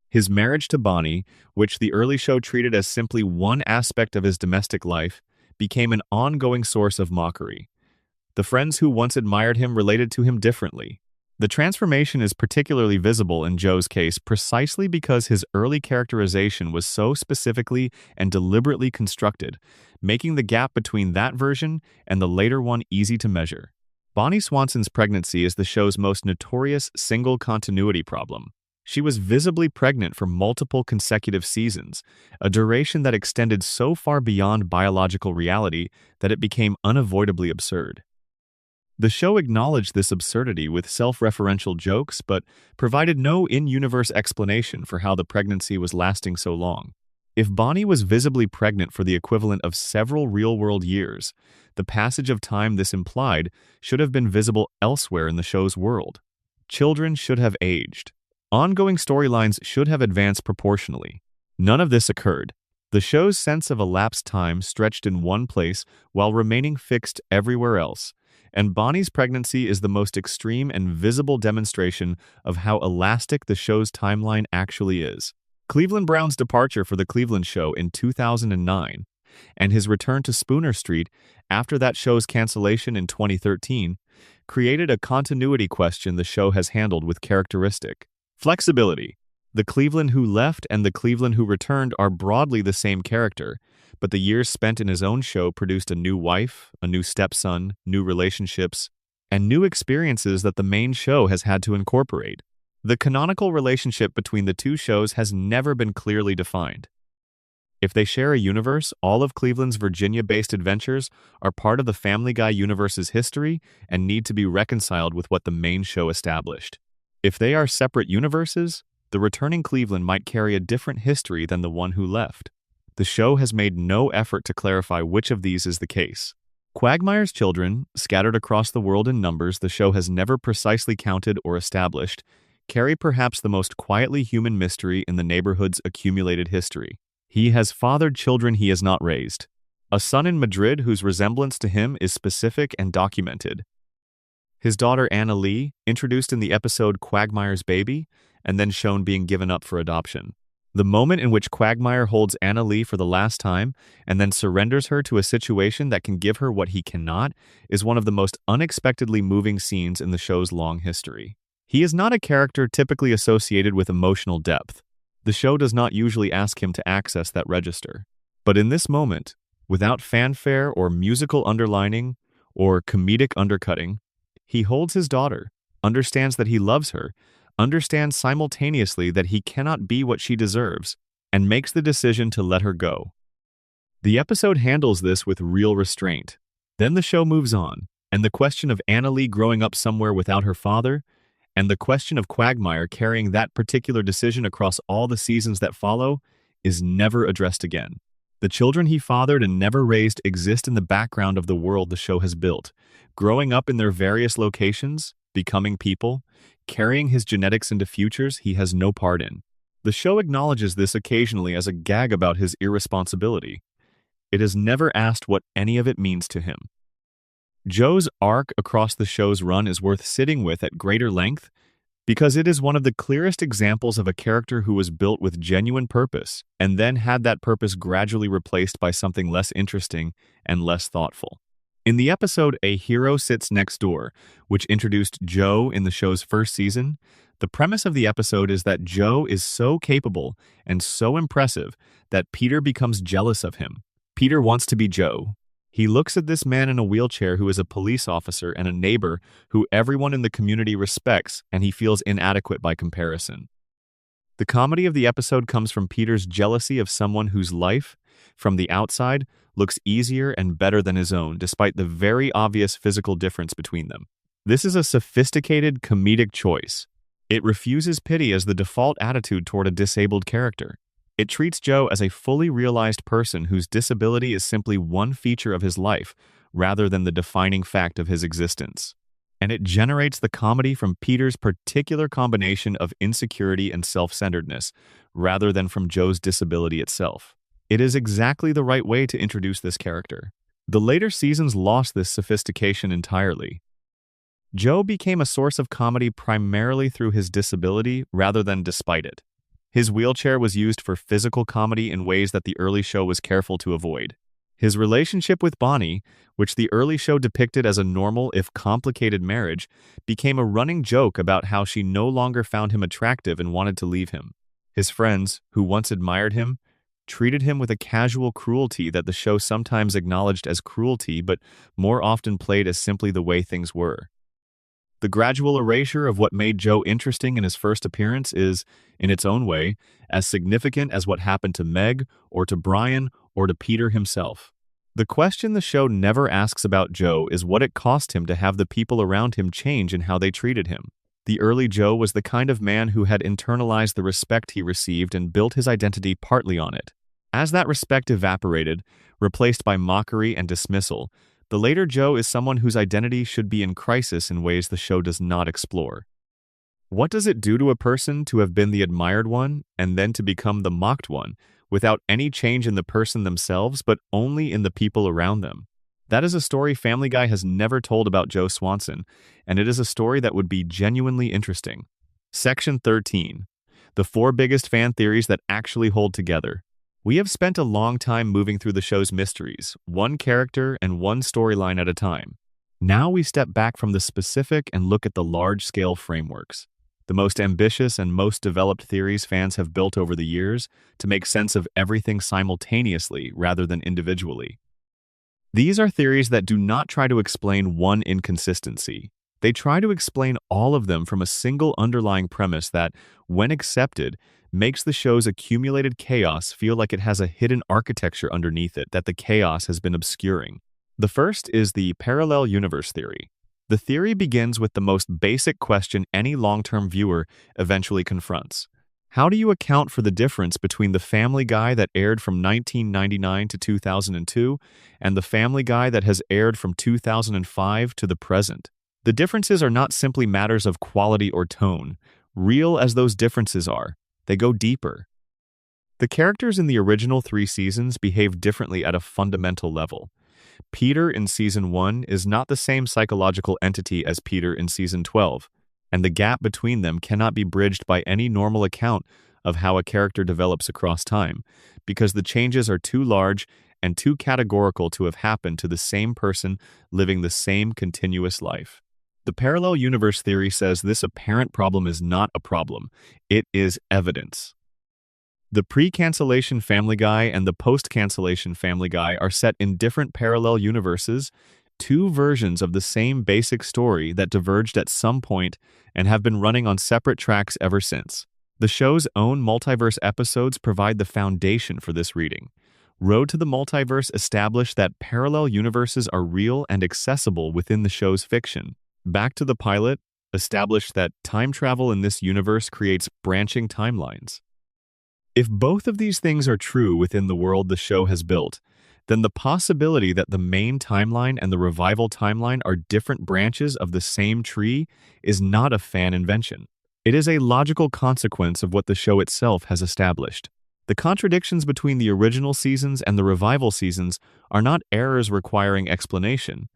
Speaker 1: His marriage to Bonnie, which the early show treated as simply one aspect of his domestic life, became an ongoing source of mockery. The friends who once admired him related to him differently. The transformation is particularly visible in Joe's case precisely because his early characterization was so specifically and deliberately constructed, making the gap between that version and the later one easy to measure. Bonnie Swanson's pregnancy is the show's most notorious single continuity problem. She was visibly pregnant for multiple consecutive seasons, a duration that extended so far beyond biological reality that it became unavoidably absurd. The show acknowledged this absurdity with self-referential jokes, but provided no in-universe explanation for how the pregnancy was lasting so long. If Bonnie was visibly pregnant for the equivalent of several real-world years, the passage of time this implied should have been visible elsewhere in the show's world. Children should have aged. Ongoing storylines should have advanced proportionally. None of this occurred. The show's sense of elapsed time stretched in one place while remaining fixed everywhere else, and Bonnie's pregnancy is the most extreme and visible demonstration of how elastic the show's timeline actually is. Cleveland Brown's departure for the Cleveland Show in 2009 and his return to Spooner Street after that show's cancellation in 2013 created a continuity question the show has handled with characteristic flexibility. The Cleveland who left and the Cleveland who returned are broadly the same character, but the years spent in his own show produced a new wife, a new stepson, new relationships, and new experiences that the main show has had to incorporate. The canonical relationship between the two shows has never been clearly defined. If they share a universe, all of Cleveland's Virginia-based adventures are part of the Family Guy universe's history and need to be reconciled with what the main show established. If they are separate universes, the returning Cleveland might carry a different history than the one who left. The show has made no effort to clarify which of these is the case. Quagmire's children, scattered across the world in numbers the show has never precisely counted or established, carry perhaps the most quietly human mystery in the neighborhood's accumulated history. He has fathered children he has not raised. A son in Madrid whose resemblance to him is specific and documented. His daughter Anna Lee, introduced in the episode Quagmire's Baby, and then shown being given up for adoption. The moment in which Quagmire holds Anna Lee for the last time and then surrenders her to a situation that can give her what he cannot is one of the most unexpectedly moving scenes in the show's long history. He is not a character typically associated with emotional depth. The show does not usually ask him to access that register. But in this moment, without fanfare or musical underlining or comedic undercutting, he holds his daughter, understands that he loves her, understands simultaneously that he cannot be what she deserves, and makes the decision to let her go. The episode handles this with real restraint. Then the show moves on, and the question of Anna Lee growing up somewhere without her father, and the question of Quagmire carrying that particular decision across all the seasons that follow, is never addressed again. The children he fathered and never raised exist in the background of the world the show has built, growing up in their various locations, becoming people, carrying his genetics into futures he has no part in. The show acknowledges this occasionally as a gag about his irresponsibility. It has never asked what any of it means to him. Joe's arc across the show's run is worth sitting with at greater length because it is one of the clearest examples of a character who was built with genuine purpose and then had that purpose gradually replaced by something less interesting and less thoughtful. In the episode A Hero Sits Next Door, which introduced Joe in the show's first season, the premise of the episode is that Joe is so capable and so impressive that Peter becomes jealous of him. Peter wants to be Joe. He looks at this man in a wheelchair who is a police officer and a neighbor who everyone in the community respects, and he feels inadequate by comparison. The comedy of the episode comes from Peter's jealousy of someone whose life, from the outside, looks easier and better than his own, despite the very obvious physical difference between them. This is a sophisticated comedic choice. It refuses pity as the default attitude toward a disabled character. It treats Joe as a fully realized person whose disability is simply one feature of his life, rather than the defining fact of his existence. And it generates the comedy from Peter's particular combination of insecurity and self-centeredness, rather than from Joe's disability itself. It is exactly the right way to introduce this character. The later seasons lost this sophistication entirely. Joe became a source of comedy primarily through his disability rather than despite it. His wheelchair was used for physical comedy in ways that the early show was careful to avoid. His relationship with Bonnie, which the early show depicted as a normal if complicated marriage, became a running joke about how she no longer found him attractive and wanted to leave him. His friends, who once admired him, treated him with a casual cruelty that the show sometimes acknowledged as cruelty but more often played as simply the way things were. The gradual erasure of what made Joe interesting in his first appearance is, in its own way, as significant as what happened to Meg, or to Brian, or to Peter himself. The question the show never asks about Joe is what it cost him to have the people around him change in how they treated him. The early Joe was the kind of man who had internalized the respect he received and built his identity partly on it. As that respect evaporated, replaced by mockery and dismissal, the later Joe is someone whose identity should be in crisis in ways the show does not explore. What does it do to a person to have been the admired one and then to become the mocked one, without any change in the person themselves but only in the people around them? That is a story Family Guy has never told about Joe Swanson, and it is a story that would be genuinely interesting. Section 13. The 4 biggest fan theories that actually hold together. We have spent a long time moving through the show's mysteries, one character and one storyline at a time. Now we step back from the specific and look at the large-scale frameworks, the most ambitious and most developed theories fans have built over the years to make sense of everything simultaneously rather than individually. These are theories that do not try to explain one inconsistency. They try to explain all of them from a single underlying premise that, when accepted, makes the show's accumulated chaos feel like it has a hidden architecture underneath it that the chaos has been obscuring. The first is the parallel universe theory. The theory begins with the most basic question any long-term viewer eventually confronts. How do you account for the difference between the Family Guy that aired from 1999 to 2002 and the Family Guy that has aired from 2005 to the present? The differences are not simply matters of quality or tone. Real as those differences are, they go deeper. The characters in the original 3 seasons behave differently at a fundamental level. Peter in Season 1 is not the same psychological entity as Peter in Season 12, and the gap between them cannot be bridged by any normal account of how a character develops across time, because the changes are too large and too categorical to have happened to the same person living the same continuous life. The parallel universe theory says this apparent problem is not a problem, it is evidence. The pre-cancellation Family Guy and the post-cancellation Family Guy are set in different parallel universes, 2 versions of the same basic story that diverged at some point and have been running on separate tracks ever since. The show's own multiverse episodes provide the foundation for this reading. Road to the Multiverse established that parallel universes are real and accessible within the show's fiction. Back to the Pilot established that time travel in this universe creates branching timelines. If both of these things are true within the world the show has built, then the possibility that the main timeline and the revival timeline are different branches of the same tree is not a fan invention. It is a logical consequence of what the show itself has established. The contradictions between the original seasons and the revival seasons are not errors requiring explanation.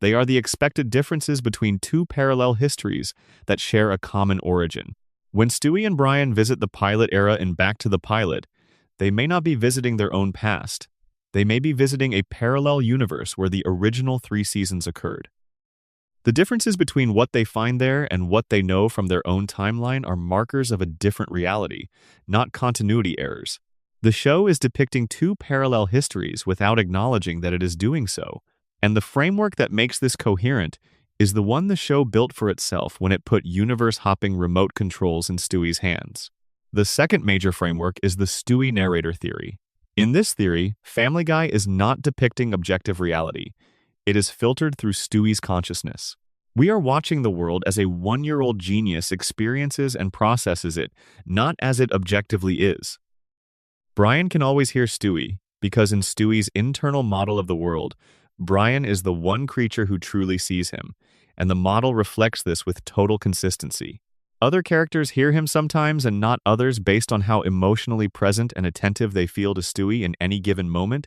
Speaker 1: They are the expected differences between 2 parallel histories that share a common origin. When Stewie and Brian visit the pilot era in Back to the Pilot, they may not be visiting their own past. They may be visiting a parallel universe where the original 3 seasons occurred. The differences between what they find there and what they know from their own timeline are markers of a different reality, not continuity errors. The show is depicting 2 parallel histories without acknowledging that it is doing so, and the framework that makes this coherent is the one the show built for itself when it put universe-hopping remote controls in Stewie's hands. The second major framework is the Stewie narrator theory. In this theory, Family Guy is not depicting objective reality. It is filtered through Stewie's consciousness. We are watching the world as a 1-year-old genius experiences and processes it, not as it objectively is. Brian can always hear Stewie, because in Stewie's internal model of the world, Brian is the one creature who truly sees him, and the model reflects this with total consistency. Other characters hear him sometimes and not others based on how emotionally present and attentive they feel to Stewie in any given moment,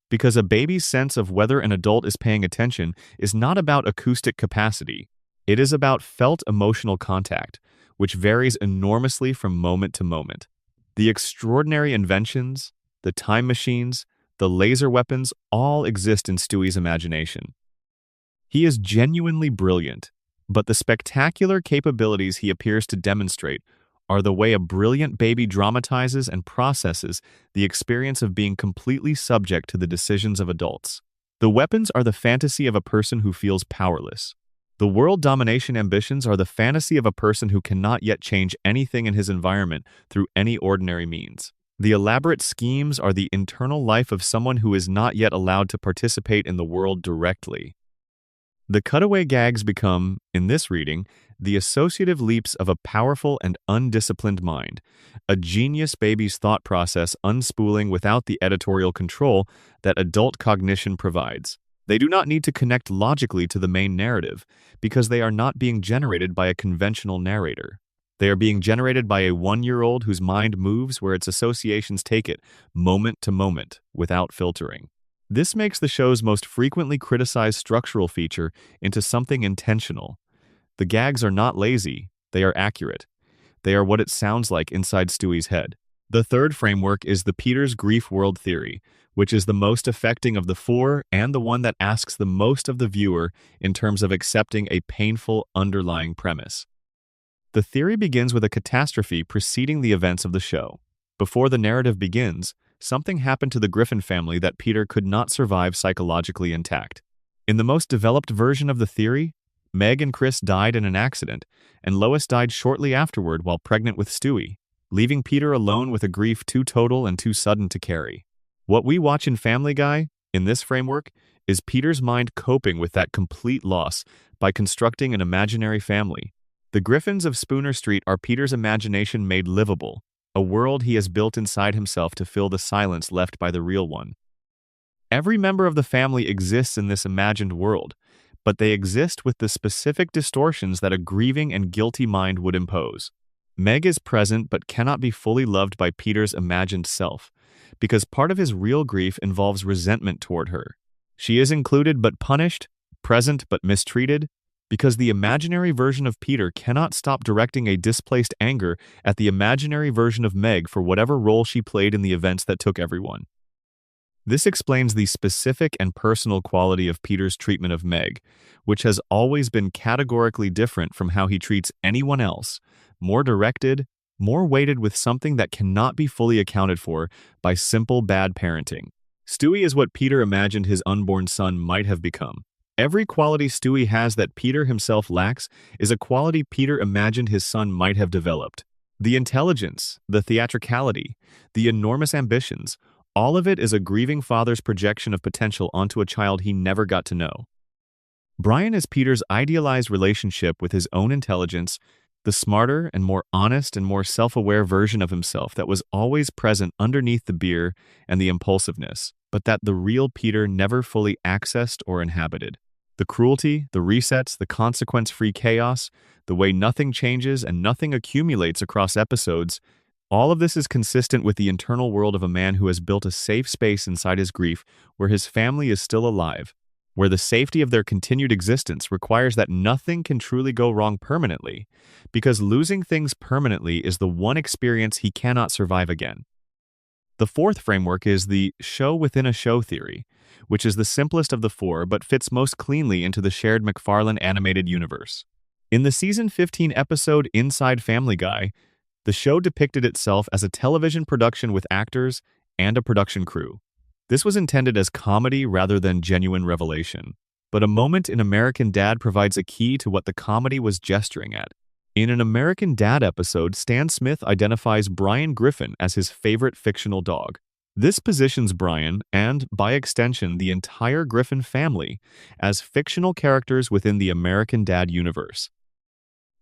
Speaker 1: because a baby's sense of whether an adult is paying attention is not about acoustic capacity. It is about felt emotional contact, which varies enormously from moment to moment. The extraordinary inventions, the time machines, the laser weapons all exist in Stewie's imagination. He is genuinely brilliant, but the spectacular capabilities he appears to demonstrate are the way a brilliant baby dramatizes and processes the experience of being completely subject to the decisions of adults. The weapons are the fantasy of a person who feels powerless. The world domination ambitions are the fantasy of a person who cannot yet change anything in his environment through any ordinary means. The elaborate schemes are the internal life of someone who is not yet allowed to participate in the world directly. The cutaway gags become, in this reading, the associative leaps of a powerful and undisciplined mind, a genius baby's thought process unspooling without the editorial control that adult cognition provides. They do not need to connect logically to the main narrative, because they are not being generated by a conventional narrator. They are being generated by a 1-year-old whose mind moves where its associations take it, moment to moment, without filtering. This makes the show's most frequently criticized structural feature into something intentional. The gags are not lazy, they are accurate. They are what it sounds like inside Stewie's head. The third framework is the Peter's grief world theory, which is the most affecting of the four and the one that asks the most of the viewer in terms of accepting a painful underlying premise. The theory begins with a catastrophe preceding the events of the show. Before the narrative begins, something happened to the Griffin family that Peter could not survive psychologically intact. In the most developed version of the theory, Meg and Chris died in an accident, and Lois died shortly afterward while pregnant with Stewie, leaving Peter alone with a grief too total and too sudden to carry. What we watch in Family Guy, in this framework, is Peter's mind coping with that complete loss by constructing an imaginary family. The Griffins of Spooner Street are Peter's imagination made livable, a world he has built inside himself to fill the silence left by the real one. Every member of the family exists in this imagined world, but they exist with the specific distortions that a grieving and guilty mind would impose. Meg is present but cannot be fully loved by Peter's imagined self, because part of his real grief involves resentment toward her. She is included but punished, present but mistreated, because the imaginary version of Peter cannot stop directing a displaced anger at the imaginary version of Meg for whatever role she played in the events that took everyone. This explains the specific and personal quality of Peter's treatment of Meg, which has always been categorically different from how he treats anyone else, more directed, more weighted with something that cannot be fully accounted for by simple bad parenting. Stewie is what Peter imagined his unborn son might have become. Every quality Stewie has that Peter himself lacks is a quality Peter imagined his son might have developed. The intelligence, the theatricality, the enormous ambitions, all of it is a grieving father's projection of potential onto a child he never got to know. Brian is Peter's idealized relationship with his own intelligence, the smarter and more honest and more self-aware version of himself that was always present underneath the beer and the impulsiveness, but that the real Peter never fully accessed or inhabited. The cruelty, the resets, the consequence-free chaos, the way nothing changes and nothing accumulates across episodes, all of this is consistent with the internal world of a man who has built a safe space inside his grief where his family is still alive, where the safety of their continued existence requires that nothing can truly go wrong permanently, because losing things permanently is the one experience he cannot survive again. The fourth framework is the show within a show theory, which is the simplest of the four but fits most cleanly into the shared McFarlane animated universe. In the season 15 episode Inside Family Guy, the show depicted itself as a television production with actors and a production crew. This was intended as comedy rather than genuine revelation, but a moment in American Dad provides a key to what the comedy was gesturing at. In an American Dad episode, Stan Smith identifies Brian Griffin as his favorite fictional dog. This positions Brian, and by extension the entire Griffin family, as fictional characters within the American Dad universe.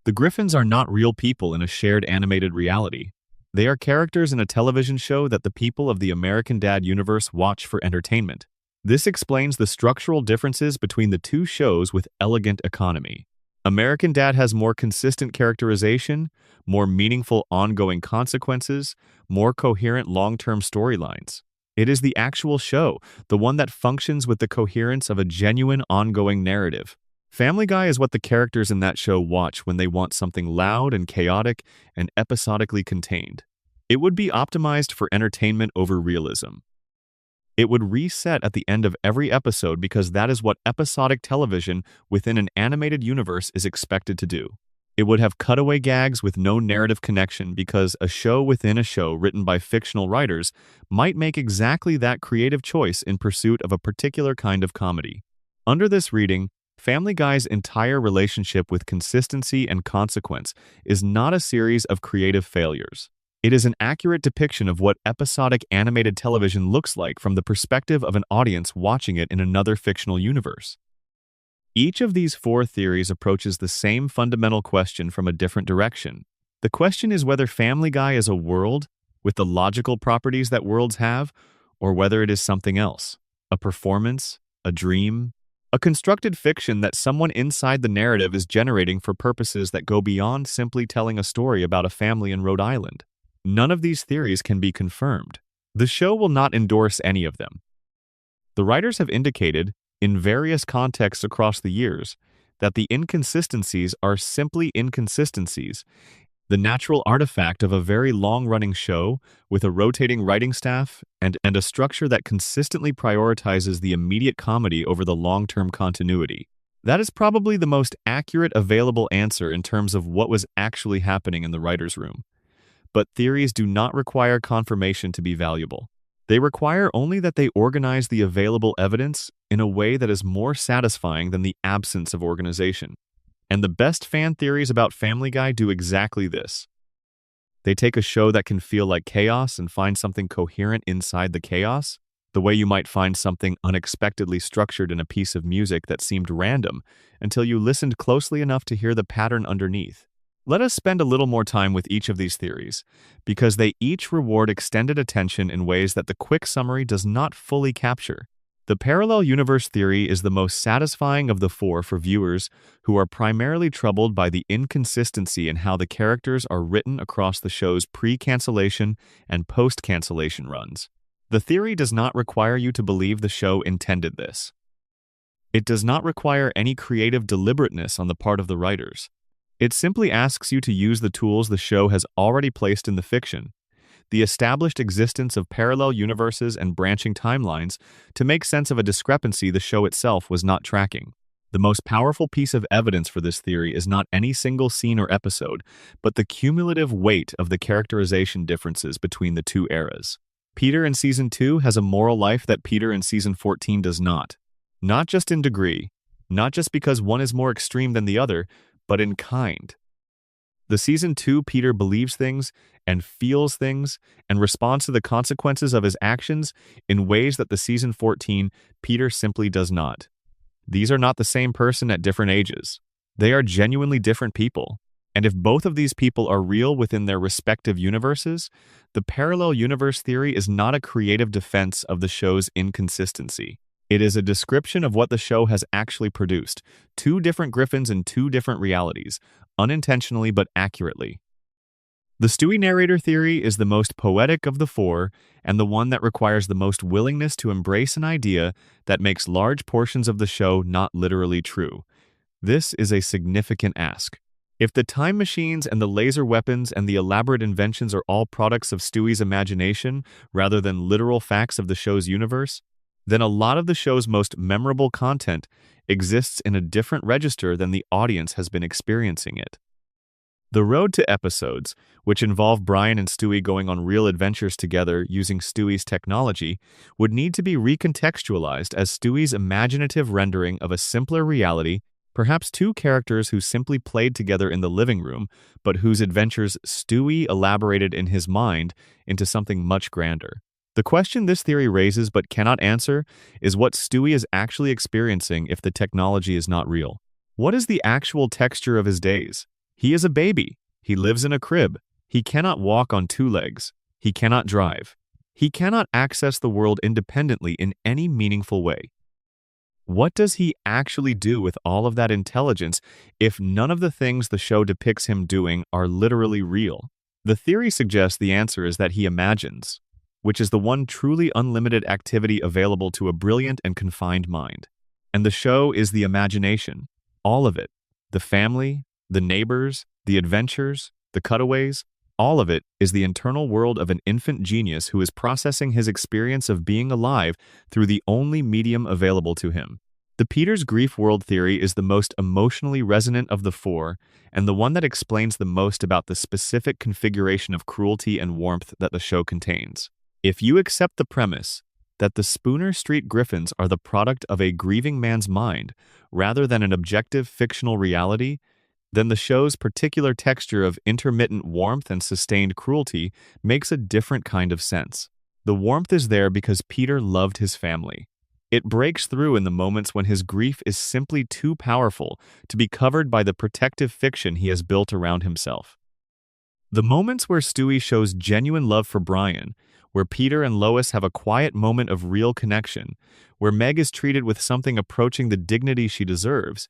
Speaker 1: The Griffins are not real people in a shared animated reality. They are characters in a television show that the people of the American Dad universe watch for entertainment. This explains the structural differences between the two shows with elegant economy. American Dad has more consistent characterization, more meaningful ongoing consequences, more coherent long-term storylines. It is the actual show, the one that functions with the coherence of a genuine ongoing narrative. Family Guy is what the characters in that show watch when they want something loud and chaotic and episodically contained. It would be optimized for entertainment over realism. It would reset at the end of every episode because that is what episodic television within an animated universe is expected to do. It would have cutaway gags with no narrative connection because a show within a show written by fictional writers might make exactly that creative choice in pursuit of a particular kind of comedy. Under this reading, Family Guy's entire relationship with consistency and consequence is not a series of creative failures. It is an accurate depiction of what episodic animated television looks like from the perspective of an audience watching it in another fictional universe. Each of these four theories approaches the same fundamental question from a different direction. The question is whether Family Guy is a world with the logical properties that worlds have, or whether it is something else, a performance, a dream, a constructed fiction that someone inside the narrative is generating for purposes that go beyond simply telling a story about a family in Rhode Island. None of these theories can be confirmed. The show will not endorse any of them. The writers have indicated, in various contexts across the years, that the inconsistencies are simply inconsistencies, the natural artifact of a very long-running show with a rotating writing staff and a structure that consistently prioritizes the immediate comedy over the long-term continuity. That is probably the most accurate available answer in terms of what was actually happening in the writer's room. But theories do not require confirmation to be valuable. They require only that they organize the available evidence in a way that is more satisfying than the absence of organization. And the best fan theories about Family Guy do exactly this. They take a show that can feel like chaos and find something coherent inside the chaos, the way you might find something unexpectedly structured in a piece of music that seemed random until you listened closely enough to hear the pattern underneath. Let us spend a little more time with each of these theories, because they each reward extended attention in ways that the quick summary does not fully capture. The parallel universe theory is the most satisfying of the four for viewers who are primarily troubled by the inconsistency in how the characters are written across the show's pre-cancellation and post-cancellation runs. The theory does not require you to believe the show intended this. It does not require any creative deliberateness on the part of the writers. It simply asks you to use the tools the show has already placed in the fiction, the established existence of parallel universes and branching timelines, to make sense of a discrepancy the show itself was not tracking. The most powerful piece of evidence for this theory is not any single scene or episode, but the cumulative weight of the characterization differences between the two eras. Peter in Season 2 has a moral life that Peter in Season 14 does not. Not just in degree, not just because one is more extreme than the other, but in kind. The Season 2 Peter believes things and feels things and responds to the consequences of his actions in ways that the Season 14 Peter simply does not. These are not the same person at different ages. They are genuinely different people. And if both of these people are real within their respective universes, the parallel universe theory is not a creative defense of the show's inconsistency. It is a description of what the show has actually produced, two different Griffins in two different realities, unintentionally but accurately. The Stewie narrator theory is the most poetic of the four and the one that requires the most willingness to embrace an idea that makes large portions of the show not literally true. This is a significant ask. If the time machines and the laser weapons and the elaborate inventions are all products of Stewie's imagination rather than literal facts of the show's universe, then a lot of the show's most memorable content exists in a different register than the audience has been experiencing it. The road to episodes, which involve Brian and Stewie going on real adventures together using Stewie's technology, would need to be recontextualized as Stewie's imaginative rendering of a simpler reality, perhaps two characters who simply played together in the living room, but whose adventures Stewie elaborated in his mind into something much grander. The question this theory raises but cannot answer is what Stewie is actually experiencing if the technology is not real. What is the actual texture of his days? He is a baby. He lives in a crib. He cannot walk on two legs. He cannot drive. He cannot access the world independently in any meaningful way. What does he actually do with all of that intelligence if none of the things the show depicts him doing are literally real? The theory suggests the answer is that he imagines, which is the one truly unlimited activity available to a brilliant and confined mind. And the show is the imagination. All of it. The family, the neighbors, the adventures, the cutaways, all of it is the internal world of an infant genius who is processing his experience of being alive through the only medium available to him. The Peter's grief world theory is the most emotionally resonant of the four, and the one that explains the most about the specific configuration of cruelty and warmth that the show contains. If you accept the premise that the Spooner Street Griffins are the product of a grieving man's mind rather than an objective fictional reality, then the show's particular texture of intermittent warmth and sustained cruelty makes a different kind of sense. The warmth is there because Peter loved his family. It breaks through in the moments when his grief is simply too powerful to be covered by the protective fiction he has built around himself. The moments where Stewie shows genuine love for Brian, where Peter and Lois have a quiet moment of real connection, where Meg is treated with something approaching the dignity she deserves,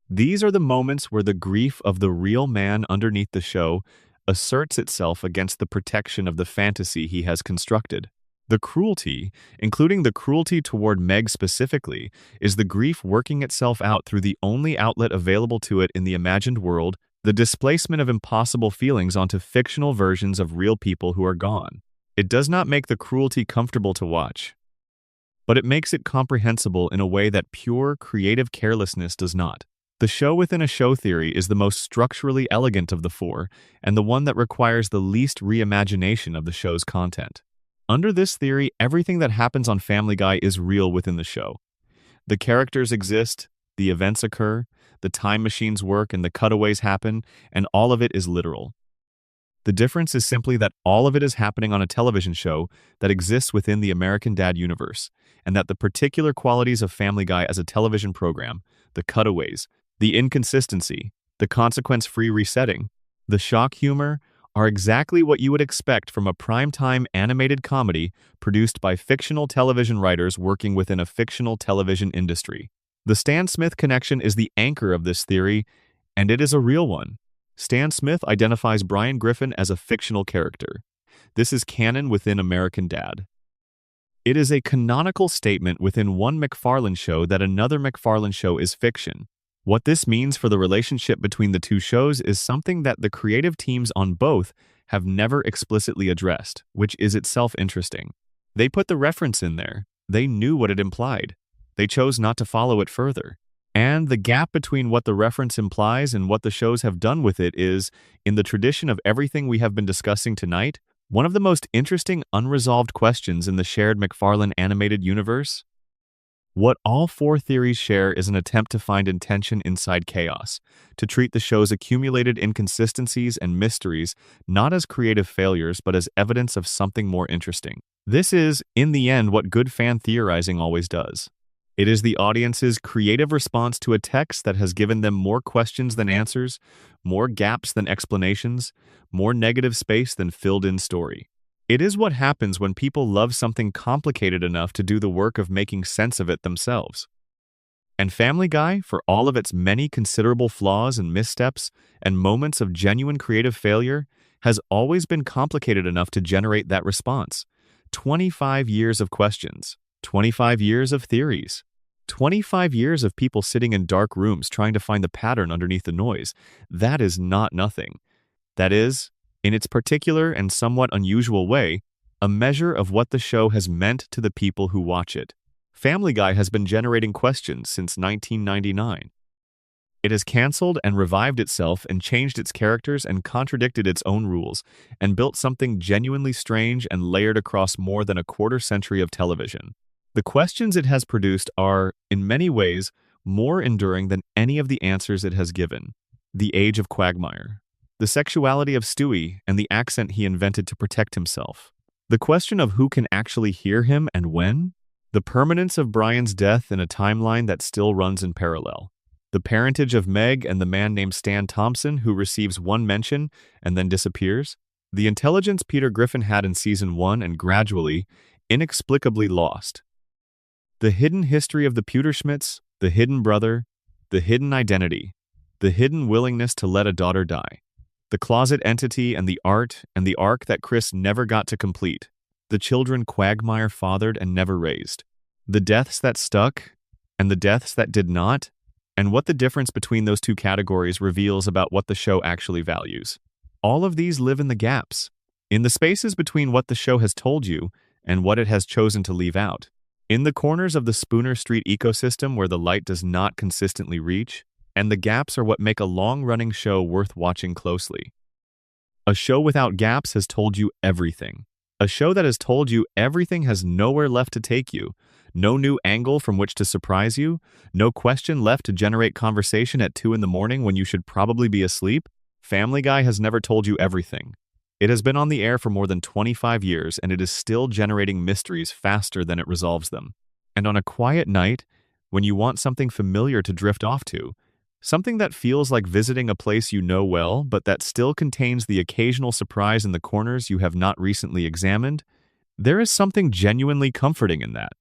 Speaker 1: these are the moments where the grief of the real man underneath the show asserts itself against the protection of the fantasy he has constructed. The cruelty, including the cruelty toward Meg specifically, is the grief working itself out through the only outlet available to it in the imagined world, the displacement of impossible feelings onto fictional versions of real people who are gone. It does not make the cruelty comfortable to watch, but it makes it comprehensible in a way that pure, creative carelessness does not. The show within a show theory is the most structurally elegant of the four, and the one that requires the least reimagination of the show's content. Under this theory, everything that happens on Family Guy is real within the show. The characters exist, the events occur, the time machines work, and the cutaways happen, and all of it is literal. The difference is simply that all of it is happening on a television show that exists within the American Dad universe, and that the particular qualities of Family Guy as a television program, the cutaways, the inconsistency, the consequence-free resetting, the shock humor, are exactly what you would expect from a primetime animated comedy produced by fictional television writers working within a fictional television industry. The Stan Smith connection is the anchor of this theory, and it is a real one. Stan Smith identifies Brian Griffin as a fictional character. This is canon within American Dad. It is a canonical statement within one McFarlane show that another McFarlane show is fiction. What this means for the relationship between the two shows is something that the creative teams on both have never explicitly addressed, which is itself interesting. They put the reference in there. They knew what it implied. They chose not to follow it further. And the gap between what the reference implies and what the shows have done with it is, in the tradition of everything we have been discussing tonight, one of the most interesting unresolved questions in the shared McFarlane animated universe. What all four theories share is an attempt to find intention inside chaos, to treat the show's accumulated inconsistencies and mysteries not as creative failures but as evidence of something more interesting. This is, in the end, what good fan theorizing always does. It is the audience's creative response to a text that has given them more questions than answers, more gaps than explanations, more negative space than filled-in story. It is what happens when people love something complicated enough to do the work of making sense of it themselves. And Family Guy, for all of its many considerable flaws and missteps and moments of genuine creative failure, has always been complicated enough to generate that response. 25 years of questions, 25 years of theories, 25 years of people sitting in dark rooms trying to find the pattern underneath the noise. That is not nothing. That is, in its particular and somewhat unusual way, a measure of what the show has meant to the people who watch it. Family Guy has been generating questions since 1999. It has canceled and revived itself and changed its characters and contradicted its own rules, and built something genuinely strange and layered across more than a quarter-century of television. The questions it has produced are, in many ways, more enduring than any of the answers it has given. The age of Quagmire. The sexuality of Stewie and the accent he invented to protect himself. The question of who can actually hear him and when. The permanence of Brian's death in a timeline that still runs in parallel. The parentage of Meg and the man named Stan Thompson who receives one mention and then disappears. The intelligence Peter Griffin had in Season 1 and gradually, inexplicably lost. The hidden history of the Pewterschmidts, the hidden brother, the hidden identity, the hidden willingness to let a daughter die. The closet entity and the art and the arc that Chris never got to complete. The children Quagmire fathered and never raised. The deaths that stuck and the deaths that did not, and what the difference between those two categories reveals about what the show actually values. All of these live in the gaps, in the spaces between what the show has told you and what it has chosen to leave out. In the corners of the Spooner Street ecosystem where the light does not consistently reach, and the gaps are what make a long-running show worth watching closely. A show without gaps has told you everything. A show that has told you everything has nowhere left to take you, no new angle from which to surprise you, no question left to generate conversation at 2 in the morning when you should probably be asleep. Family Guy has never told you everything. It has been on the air for more than 25 years, and it is still generating mysteries faster than it resolves them. And on a quiet night, when you want something familiar to drift off to, something that feels like visiting a place you know well, but that still contains the occasional surprise in the corners you have not recently examined, there is something genuinely comforting in that.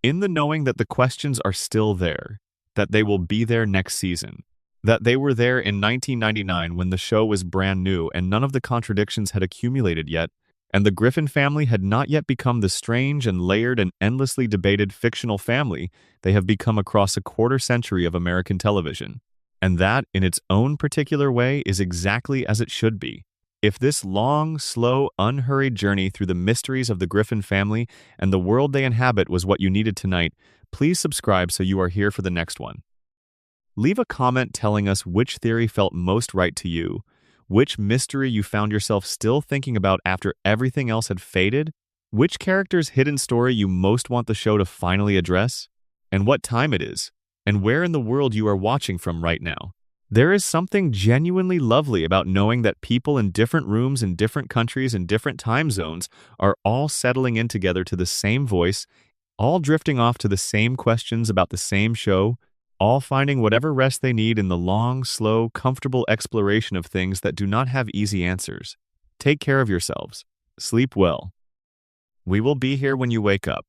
Speaker 1: In the knowing that the questions are still there, that they will be there next season, that they were there in 1999 when the show was brand new and none of the contradictions had accumulated yet, and the Griffin family had not yet become the strange and layered and endlessly debated fictional family they have become across a quarter-century of American television. And that, in its own particular way, is exactly as it should be. If this long, slow, unhurried journey through the mysteries of the Griffin family and the world they inhabit was what you needed tonight, please subscribe so you are here for the next one. Leave a comment telling us which theory felt most right to you, which mystery you found yourself still thinking about after everything else had faded, which character's hidden story you most want the show to finally address, and what time it is, and where in the world you are watching from right now. There is something genuinely lovely about knowing that people in different rooms in different countries and different time zones are all settling in together to the same voice, all drifting off to the same questions about the same show, all finding whatever rest they need in the long, slow, comfortable exploration of things that do not have easy answers. Take care of yourselves. Sleep well. We will be here when you wake up.